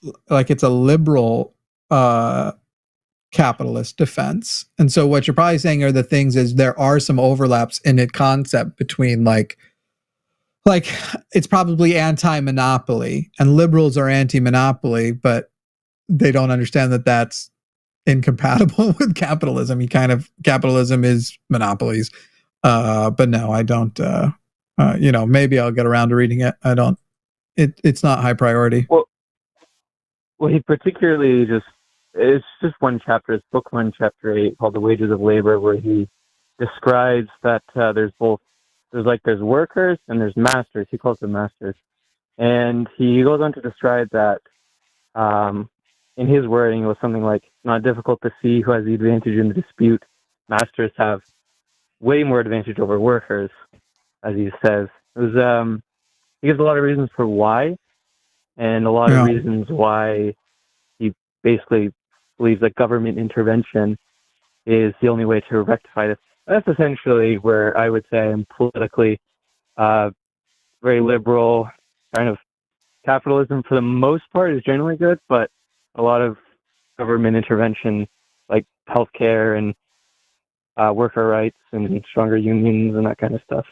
capitalist defense. And so what you're probably saying are the things is there are some overlaps in it concept between like it's probably anti-monopoly and liberals are anti-monopoly, but they don't understand that that's incompatible with capitalism. Capitalism is monopolies. But no, I don't, maybe I'll get around to reading it. I don't, it's not high priority. Well, he particularly it's just one chapter. It's book 1, chapter 8, called The Wages of Labor, where he describes that there's workers and there's masters. He calls them masters. And he goes on to describe that, in his wording, it was something like, not difficult to see who has the advantage in the dispute. Masters have way more advantage over workers, as he says. It was, he gives a lot of reasons for why, and a lot of reasons why he basically believes that government intervention is the only way to rectify this. That's essentially where I would say I'm politically very liberal. Kind of capitalism, for the most part, is generally good, but a lot of government intervention, like healthcare and worker rights and stronger unions and that kind of stuff.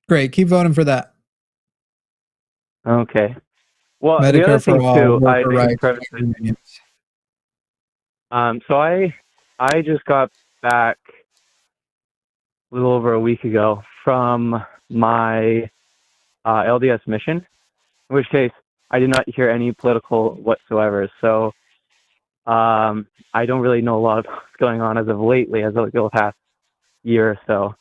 Great. Keep voting for that. Okay. Well, Medicare the other thing too, so I just got back a little over a week ago from my LDS mission, in which case I did not hear any political whatsoever. So I don't really know a lot of what's going on as of lately, as of the past year or so.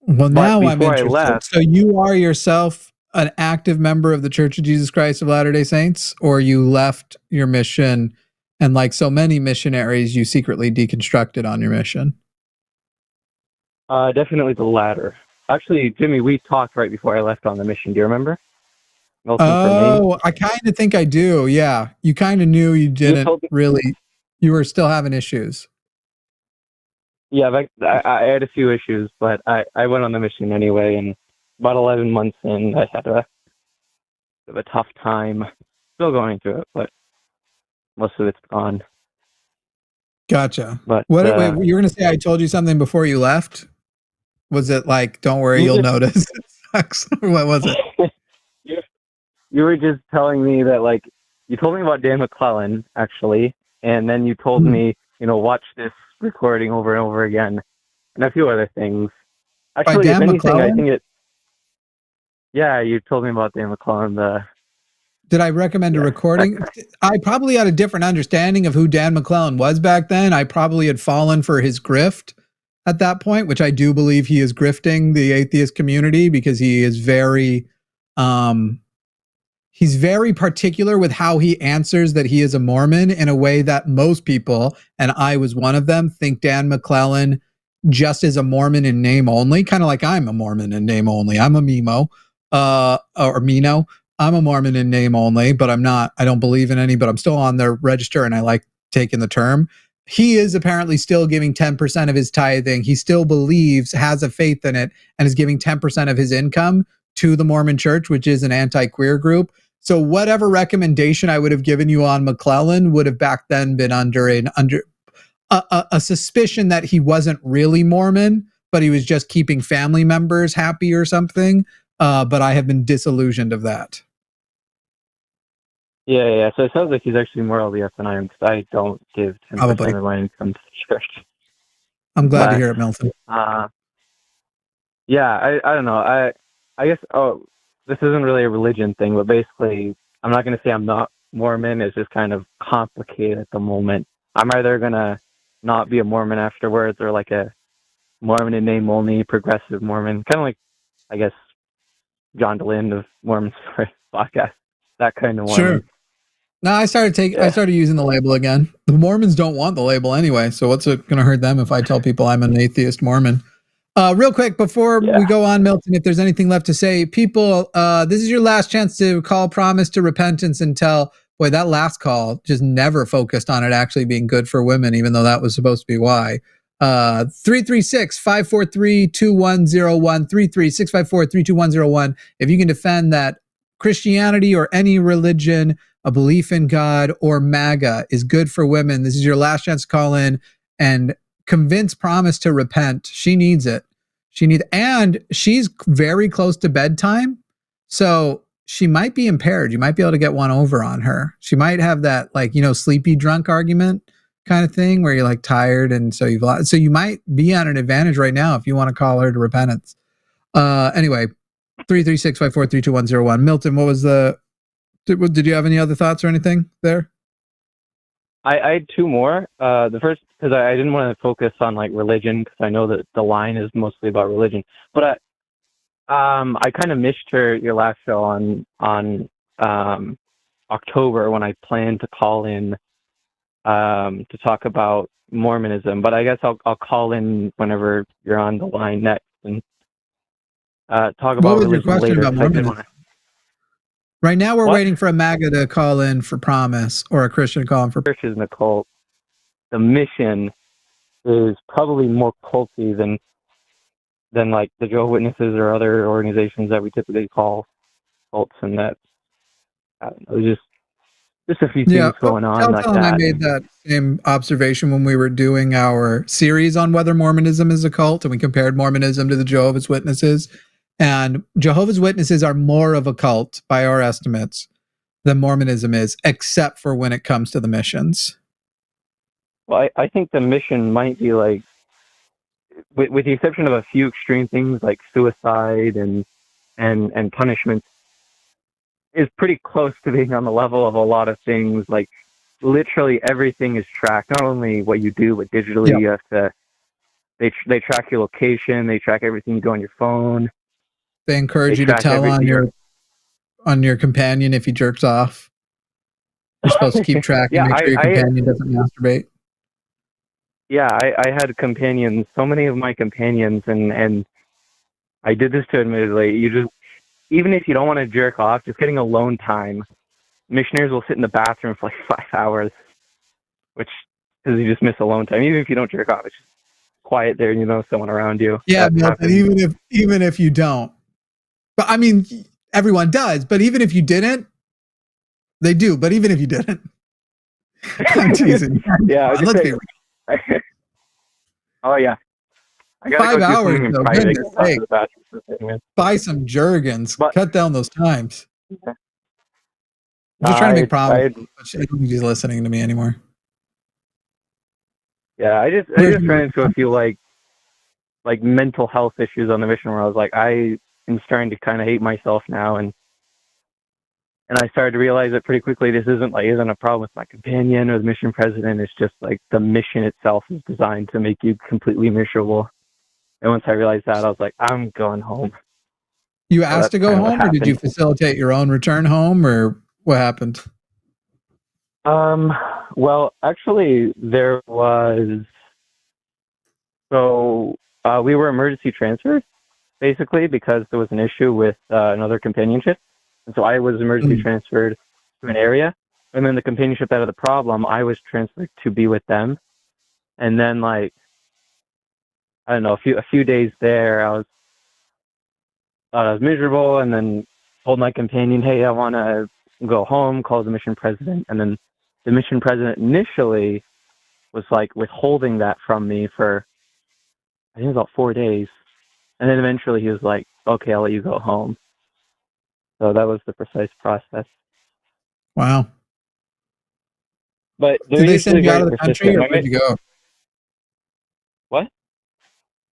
Well, now I'm interested. So you are yourself an active member of the Church of Jesus Christ of Latter-day Saints, or you left your mission and, like so many missionaries, you secretly deconstructed on your mission? Definitely the latter. Actually, Jimmy, we talked right before I left on the mission. Do you remember? I kind of think I do. Yeah. You kind of knew you didn't really, you were still having issues. Yeah, I had a few issues, but I went on the mission anyway, and about 11 months in, I had a tough time. Still going through it, but most of it's gone. Gotcha. But wait, you were going to say I told you something before you left? Was it like, don't worry, you'll notice it sucks? Or what was it? You were just telling me that, like, you told me about Dan McClellan, actually, and then you told me, watch this recording over and over again, and a few other things. Actually, if anything, McClellan? I think you told me about Dan McClellan. Did I recommend a recording? I probably had a different understanding of who Dan McClellan was back then. I probably had fallen for his grift at that point, which I do believe he is grifting the atheist community, because he is very, he's very particular with how he answers that he is a Mormon, in a way that most people, and I was one of them, think Dan McClellan just is a Mormon in name only, kind of like I'm a Mormon in name only. I'm a Mimo, or Mino. I'm a Mormon in name only, but I don't believe in any, but I'm still on their register and I like taking the term. He is apparently still giving 10% of his tithing. He still believes, has a faith in it, and is giving 10% of his income to the Mormon Church, which is an anti-queer group. So whatever recommendation I would have given you on McClellan would have back then been under a suspicion that he wasn't really Mormon, but he was just keeping family members happy or something. But I have been disillusioned of that. Yeah. So it sounds like he's actually more LDS than I am, because I don't give 10% of my income to the church. I'm glad to hear it, Milton. I don't know. I guess, this isn't really a religion thing, but basically, I'm not going to say I'm not Mormon. It's just kind of complicated at the moment. I'm either going to not be a Mormon afterwards, or like a Mormon in name only, progressive Mormon, kind of like, I guess, John DeLynn of Mormon Story podcast, that kind of Mormon. Sure. No, I started using the label again. The Mormons don't want the label anyway, so what's it going to hurt them if I tell people I'm an atheist Mormon? Real quick, before we go on, Milton, if there's anything left to say, people, this is your last chance to call promise to repentance and tell. Boy, that last call just never focused on it actually being good for women, even though that was supposed to be why. 336-543-2101, 336-543-2101. If you can defend that Christianity or any religion, a belief in God, or MAGA is good for women, this is your last chance to call in and convince Promise to repent. She needs it. And she's very close to bedtime, so she might be impaired. You might be able to get one over on her. She might have that, like, sleepy drunk argument kind of thing where you're like tired, and so you might be at an advantage right now if you want to call her to repentance. Anyway, 336-543-2101. Milton, what was did you have any other thoughts or anything there? I had two more. The first, because I didn't want to focus on like religion, because I know that the line is mostly about religion. But I kind of missed your last show on October when I planned to call in to talk about Mormonism. But I guess I'll call in whenever you're on the line next and talk about what was religion your question later. about Mormonism? Right now we're waiting for a MAGA to call in for Promise, or a Christian to call in for churches in the cult. The mission is probably more culty than like the Jehovah's Witnesses or other organizations that we typically call cults, and that I don't know, just a few things going on like that. I made that same observation when we were doing our series on whether Mormonism is a cult, and we compared Mormonism to the Jehovah's Witnesses. And Jehovah's Witnesses are more of a cult by our estimates than Mormonism is, except for when it comes to the missions. Well, I think the mission might be like, with the exception of a few extreme things like suicide and punishment, is pretty close to being on the level of a lot of things. Like literally everything is tracked, not only what you do, but digitally. You have to. They track your location. They track everything you do on your phone. They encourage you to tell on your companion if he jerks off. You're supposed to keep track and make sure your companion doesn't masturbate. Yeah, I had companions, so many of my companions, and I did this to admittedly, even if you don't want to jerk off, just getting alone time, missionaries will sit in the bathroom for like 5 hours, because you just miss alone time. Even if you don't jerk off, it's just quiet there and someone around you. Yeah, and even if you don't. But I mean, everyone does. But even if you didn't, they do. But even if you didn't, I'm teasing. Yeah, let's be real. Oh yeah, I 5 hours. Buy some Jergens. Cut down those times. I'm just trying to make problems. I don't think he's listening to me anymore. Yeah, I just ran into a few like mental health issues on the mission where I was like, I am starting to kind of hate myself now, and I started to realize that pretty quickly this isn't a problem with my companion or the mission president. It's just like the mission itself is designed to make you completely miserable. And once I realized that, I was like, I'm going home. You asked to go home, or did you facilitate your own return home, or what happened? Well, actually, there was. So we were emergency transferred, basically, because there was an issue with another companionship. And so I was emergency transferred to an area. And then the companionship that had the problem, I was transferred to be with them. And then, like, I don't know, a few days there, I was miserable, and then told my companion, hey, I want to go home, called the mission president. And then the mission president initially was like withholding that from me for, I think, about 4 days. And then eventually he was like, okay, I'll let you go home. So that was the precise process. Wow. But did they send you out of the country, or where'd you go? What?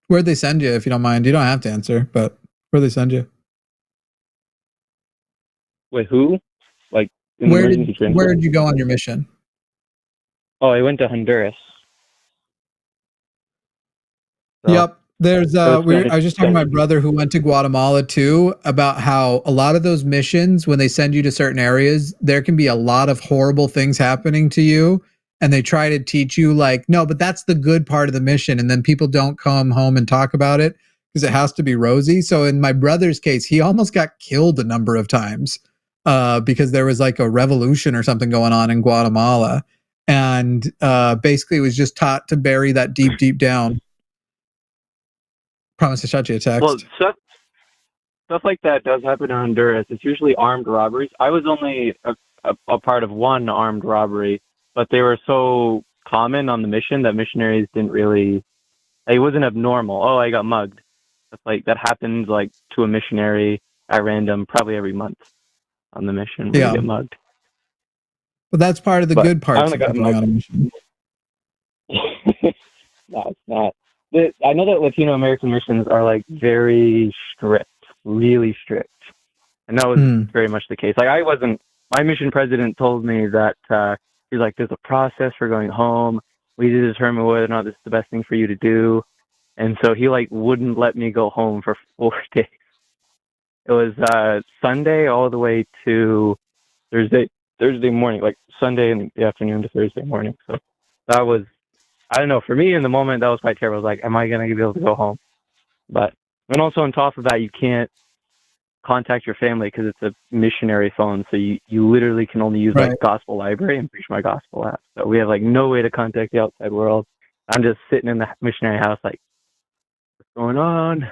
Where'd they send you, if you don't mind? You don't have to answer, but where'd they send you? Wait, who? Like, where did you go on your mission? Oh, I went to Honduras. So, yep. There's I was just talking to my brother who went to Guatemala too, about how a lot of those missions, when they send you to certain areas, there can be a lot of horrible things happening to you, and they try to teach you like, no, but that's the good part of the mission, and then people don't come home and talk about it because it has to be rosy. So in my brother's case, he almost got killed a number of times because there was like a revolution or something going on in Guatemala, and basically was just taught to bury that deep down. Promise to shot you a text. Well, stuff like that does happen in Honduras. It's usually armed robberies. I was only a part of one armed robbery, but they were so common on the mission that missionaries didn't really. It wasn't abnormal. Oh, I got mugged. It's like that happens like to a missionary at random, probably every month on the mission when you get mugged. But that's part of the good parts of going on a mission. No, it's not. I know that Latino American missions are like very strict, really strict, and that was very much the case. Like my mission president told me that he's like, there's a process for going home. We need to determine whether or not this is the best thing for you to do, and so he like wouldn't let me go home for 4 days. It was Sunday all the way to Thursday morning, like Sunday in the afternoon to Thursday morning. So that was, I don't know, for me in the moment, that was quite terrible. I was like, am I going to be able to go home? But, and also on top of that, you can't contact your family because it's a missionary phone. So you literally can only use like Gospel Library and Preach My Gospel app. So we have like no way to contact the outside world. I'm just sitting in the missionary house like, what's going on?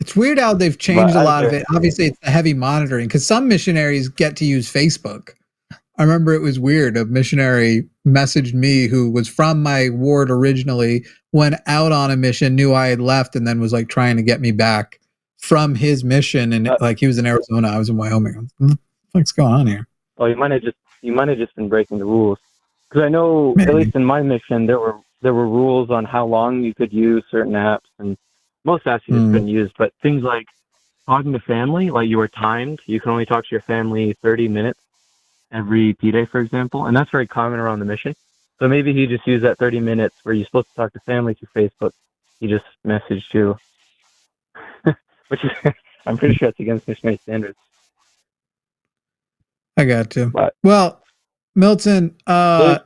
It's weird how they've changed a lot of it. Obviously, it's the heavy monitoring because some missionaries get to use Facebook. I remember it was weird. A missionary messaged me who was from my ward originally, went out on a mission, knew I had left, and then was like trying to get me back from his mission. And like he was in Arizona, I was in Wyoming. What the fuck's going on here? Well, you might have just been breaking the rules because I know at least in my mission there were rules on how long you could use certain apps, and most apps you just couldn't use. But things like talking to family, like you were timed, you can only talk to your family 30 minutes every P-Day, for example, and that's very common around the mission. So maybe he just used that 30 minutes where you're supposed to talk to family through Facebook. He just messaged you, which is, I'm pretty sure it's against missionary standards. I got to. But, well, Milton, yeah,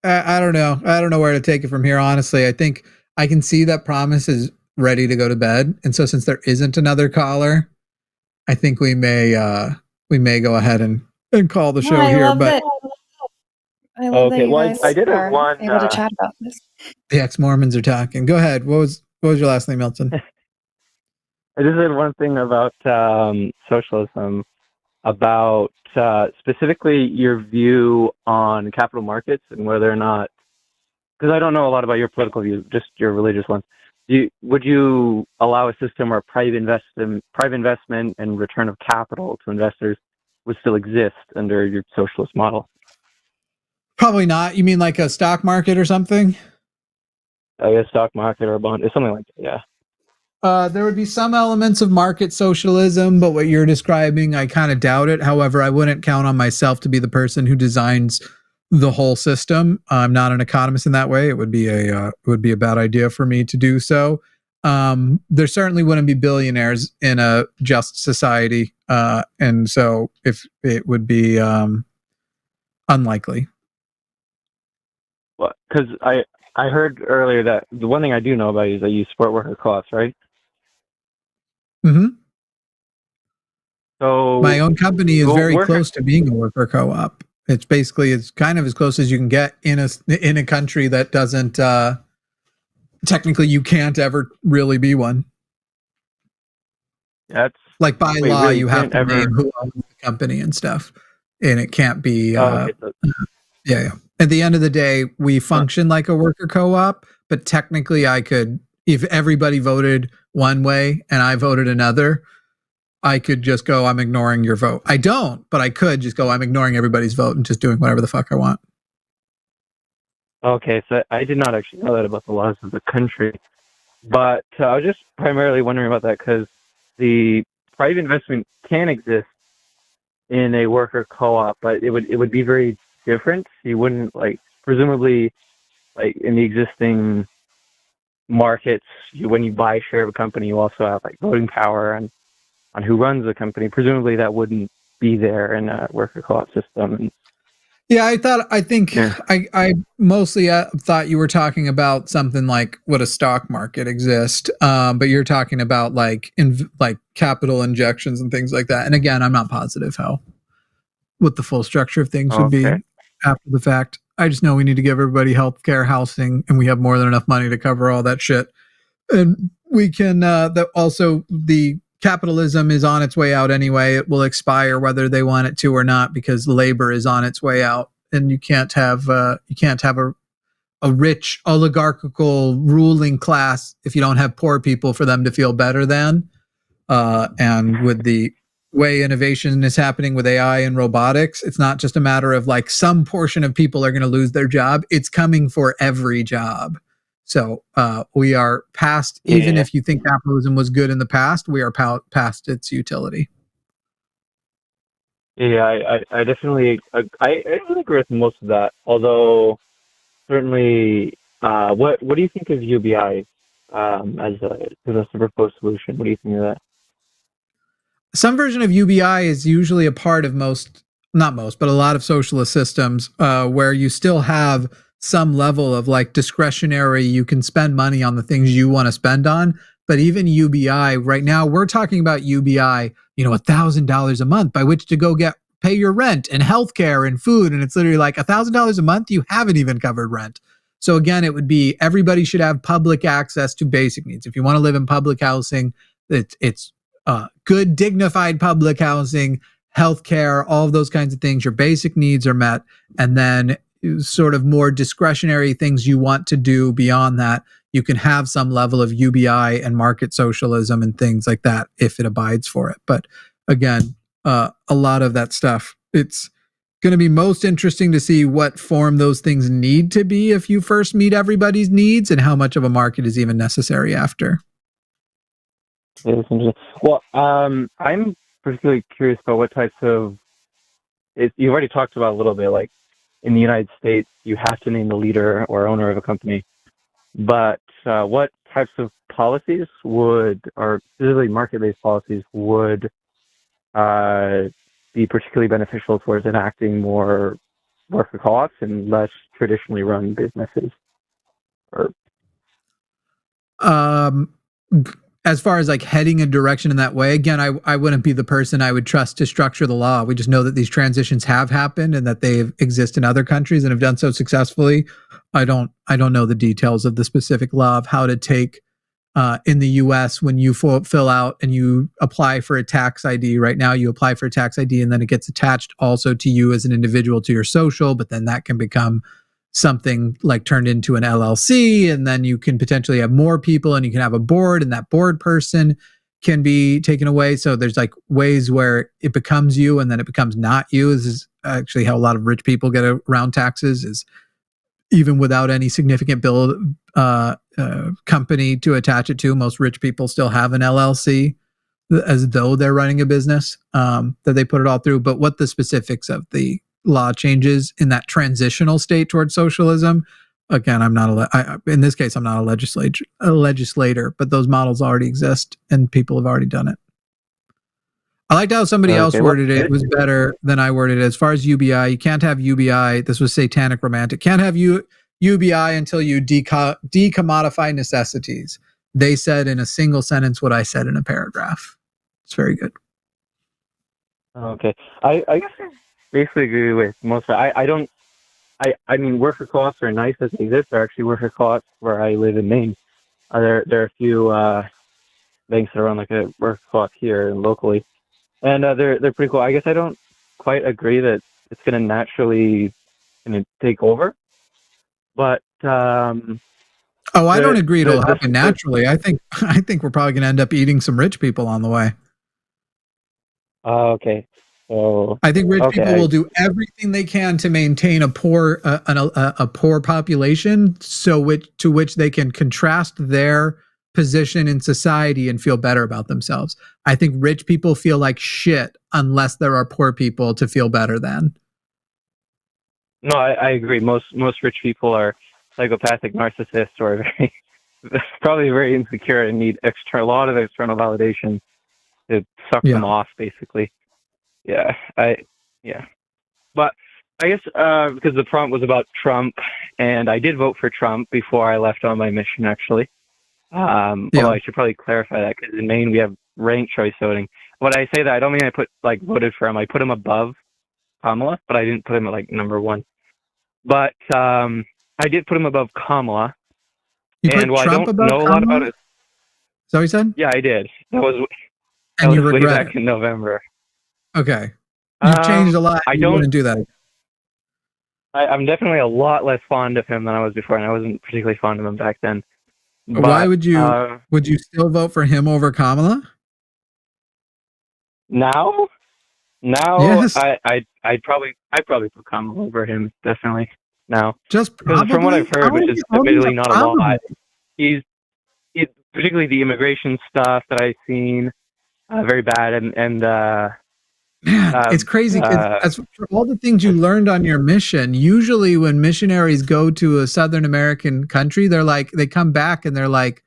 I don't know. I don't know where to take it from here, honestly. I think I can see that Promise is ready to go to bed. And so since there isn't another caller, I think we may go ahead and call the show here. But I love that you guys I did have one able to chat about this. The ex-Mormons are talking. Go ahead. What was your last name, Milton? I just had one thing about socialism, about specifically your view on capital markets and whether or not, because I don't know a lot about your political views, just your religious ones. Would you allow a system where private investment and return of capital to investors would still exist under your socialist model? Probably not. You mean like a stock market or something? I guess stock market or a bond, or something like that, yeah. There would be some elements of market socialism, but what you're describing, I kind of doubt it. However, I wouldn't count on myself to be the person who designs the whole system. I'm not an economist in that way. It would be a bad idea for me to do so. There certainly wouldn't be billionaires in a just society, and so if it would be unlikely. Well, because I heard earlier that the one thing I do know about you is that you support worker co-ops, right? Mm-hmm. So my own company is very close to being a worker co-op. It's kind of as close as you can get in a country that doesn't technically you can't ever really be one. That's like by law really you have to name who owns the company and stuff, and it can't be. Yeah. At the end of the day, we function like a worker co-op, but technically I could, if everybody voted one way and I voted another, I could just go, I'm ignoring your vote. I don't, but I could just go, I'm ignoring everybody's vote and just doing whatever the fuck I want. Okay, so I did not actually know that about the laws of the country, but I was just primarily wondering about that because the private investment can exist in a worker co-op, but it would be very different. You wouldn't presumably in the existing markets, when you buy a share of a company, you also have voting power on who runs the company. Presumably that wouldn't be there in a worker co-op system. Yeah, I mostly thought you were talking about something like would a stock market exist, but you're talking about like capital injections and things like that. And again, I'm not positive what the full structure of things would be after the fact. I just know we need to give everybody health care, housing, and we have more than enough money to cover all that shit. And we can also the capitalism is on its way out anyway. It will expire whether they want it to or not, because labor is on its way out, and you can't have a rich oligarchical ruling class if you don't have poor people for them to feel better than. And with the way innovation is happening with AI and robotics, it's not just a matter of like some portion of people are going to lose their job. It's coming for every job. So we are past, even if you think capitalism was good in the past, we are past its utility. Yeah, I definitely I agree with most of that. Although certainly, what do you think of UBI as a superposed solution? What do you think of that? Some version of UBI is usually a part of not most, but a lot of socialist systems where you still have some level of like discretionary, you can spend money on the things you want to spend on. But even UBI right now, we're talking about UBI, $1,000 a month by which to pay your rent and healthcare and food. And it's literally like $1,000 a month. You haven't even covered rent. So again, it would be everybody should have public access to basic needs. If you want to live in public housing, it's good, dignified public housing, healthcare, all of those kinds of things. Your basic needs are met. And then sort of more discretionary things you want to do beyond that, you can have some level of UBI and market socialism and things like that if it abides for it. But again, a lot of that stuff, it's going to be most interesting to see what form those things need to be if you first meet everybody's needs, and how much of a market is even necessary after. Yeah, that's interesting. Well, I'm particularly curious about what types of. You've already talked about a little bit, like in the United States, you have to name the leader or owner of a company. But what types of policies or specifically market-based policies, would be particularly beneficial towards enacting more worker co-ops and less traditionally run businesses? As far as like heading a direction in that way, again, I wouldn't be the person I would trust to structure the law. We just know that these transitions have happened and that they exist in other countries and have done so successfully. I don't know the details of the specific law of how to take in the US when you fill out and you apply for a tax ID. Right now you apply for a tax ID and then it gets attached also to you as an individual to your social, but then that can become something like turned into an LLC, and then you can potentially have more people and you can have a board, and that board person can be taken away. So there's like ways where it becomes you and then it becomes not you. This is actually how a lot of rich people get around taxes, is even without any significant company to attach it to, most rich people still have an LLC as though they're running a business that they put it all through. But what the specifics of the law changes in that transitional state towards socialism, again, I'm not in this case, I'm not a legislator, but those models already exist and people have already done it. I liked how somebody else worded it. It was better than I worded it. As far as UBI, you can't have UBI. This was satanic romantic. Can't have UBI until you decommodify necessities. They said in a single sentence what I said in a paragraph. It's very good. Okay. I guess I basically agree with most of it. I mean, worker co-ops are nice as they exist. There are actually worker co-ops where I live in Maine. There are a few banks that run like a worker co-op here locally. And they're pretty cool. I guess I don't quite agree that it's going to naturally take over. But I don't agree it'll happen naturally. I think we're probably going to end up eating some rich people on the way. Okay. So I think rich people will do everything they can to maintain a poor population, to which they can contrast their position in society and feel better about themselves. I think rich people feel like shit unless there are poor people to feel better than. No, I agree. Most rich people are psychopathic narcissists, or probably very insecure and need a lot of external validation to suck them off, basically. Yeah. But I guess because the prompt was about Trump, and I did vote for Trump before I left on my mission, actually. Although I should probably clarify that, because in Maine we have ranked choice voting. When I say that, I don't mean I voted for him. I put him above Kamala, but I didn't put him at number one. But I did put him above Kamala. You put Trump above Kamala? A lot about it. that what you said? Yeah, I did. That was And you way regret back it. in November. Okay. You've changed a lot. I You don't wouldn't do that. I'm definitely a lot less fond of him than I was before, and I wasn't particularly fond of him back then. But, Why would you still vote for him over Kamala? Now, Yes. I'd probably put Kamala over him, definitely now. Just Because probably. from what I've heard, which is admittedly not a Probably. lot, he's particularly the immigration stuff that I've seen, very bad, and Man, it's crazy. As for all the things you learned on your mission, usually when missionaries go to a Southern American country, they come back and they're like,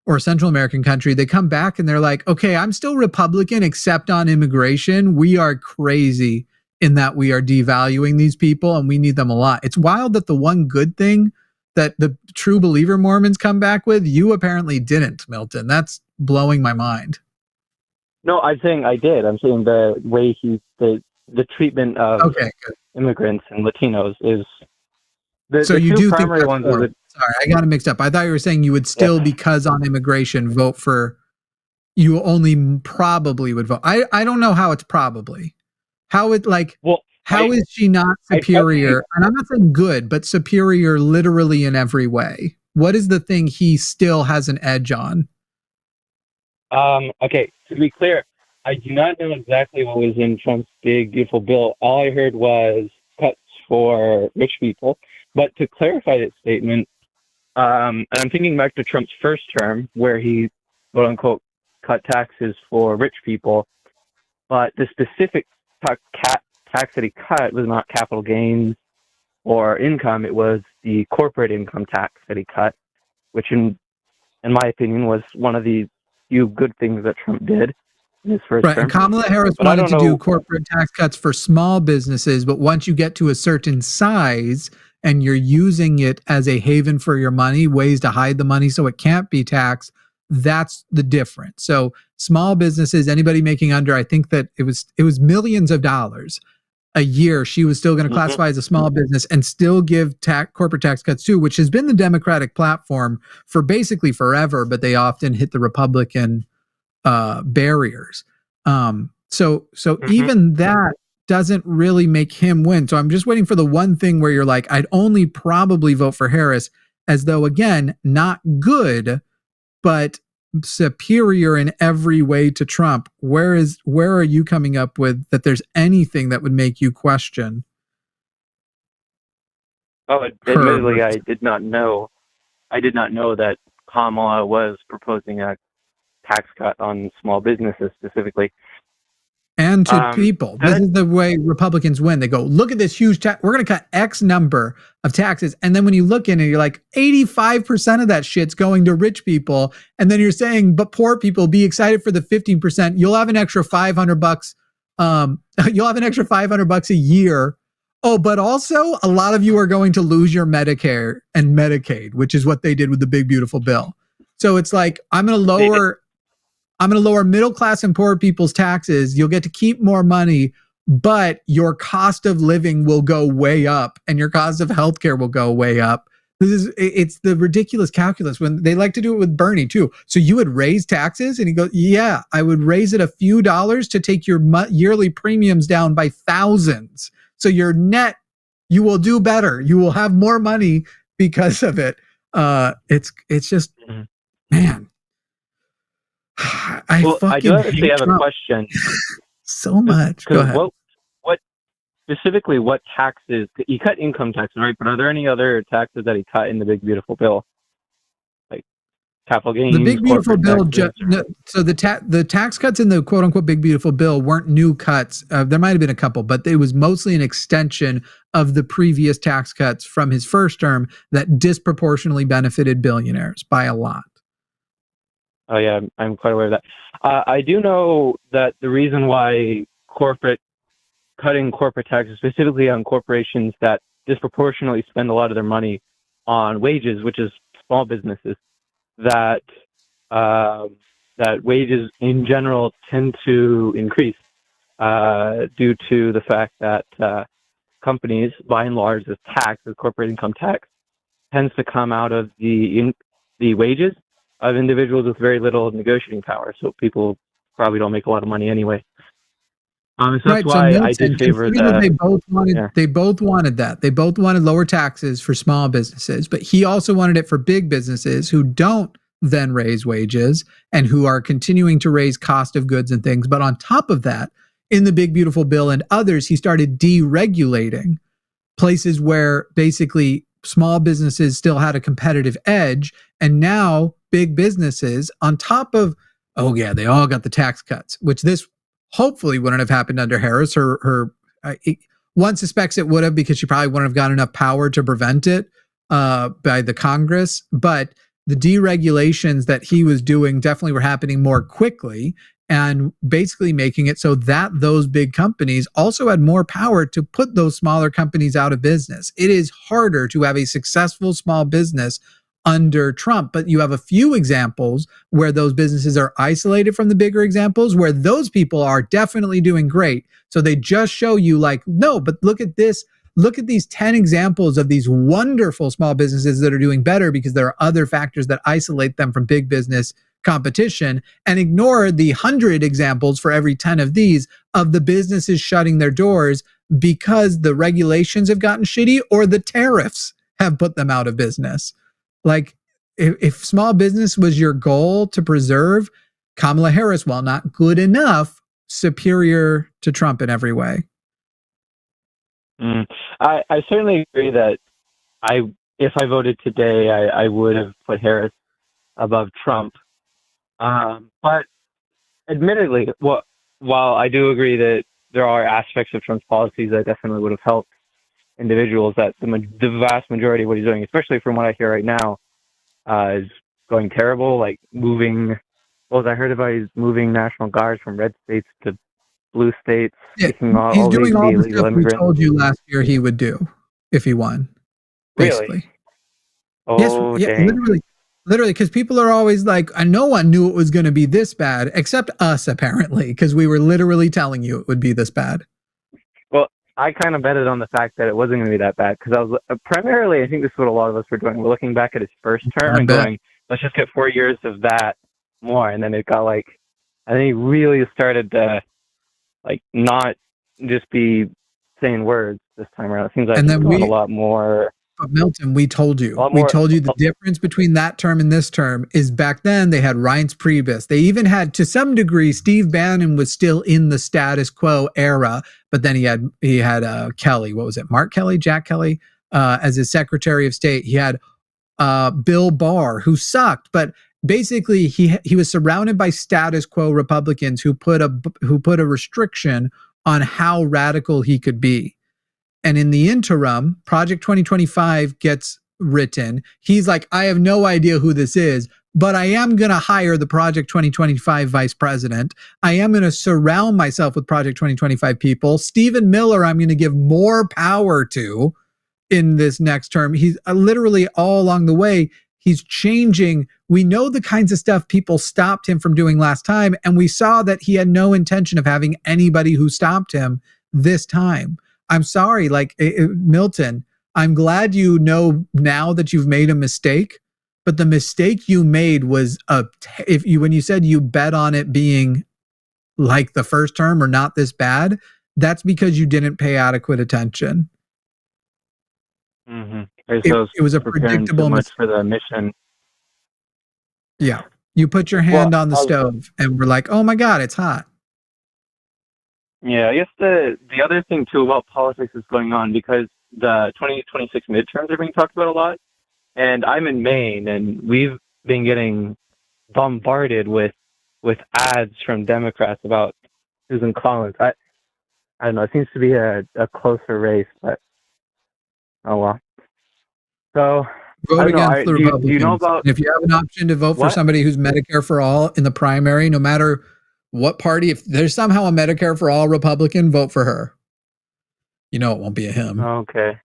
or Central American country, they come back and they're like, okay, I'm still Republican except on immigration. We are crazy in that we are devaluing these people and we need them a lot. It's wild that the one good thing that the true believer Mormons come back with, you apparently didn't, Milton. That's blowing my mind. No, I'm saying I did. I'm saying the way the treatment of immigrants and Latinos is so the you two do primary think ones. Sorry, I got it mixed up. I thought you were saying you would still, because on immigration, vote for. You only probably would vote. I don't know how it's probably. How it like. Well, how is she not superior? And I'm not saying good, but superior literally in every way. What is the thing he still has an edge on? Okay, to be clear, I do not know exactly what was in Trump's big, beautiful bill. All I heard was cuts for rich people. But to clarify that statement, and I'm thinking back to Trump's first term, where he, quote unquote, cut taxes for rich people. But the specific tax that he cut was not capital gains or income. It was the corporate income tax that he cut, which in my opinion was one of the few good things that Trump did in his first term. And Kamala Harris wanted to do corporate tax cuts for small businesses, but once you get to a certain size and you're using it as a haven for your money, ways to hide the money so it can't be taxed, that's the difference. So small businesses, anybody making under, I think that it was millions of dollars a year, she was still going to classify as a small business and still give corporate tax cuts too, which has been the Democratic platform for basically forever, but they often hit the Republican barriers. So even that doesn't really make him win. So I'm just waiting for the one thing where you're like, I'd only probably vote for Harris, as though, again, not good, but superior in every way to Trump. Where are you coming up with that there's anything that would make you question? Oh, admittedly, I did not know that Kamala was proposing a tax cut on small businesses specifically. And to people. This is the way Republicans win. They go, look at this huge tax. We're going to cut X number of taxes. And then when you look in it, you're like, 85% of that shit's going to rich people. And then you're saying, but poor people, be excited for the 15%. You'll have an extra $500. You'll have an extra $500 a year. Oh, but also a lot of you are going to lose your Medicare and Medicaid, which is what they did with the big, beautiful bill. So it's like, I'm going to lower middle class and poor people's taxes. You'll get to keep more money, but your cost of living will go way up and your cost of healthcare will go way up. It's the ridiculous calculus when they like to do it with Bernie too. So you would raise taxes? And he goes, yeah, I would raise it a few dollars to take your yearly premiums down by thousands. So your net, you will do better. You will have more money because of it. It's just, man. I do actually have a question. So much. Go ahead. What specifically? What taxes? He cut income taxes, right? But are there any other taxes that he cut in the big beautiful bill, like capital gains? The big beautiful bill. So the tax cuts in the quote unquote big beautiful bill weren't new cuts. There might have been a couple, but it was mostly an extension of the previous tax cuts from his first term that disproportionately benefited billionaires by a lot. Oh yeah, I'm quite aware of that. I do know that the reason why cutting corporate taxes, specifically on corporations that disproportionately spend a lot of their money on wages, which is small businesses, that wages in general tend to increase due to the fact that companies, by and large, the corporate income tax tends to come out of the wages of individuals with very little negotiating power. So people probably don't make a lot of money anyway. So that's why I did favor that. They both wanted that. They both wanted lower taxes for small businesses, but he also wanted it for big businesses who don't then raise wages and who are continuing to raise cost of goods and things. But on top of that, in the Big Beautiful Bill and others, he started deregulating places where basically small businesses still had a competitive edge. And now big businesses, on top of, oh yeah, they all got the tax cuts, which this hopefully wouldn't have happened under Harris. One suspects it would have, because she probably wouldn't have got enough power to prevent it by the Congress. But the deregulations that he was doing definitely were happening more quickly, and basically making it so that those big companies also had more power to put those smaller companies out of business. It is harder to have a successful small business under Trump, but you have a few examples where those businesses are isolated from the bigger examples, where those people are definitely doing great. So they just show you like, no, but look at this. Look at these 10 examples of these wonderful small businesses that are doing better, because there are other factors that isolate them from big business competition, and ignore the 100 examples for every 10 of these of the businesses shutting their doors because the regulations have gotten shitty or the tariffs have put them out of business. Like, if small business was your goal to preserve, Kamala Harris, while not good enough, superior to Trump in every way. I certainly agree that if I voted today, I would have put Harris above Trump. But admittedly, while I do agree that there are aspects of Trump's policies that definitely would have helped individuals, that the vast majority of what he's doing, especially from what I hear right now, is going terrible. Like moving, well, I heard about he's moving National Guards from red states to blue states. Yeah, he's doing all the stuff we told you last year he would do if he won. Basically. Really? Yes, Oh, yeah, dang. literally, because people are always like, no one knew it was going to be this bad, except us, apparently, because we were literally telling you it would be this bad. Well, I kind of betted on the fact that it wasn't going to be that bad, because I was primarily, I think this is what a lot of us were doing. We're looking back at his first term and going, let's just get 4 years of that more. And then it got like, I think he really started to like not just be saying words this time around. It seems like he's going a lot more. But Milton, we told you the difference between that term and this term is back then they had Reince Priebus. They even had, to some degree, Steve Bannon was still in the status quo era, but then he had Kelly, what was it? Jack Kelly, as his Secretary of State. He had Bill Barr, who sucked, but basically he was surrounded by status quo Republicans who put a restriction on how radical he could be. And in the interim, Project 2025 gets written. He's like, I have no idea who this is, but I am going to hire the Project 2025 vice president. I am going to surround myself with Project 2025 people. Stephen Miller, I'm going to give more power to in this next term. He's literally all along the way, he's changing. We know the kinds of stuff people stopped him from doing last time, and we saw that he had no intention of having anybody who stopped him this time. I'm sorry, Milton, I'm glad you know now that you've made a mistake, but the mistake you made was when you said you bet on it being like the first term or not this bad, that's because you didn't pay adequate attention. Mm-hmm. It was a predictable mistake for the mission. Yeah, you put your hand on the stove and we're like, oh my God, it's hot. Yeah, I guess the other thing too about politics is going on because the 2026 midterms are being talked about a lot, and I'm in Maine, and we've been getting bombarded with ads from Democrats about Susan Collins. I don't know. It seems to be a closer race, but oh well. So vote against the Republicans. Do you know about? If you have an option to vote for somebody who's Medicare for all in the primary, no matter what party, if there's somehow a Medicare for all Republican, vote for her. You know it won't be a him. Okay.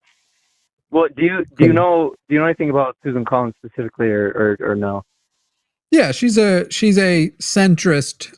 Well, do you know anything about Susan Collins specifically, or no? Yeah, she's a centrist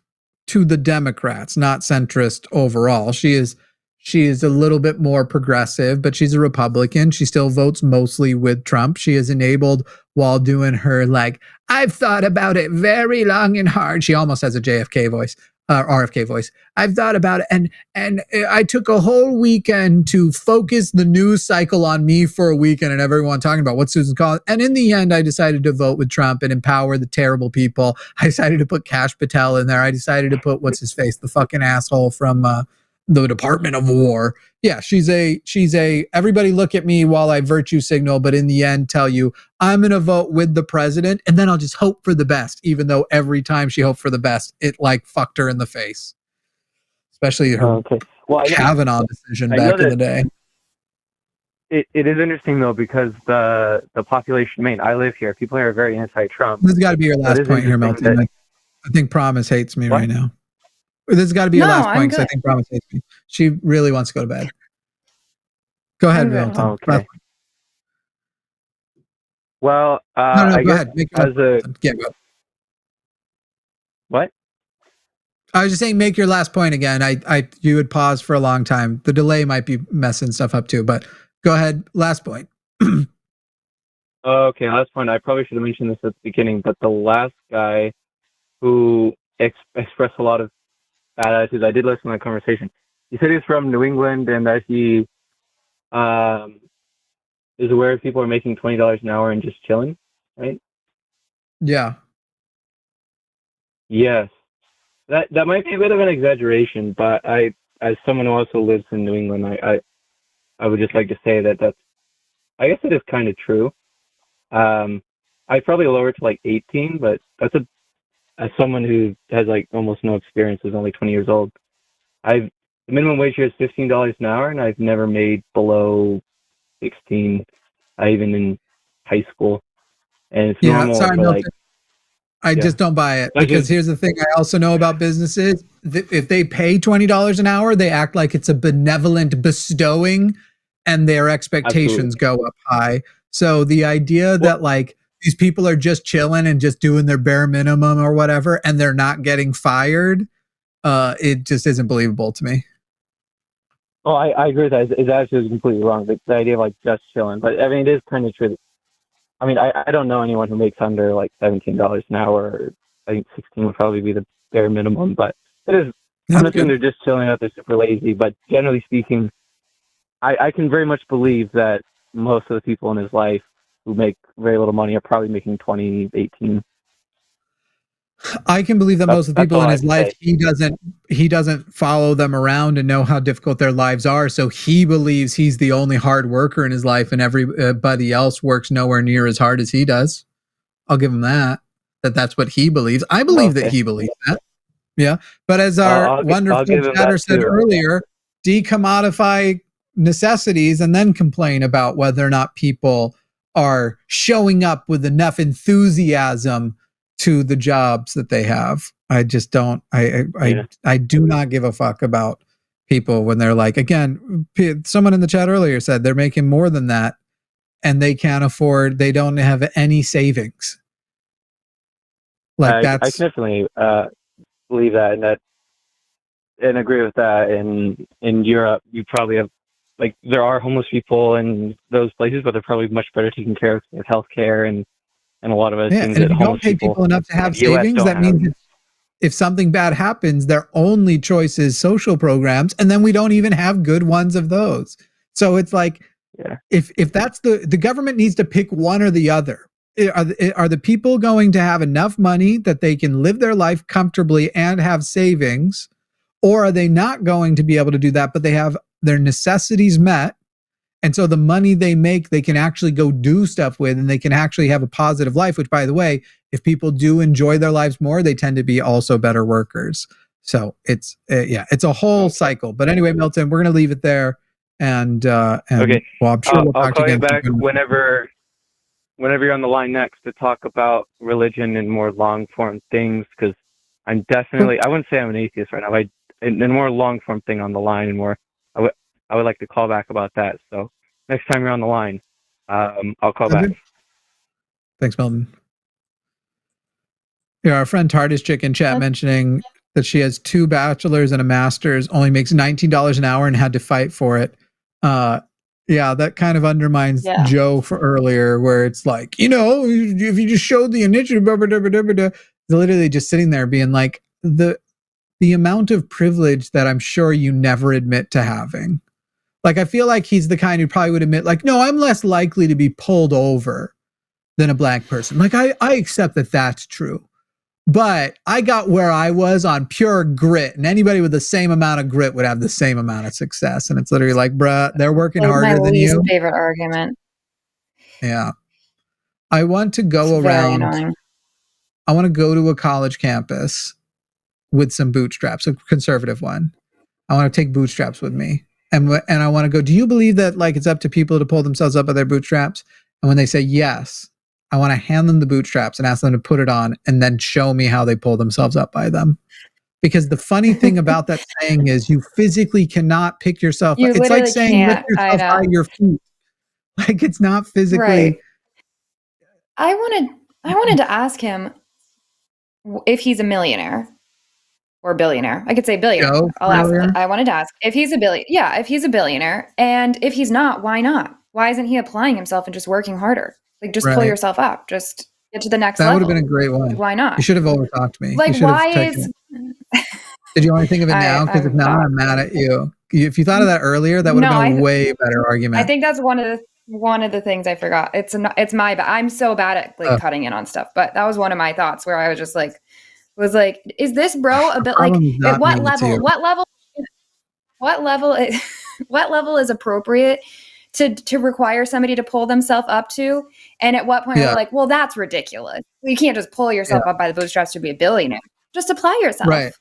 to the Democrats, not centrist overall. She is She is a little bit more progressive, but she's a Republican. She still votes mostly with Trump. She is enabled while doing her, like, I've thought about it very long and hard. She almost has a JFK voice, RFK voice. I've thought about it, and I took a whole weekend to focus the news cycle on me for a weekend and everyone talking about what Susan called. And in the end, I decided to vote with Trump and empower the terrible people. I decided to put Kash Patel in there. I decided to put, what's his face, the fucking asshole from the Department of War. Yeah, she's a everybody look at me while I virtue signal, but in the end tell you I'm going to vote with the president, and then I'll just hope for the best, even though every time she hoped for the best, it like fucked her in the face. Especially her Kavanaugh decision back in the day. It is interesting though, because the population in Maine, I live here, people here are very anti-Trump. This has got to be your last point here, Milton. I think Promise hates me right now. This has got to be your last point, because I think Promise hates me. She really wants to go to bed. Go ahead, Milton. Okay. Well, no, I go guess ahead. What? I was just saying, make your last point again. You would pause for a long time. The delay might be messing stuff up too, but go ahead. Last point. Okay, last point. I probably should have mentioned this at the beginning, but the last guy who expressed a lot of bad attitudes, I did listen to that conversation. He said he's from New England and that he is aware of people are making $20 an hour and just chilling, right? Yeah. Yes. That might be a bit of an exaggeration, but as someone who also lives in New England, I would just like to say that I guess it is kind of true. I'd probably lower it to like 18, but that's as someone who has like almost no experience, is only 20 years old. The minimum wage here is $15 an hour, and I've never made below 16, even in high school. And it's normal for like. I just don't buy it, because here's the thing I also know about businesses. If they pay $20 an hour, they act like it's a benevolent bestowing, and their expectations go up high. So the idea that like these people are just chilling and just doing their bare minimum or whatever, and they're not getting fired, it just isn't believable to me. Oh, I agree with that. It's actually completely wrong. The idea of like just chilling, but I mean, it is kind of true. I mean, I don't know anyone who makes under like $17 an hour. I think 16 would probably be the bare minimum, but it is. I'm not saying they're just chilling out, they're super lazy, but generally speaking, I can very much believe that most of the people in his life who make very little money are probably making 20, 18. I can believe that most of the people in his life, he doesn't follow them around and know how difficult their lives are. So he believes he's the only hard worker in his life, and everybody else works nowhere near as hard as he does. I'll give him that that's what he believes. I believe that he believes that. Yeah. But as our wonderful chatter said earlier, decommodify necessities and then complain about whether or not people are showing up with enough enthusiasm to the jobs that they have. I just don't. I do not give a fuck about people when they're like, again, someone in the chat earlier said they're making more than that and they can't afford. They don't have any savings. Like I can definitely believe that and agree with that. In Europe, you probably have like there are homeless people in those places, but they're probably much better taken care of with healthcare and a lot of other things. And if you don't pay people enough to have savings, that means if something bad happens, their only choice is social programs, and then we don't even have good ones of those. So it's like, if that's the government needs to pick one or the other. Are the people going to have enough money that they can live their life comfortably and have savings, or are they not going to be able to do that, but they have their necessities met? And so the money they make, they can actually go do stuff with, and they can actually have a positive life, which, by the way, if people do enjoy their lives more, they tend to be also better workers. So it's a whole cycle. But anyway, Milton, we're going to leave it there. And okay. Well, I'm sure I'll call you back whenever you're on the line next to talk about religion and more long form things, because I'm definitely, I wouldn't say I'm an atheist right now. In a more long form thing on the line, and more, I would like to call back about that. So next time you're on the line, I'll call back. Thanks, Milton. Yeah, our friend TARDIS Chick in chat mentioning that she has 2 bachelors and a master's, only makes $19 an hour and had to fight for it. Yeah, that kind of undermines Joe for earlier, where it's like, if you just showed the initiative, they're literally just sitting there being like, the amount of privilege that I'm sure you never admit to having. Like, I feel like he's the kind who probably would admit, like, no, I'm less likely to be pulled over than a black person. Like, I accept that that's true. But I got where I was on pure grit, and anybody with the same amount of grit would have the same amount of success. And it's literally like, bruh, they're working harder than you. My least favorite argument. Yeah. I want to go around. I want to go to a college campus with some bootstraps, a conservative one. I want to take bootstraps with me. And I want to go, do you believe that like it's up to people to pull themselves up by their bootstraps? And when they say yes, I want to hand them the bootstraps and ask them to put it on and then show me how they pull themselves up by them. Because the funny thing about that saying is you physically cannot pick yourself up. It's like saying lift yourself by your feet. Like, it's not physically. Right. I wanted to ask him if he's a millionaire or billionaire. I could say billionaire. I wanted to ask if he's a if he's a billionaire, and if he's not, why not? Why isn't he applying himself and just working harder? Like, just pull yourself up. Just get to the next level. That would have been a great one. Why not? You should have overtalked me. Like, why is... Did you want to think of it now? Because if not, I'm mad at you. If you thought of that earlier, that would have been a way better argument. I think that's one of the things I forgot. It's my bad. I'm so bad at like cutting in on stuff, but that was one of my thoughts where I was just like, is this bro a bit like at what level? What level is appropriate to require somebody to pull themselves up to? And at what point we're like, well, that's ridiculous. You can't just pull yourself up by the bootstraps to be a billionaire. Just apply yourself. Right.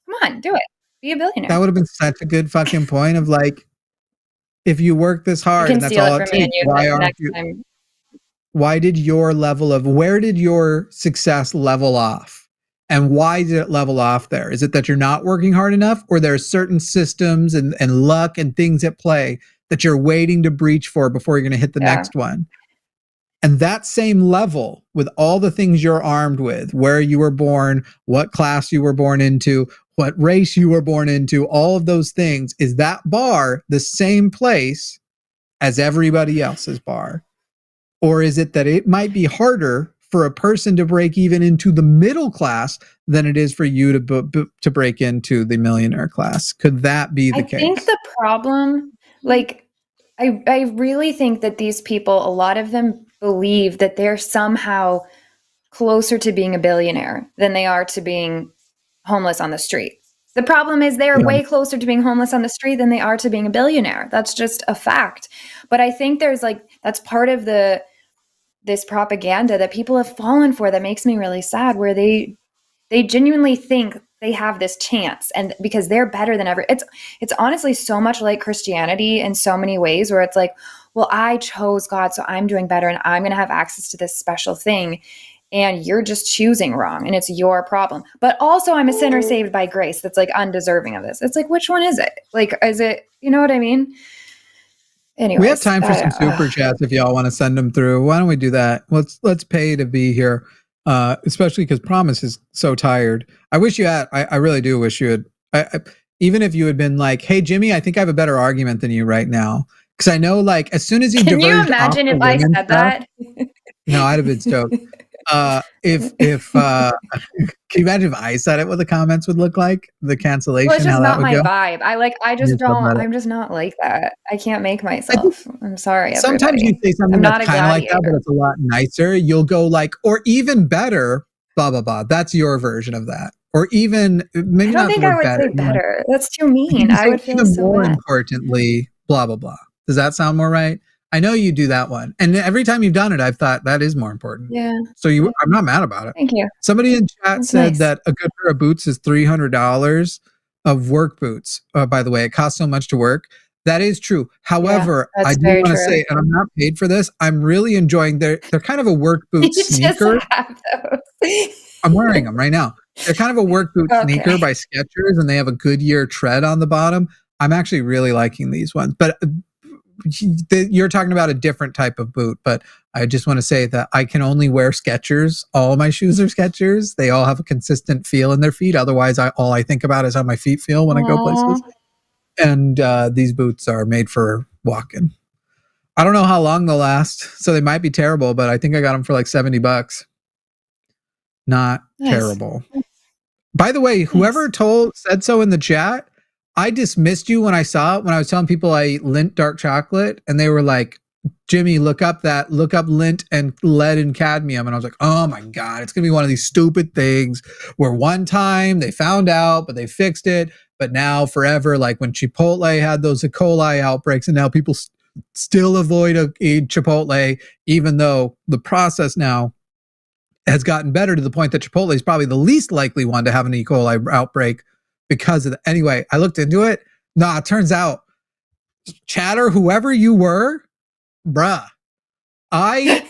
Come on, do it. Be a billionaire. That would have been such a good fucking point of like, if you work this hard and that's all it takes, why did your level of, where did your success level off? And why did it level off there? Is it that you're not working hard enough, or there are certain systems and luck and things at play that you're waiting to breach for before you're going to hit the next one? And that same level, with all the things you're armed with, where you were born, what class you were born into, what race you were born into, all of those things, is that bar the same place as everybody else's bar? Or is it that it might be harder for a person to break even into the middle class than it is for you to break into the millionaire class? Could that be the case? I think the problem, like, I really think that these people, a lot of them believe that they're somehow closer to being a billionaire than they are to being homeless on the street. The problem is they're way closer to being homeless on the street than they are to being a billionaire. That's just a fact. But I think there's that's part of this propaganda that people have fallen for that makes me really sad, where they genuinely think they have this chance, and because they're better than ever. It's honestly so much like Christianity in so many ways, where it's like, well, I chose God, so I'm doing better and I'm going to have access to this special thing. And you're just choosing wrong, and it's your problem. But also, I'm a sinner saved by grace that's like undeserving of this. It's like, which one is it? Like, is it, you know what I mean? Anyways, we have time for some super chats if y'all want to send them through. Why don't we do that? Let's pay to be here, especially because Promise is so tired. I wish you had. I really do wish you had. Even if you had been like, "Hey, Jimmy, I think I have a better argument than you right now," because I know, like, as soon as you can you imagine if I said that? No, I'd have been stoked. If can you imagine if I said it, what the comments would look like? The cancellation, well, it's just how that not my would go? vibe. I'm just not like that. I can't make myself. I'm sorry. Sometimes you say something that's kind of like that, but it's a lot nicer. You'll go like, or even better, blah, blah, blah. That's your version of that. Or even, maybe I don't think I would say better. That's too mean. I would feel so more bad. Importantly, blah, blah, blah. Does that sound more right? I know you do that one. And every time you've done it, I've thought that is more important. Yeah. So I'm not mad about it. Thank you. Somebody in chat said that a good pair of boots is $300 of work boots. By the way, it costs so much to work. That is true. However, I do want to say, and I'm not paid for this, I'm really enjoying they're kind of a work boot sneaker. I'm wearing them right now. They're kind of a work boot sneaker by Skechers, and they have a Goodyear tread on the bottom. I'm actually really liking these ones. But you're talking about a different type of boot, but I just want to say that I can only wear Skechers. All my shoes are Skechers. They all have a consistent feel in their feet. Otherwise, all I think about is how my feet feel when I go places. And these boots are made for walking. I don't know how long they'll last, so they might be terrible, but I think I got them for like $70. Not terrible. By the way, whoever said so in the chat, I dismissed you when I saw it, when I was telling people I eat Lindt dark chocolate, and they were like, Jimmy, look up Lindt and lead and cadmium. And I was like, oh my God, it's going to be one of these stupid things where one time they found out, but they fixed it. But now forever, like when Chipotle had those E. coli outbreaks, and now people still avoid eating Chipotle, even though the process now has gotten better to the point that Chipotle is probably the least likely one to have an E. coli outbreak because of the, anyway, I looked into it. Nah, it turns out, chatter, whoever you were, bruh, I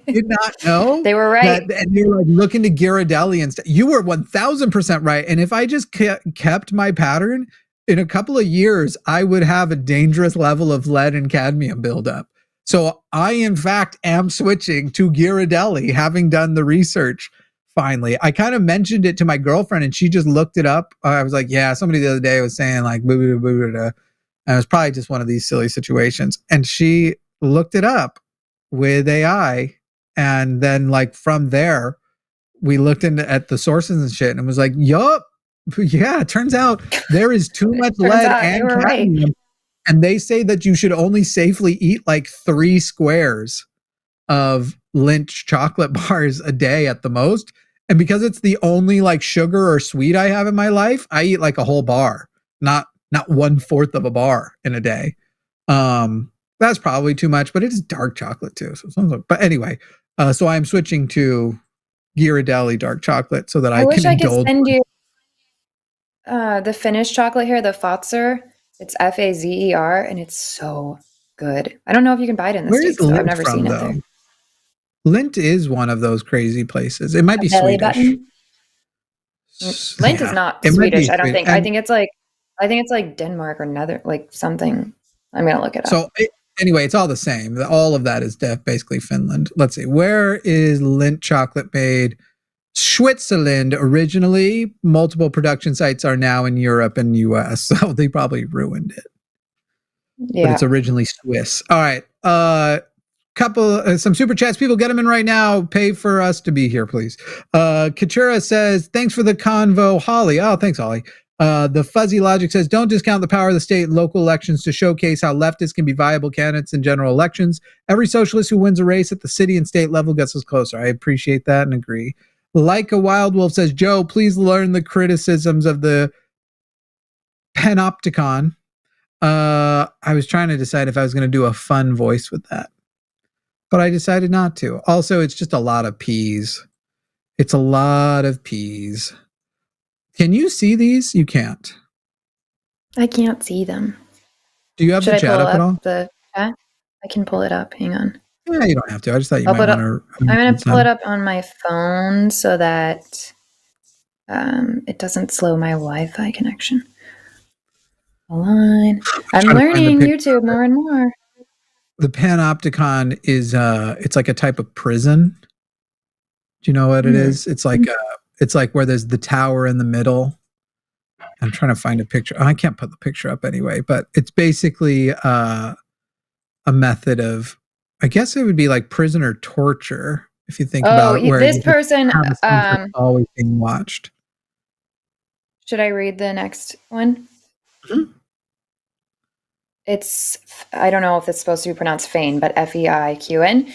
did not know. They were right. And you're like looking to Ghirardelli and stuff. You were 1000% right. And if I just kept my pattern, in a couple of years, I would have a dangerous level of lead and cadmium buildup. So I, in fact, am switching to Ghirardelli, having done the research finally. I kind of mentioned it to my girlfriend, and she just looked it up. I was like, yeah, somebody the other day was saying like, blah, blah, blah, blah, blah. And it was probably just one of these silly situations. And she looked it up with AI. And then like from there, we looked at the sources and shit, and it was like, yup, yeah, it turns out there is too much lead and cadmium. Right. And they say that you should only safely eat like 3 squares of Lindt chocolate bars a day at the most. And because it's the only like sugar or sweet I have in my life, I eat like a whole bar, not 1/4 of a bar in a day. That's probably too much, but it is dark chocolate too. So, but anyway, so I'm switching to Ghirardelli dark chocolate so that I wish can I could send you the Finnish chocolate here, the Fatser. It's Fazer, and it's so good. I don't know if you can buy it in the States, though. I've never seen it there. Lindt is one of those crazy places. It might be Swedish. Lindt is not Swedish, I don't think. I think it's like Denmark or like something. I'm gonna look it up. So anyway, it's all the same. All of that is basically Finland. Let's see. Where is Lindt chocolate made? Switzerland originally. Multiple production sites are now in Europe and US, so they probably ruined it. Yeah. But it's originally Swiss. All right. Some super chats. People, get them in right now. Pay for us to be here, please. Kachura says, thanks for the convo, Holly. Oh, thanks, Holly. The Fuzzy Logic says, don't discount the power of the state and local elections to showcase how leftists can be viable candidates in general elections. Every socialist who wins a race at the city and state level gets us closer. I appreciate that and agree. Like a Wild Wolf says, Joe, please learn the criticisms of the panopticon. I was trying to decide if I was going to do a fun voice with that, but I decided not to. Also, it's just a lot of P's. It's a lot of P's. Can you see these? You can't. I can't see them. Do you have the chat up at all? The chat? I can pull it up. Hang on. Yeah, you don't have to. I just thought you might want to. I'm going to pull it up on my phone so that it doesn't slow my Wi-Fi connection. Hold on. I'm learning YouTube more and more. The panopticon is it's like a type of prison. Do you know what it is? It's like where there's the tower in the middle. I'm trying to find a picture. I can't put the picture up anyway, but it's basically a method of, I guess it would be like prisoner torture if you think about where this person always being watched. Should I read the next one? Mm-hmm. It's, I don't know if it's supposed to be pronounced Fein, but Feiqn.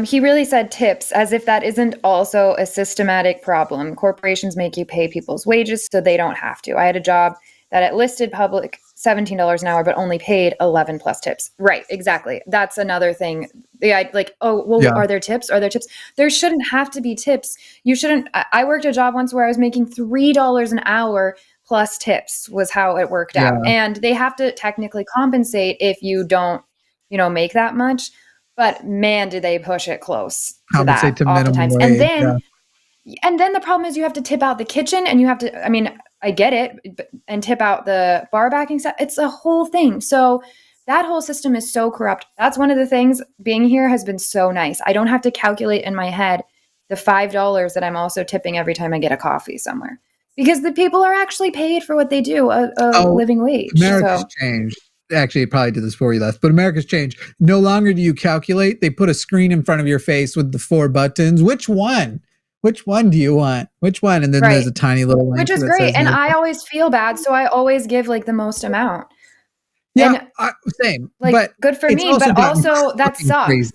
He really said tips, as if that isn't also a systematic problem. Corporations make you pay people's wages so they don't have to. I had a job that it listed public $17 an hour, but only paid 11 plus tips. Right, exactly. That's another thing. Are there tips? Are there tips? There shouldn't have to be tips. You shouldn't. I worked a job once where I was making $3 an hour plus tips was how it worked out. And they have to technically compensate if you don't, make that much. But man, do they push it close to that oftentimes. And then the problem is you have to tip out the kitchen, and you have to, I get it, and tip out the bar backing stuff. It's a whole thing. So that whole system is so corrupt. That's one of the things. Being here has been so nice. I don't have to calculate in my head the $5 that I'm also tipping every time I get a coffee somewhere, because the people are actually paid for what they do, a living wage. America's changed. Actually, it probably did this before you left, but America's changed. No longer do you calculate. They put a screen in front of your face with the 4 buttons. Which one? Which one do you want? Which one? And then there's a tiny little link. Which is great. And I always feel bad, so I always give like the most amount. Yeah, same. Like, but good for me, but also that sucks.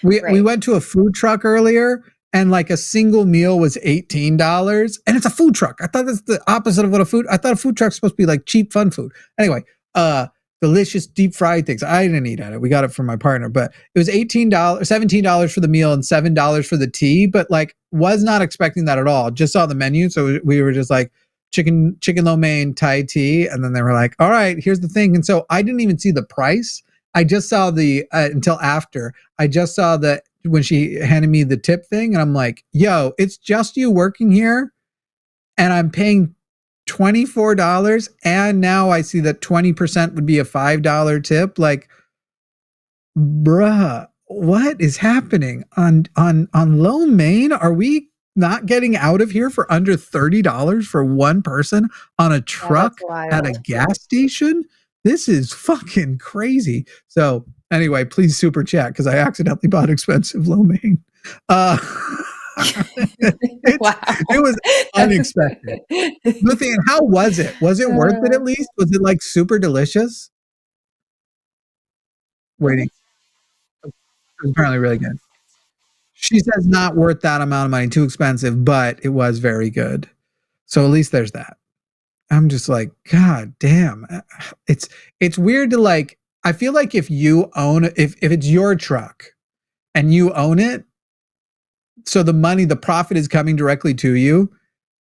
We went to a food truck earlier, and like a single meal was $18, and it's a food truck. I thought that's the opposite of what I thought a food truck's supposed to be like cheap, fun food. Anyway, delicious deep fried things. I didn't eat at it. We got it from my partner, but it was $17 for the meal and $7 for the tea. But like, was not expecting that at all. Just saw the menu, so we were just like chicken lo mein, Thai tea, and then they were like, "All right, here's the thing." And so I didn't even see the price. I just saw the until after. I just saw that when she handed me the tip thing, and I'm like, "Yo, it's just you working here, and I'm paying $24, and now I see that 20% would be a $5 tip." Like, bruh, what is happening on lo mein? Are we not getting out of here for under $30 for one person on a truck at a gas station? This is fucking crazy. So anyway, please super chat, because I accidentally bought expensive lo mein. It was unexpected. Luthien, how was it? Was it worth it at least? Was it like super delicious? Waiting. It was apparently really good. She says not worth that amount of money, too expensive, but it was very good. So at least there's that. I'm just like, God damn. It's weird to like, I feel like if you own, if it's your truck and you own it, so the profit is coming directly to you,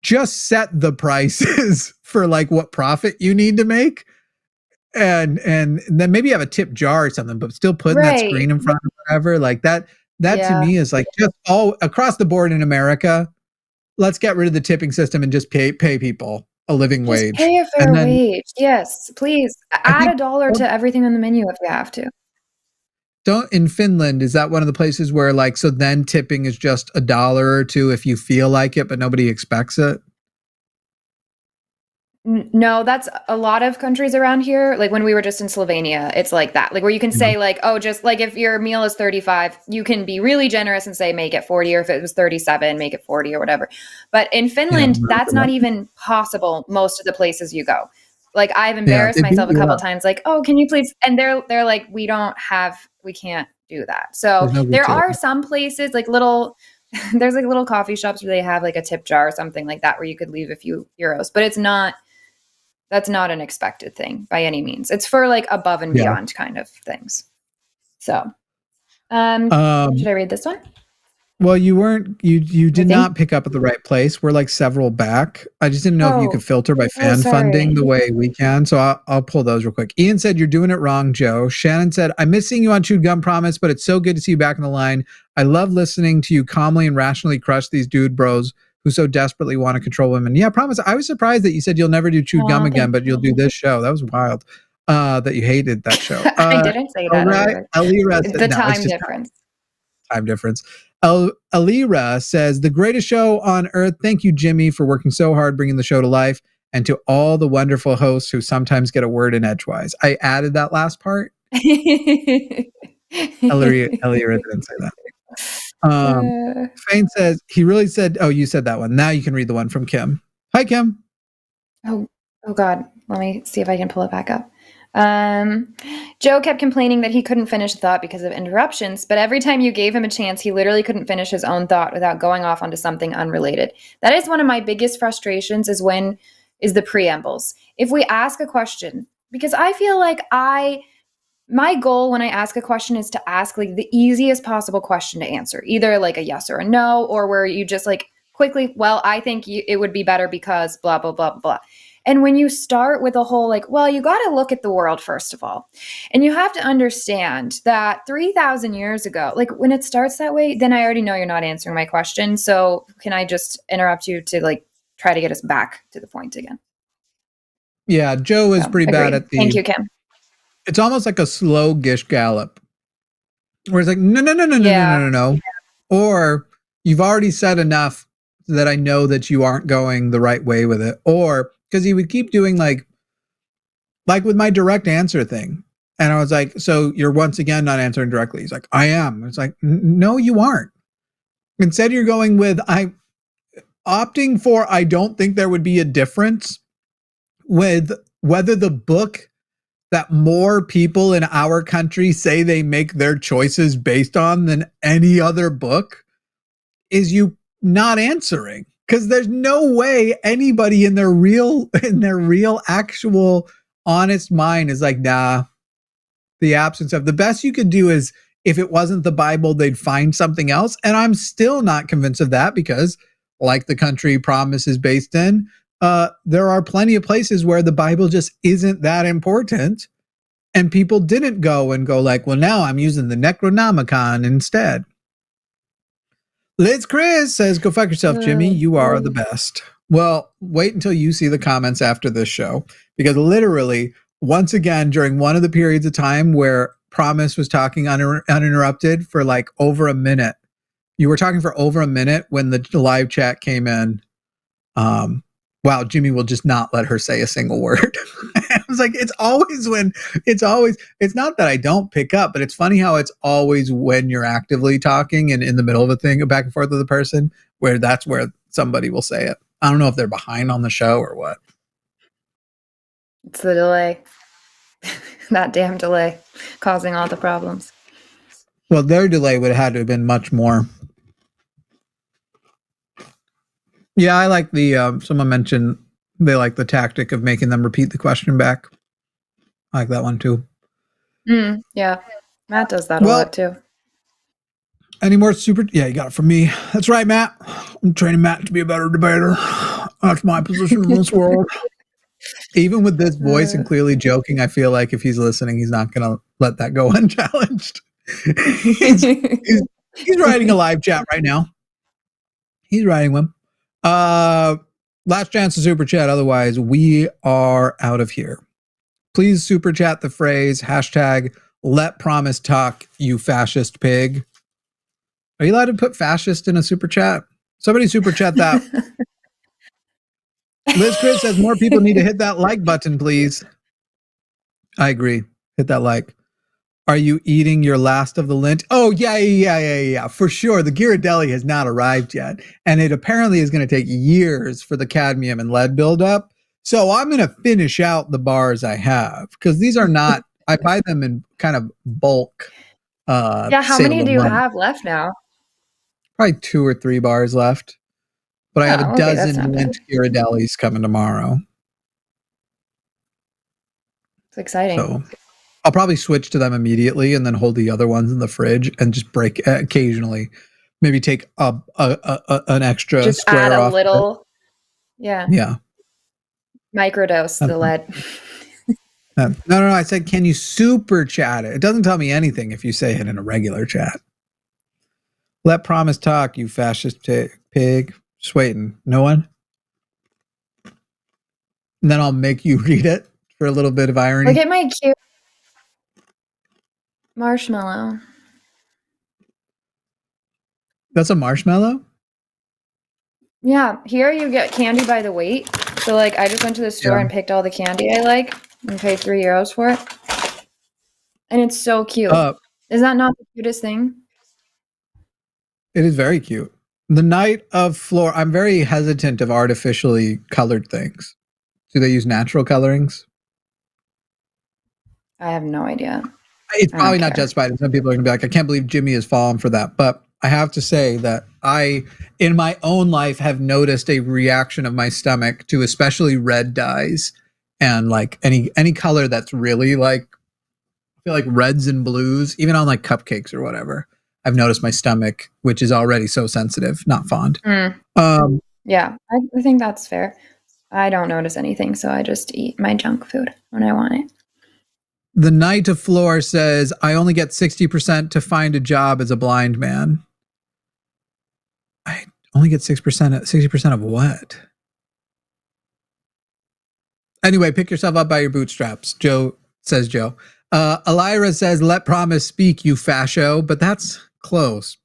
just set the prices for like what profit you need to make. And then maybe have a tip jar or something, but still putting that screen in front of whatever, like that to me is like just all across the board in America. Let's get rid of the tipping system and just pay people a living wage. Pay a fair wage. Yes, please. Add $1 to everything on the menu if you have to. In Finland, is that one of the places where like, so then tipping is just $1 or $2 if you feel like it, but nobody expects it? No, that's a lot of countries around here. Like when we were just in Slovenia, it's like that. Like where you can say like, oh, just like if your meal is 35, you can be really generous and say make it 40, or if it was 37, make it 40 or whatever. But in Finland, that's not even possible most of the places you go. Like I've embarrassed myself a couple of times, like, oh, can you please? And they're like, we can't do that. So there are some places like there's like little coffee shops where they have like a tip jar or something like that where you could leave a few euros, but that's not an expected thing by any means. It's for like above and beyond kind of things. So, should I read this one? Well, you did not pick up at the right place. We're like several back. I just didn't know if you could filter by fan funding the way we can. So I'll pull those real quick. Ian said, "You're doing it wrong, Joe." Shannon said, "I'm missing you on Chewed Gum, promise, but it's so good to see you back in the line. I love listening to you calmly and rationally crush these dude bros who so desperately want to control women." Yeah, promise. I was surprised that you said you'll never do Chewed Gum again, but you'll do this show. That was wild. That you hated that show. I didn't say that. Right. The time difference. Time difference. Alira says, "The greatest show on earth. Thank you, Jimmy, for working so hard bringing the show to life, and to all the wonderful hosts who sometimes get a word in edgewise." I added that last part. Alira didn't say that. Fane says, he really said, oh, you said that one. Now you can read the one from Kim. Hi, Kim. Oh God. Let me see if I can pull it back up. Joe kept complaining that he couldn't finish the thought because of interruptions, but every time you gave him a chance, he literally couldn't finish his own thought without going off onto something unrelated. That is one of my biggest frustrations is the preambles. If we ask a question, because I feel like my goal when I ask a question is to ask like the easiest possible question to answer, either like a yes or a no, or where you just like quickly, well, I think it would be better because blah, blah, blah, blah. And when you start with a whole like, well, you got to look at the world first of all. And you have to understand that 3,000 years ago, like when it starts that way, then I already know you're not answering my question. So can I just interrupt you to like try to get us back to the point again? Yeah, Joe is pretty bad at Thank you, Kim. It's almost like a slow Gish Gallop, where it's like, no. Or you've already said enough that I know that you aren't going the right way with it. Or because he would keep doing like with my direct answer thing. And I was like, so you're once again not answering directly. He's like, I am. It's like, no, you aren't. Instead, you're going with, opting for, I don't think there would be a difference with whether the book that more people in our country say they make their choices based on than any other book is you not answering. Because there's no way anybody in their real, actual, honest mind is like, nah, the absence of the best you could do is if it wasn't the Bible, they'd find something else. And I'm still not convinced of that because, like the country Promise is based in, there are plenty of places where the Bible just isn't that important. And people didn't go like, well, now I'm using the Necronomicon instead. Liz Chris says, go fuck yourself, Jimmy. You are the best. Well, wait until you see the comments after this show, because literally, once again, during one of the periods of time where Promise was talking uninterrupted for like over a minute, you were talking for over a minute when the live chat came in. Wow, Jimmy will just not let her say a single word. I was like, it's not that I don't pick up, but it's funny how it's always when you're actively talking and in the middle of a thing back and forth with the person where that's where somebody will say it. I don't know if they're behind on the show or what. It's the delay. That damn delay causing all the problems. Well, their delay would have had to have been much more. Yeah, I like the, someone mentioned they like the tactic of making them repeat the question back. I like that one too. Yeah, Matt does that a lot too. Any more yeah, you got it from me. That's right, Matt. I'm training Matt to be a better debater. That's my position in this world. Even with this voice and clearly joking, I feel like if he's listening, he's not going to let that go unchallenged. he's writing a live chat right now. He's writing one. Last chance to super chat. Otherwise, we are out of here. Please super chat the phrase hashtag let Promise talk, you fascist pig. Are you allowed to put fascist in a super chat? Somebody super chat that. Liz Chris says more people need to hit that like button, please. I agree. Hit that like. Are you eating your last of the lint? Oh, yeah. For sure. The Ghirardelli has not arrived yet. And it apparently is going to take years for the cadmium and lead buildup. So I'm going to finish out the bars I have because these are not, I buy them in kind of bulk. Yeah, how many do you have left now? Probably 2 or 3 bars left. But I have a dozen lint Ghirardellis coming tomorrow. It's exciting. So I'll probably switch to them immediately and then hold the other ones in the fridge and just break occasionally. Maybe take an extra just square add off. A little. Yeah. Yeah. Microdose the lead. No. I said, can you super chat it? It doesn't tell me anything if you say it in a regular chat. Let Promise talk, you fascist pig. Just waiting. No one? And then I'll make you read it for a little bit of irony. Look at my cute marshmallow. That's a marshmallow? Yeah. Here you get candy by the weight. So like I just went to the store and picked all the candy I like and paid €3 for it. And it's so cute. Is that not the cutest thing? It is very cute. The night of floor, I'm very hesitant of artificially colored things. Do they use natural colorings? I have no idea. It's probably not justified. Some people are going to be like, I can't believe Jimmy has fallen for that. But I have to say that I, in my own life, have noticed a reaction of my stomach to especially red dyes and like any color that's really like, I feel like reds and blues, even on like cupcakes or whatever. I've noticed my stomach, which is already so sensitive, not fond. Yeah, I think that's fair. I don't notice anything, so I just eat my junk food when I want it. The Knight of Floor says, I only get 60% to find a job as a blind man. I only get 60% of what? Anyway, pick yourself up by your bootstraps, Joe says Joe. Elira says, let promise speak, you fascio, but that's close,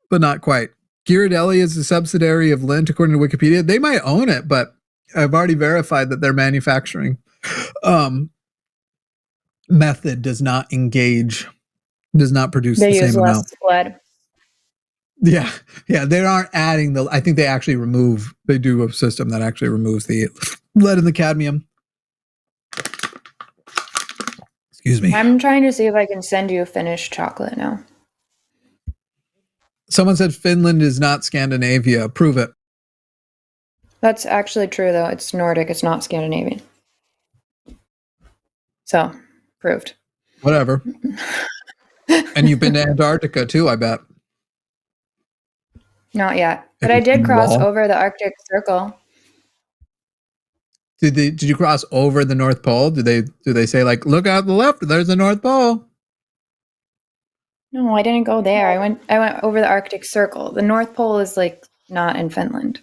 but not quite. Ghirardelli is a subsidiary of Lint, according to Wikipedia. They might own it, but I've already verified that their manufacturing method does not produce They the use same less amount. lead. Yeah, they aren't adding I think they actually they do a system that actually removes the lead and the cadmium. Excuse me. I'm trying to see if I can send you a finished chocolate now. Someone said Finland is not Scandinavia. Prove it. That's actually true, though. It's Nordic. It's not Scandinavian. So, proved. Whatever. And you've been to Antarctica too, I bet. Not yet. But I did cross over the Arctic Circle. Did you cross over the North Pole? Do they say, like, look out the left, there's the North Pole? No, I didn't go there. I went over the Arctic Circle. The North Pole is like not in Finland.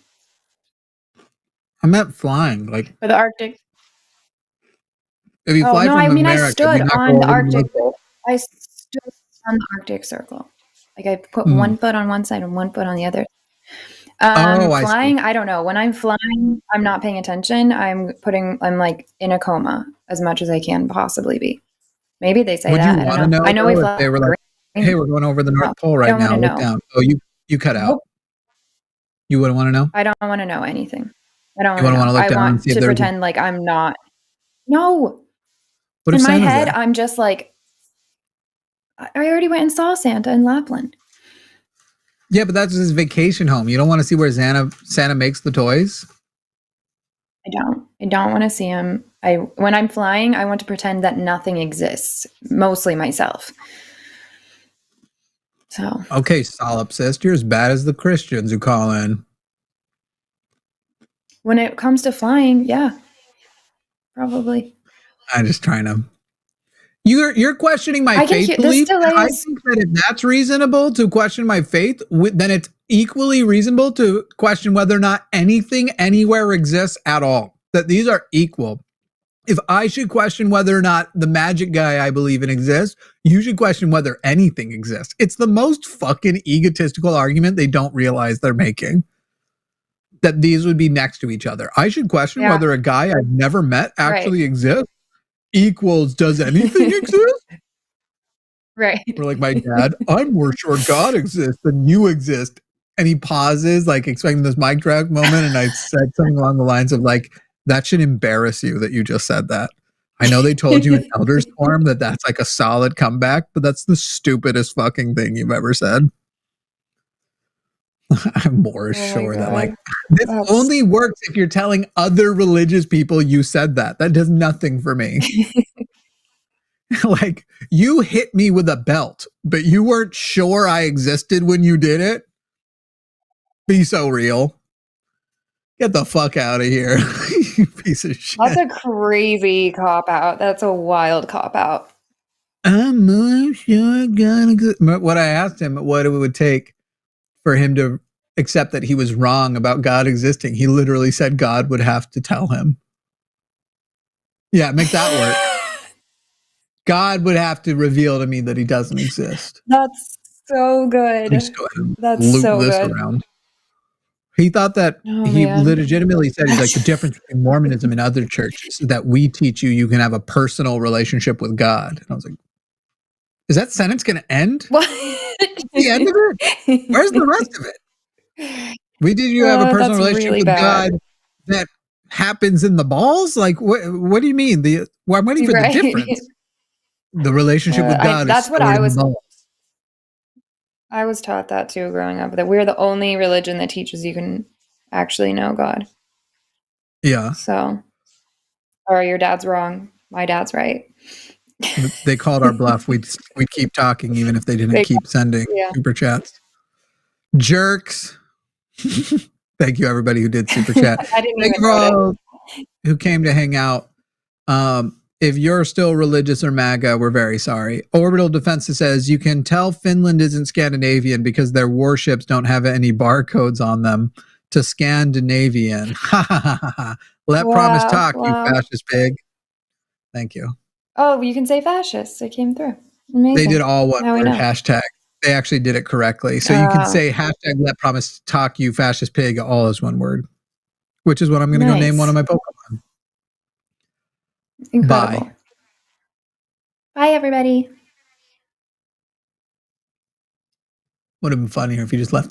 I meant flying, like. For the Arctic. If you fly from America, I stood on the Arctic. I stood on the Arctic Circle. Like I put one foot on one side and one foot on the other. Flying, I don't know. When I'm flying, I'm not paying attention. I'm like in a coma as much as I can possibly be. Maybe they say that. Would you want to know? I know we fly. They were like, hey, we're going over the North Pole right now. Look down. Oh, you cut out. You wouldn't want to know? I don't want to know anything. I don't want to look down and see if to pretend like I'm not. No. What in my head, I'm just like, I already went and saw Santa in Lapland. Yeah, but that's his vacation home. You don't want to see where Santa makes the toys? I don't want to see him. When I'm flying, I want to pretend that nothing exists, mostly myself. So. Okay, solipsist, you're as bad as the Christians who call in. When it comes to flying, yeah, probably. I'm just trying to. You're questioning my faith belief. I think that if that's reasonable to question my faith, then it's equally reasonable to question whether or not anything anywhere exists at all. That these are equal. If I should question whether or not the magic guy I believe in exists, you should question whether anything exists. It's the most fucking egotistical argument they don't realize they're making. That these would be next to each other. I should question whether a guy I've never met actually exists. Equals, does anything exist? Right. Or like my dad, I'm more sure God exists than you exist. And he pauses, like expecting this mic drop moment. And I said something along the lines of like, that should embarrass you that you just said that. I know they told you in Elders Forum that that's like a solid comeback, but that's the stupidest fucking thing you've ever said. I'm more sure that like this only works if you're telling other religious people you said that. That does nothing for me. Like you hit me with a belt, but you weren't sure I existed when you did it. Be so real. Get the fuck out of here, you piece of shit. That's a crazy cop out. That's a wild cop out. I'm more sure God exists. What I asked him, what it would take for him to accept that he was wrong about God existing. He literally said God would have to tell him. Yeah, make that work. God would have to reveal to me that he doesn't exist. That's so good. Just go ahead and That's so this good. around. He thought that legitimately said he's like the difference between Mormonism and other churches is that we teach you can have a personal relationship with God. And I was like, is that sentence going to end? What? The end of it? Where's the rest of it? We did you have a personal relationship with God that happens in the balls? Like, what do you mean? I'm waiting for the difference. The relationship with God that's is what I was. I was taught that too growing up, that we're the only religion that teaches you can actually know God. Yeah. So, or your dad's wrong. My dad's right. They called our bluff. We'd keep talking even if they didn't keep sending super chats. Jerks. Thank you, everybody who did super chat. I didn't Thank you for all who came to hang out. If you're still religious or MAGA, we're very sorry. Orbital Defense says you can tell Finland isn't Scandinavian because their warships don't have any barcodes on them to Scandinavian. Let promise talk, you fascist pig. Thank you. Oh, you can say fascist. It came through. Amazing. They did all one Now we word know. hashtag. They actually did it correctly. So you can say hashtag let promise talk you fascist pig all as one word, which is what I'm going to go name one of my Pokemon. Incredible. Bye. Bye, everybody. Would have been funnier if you just left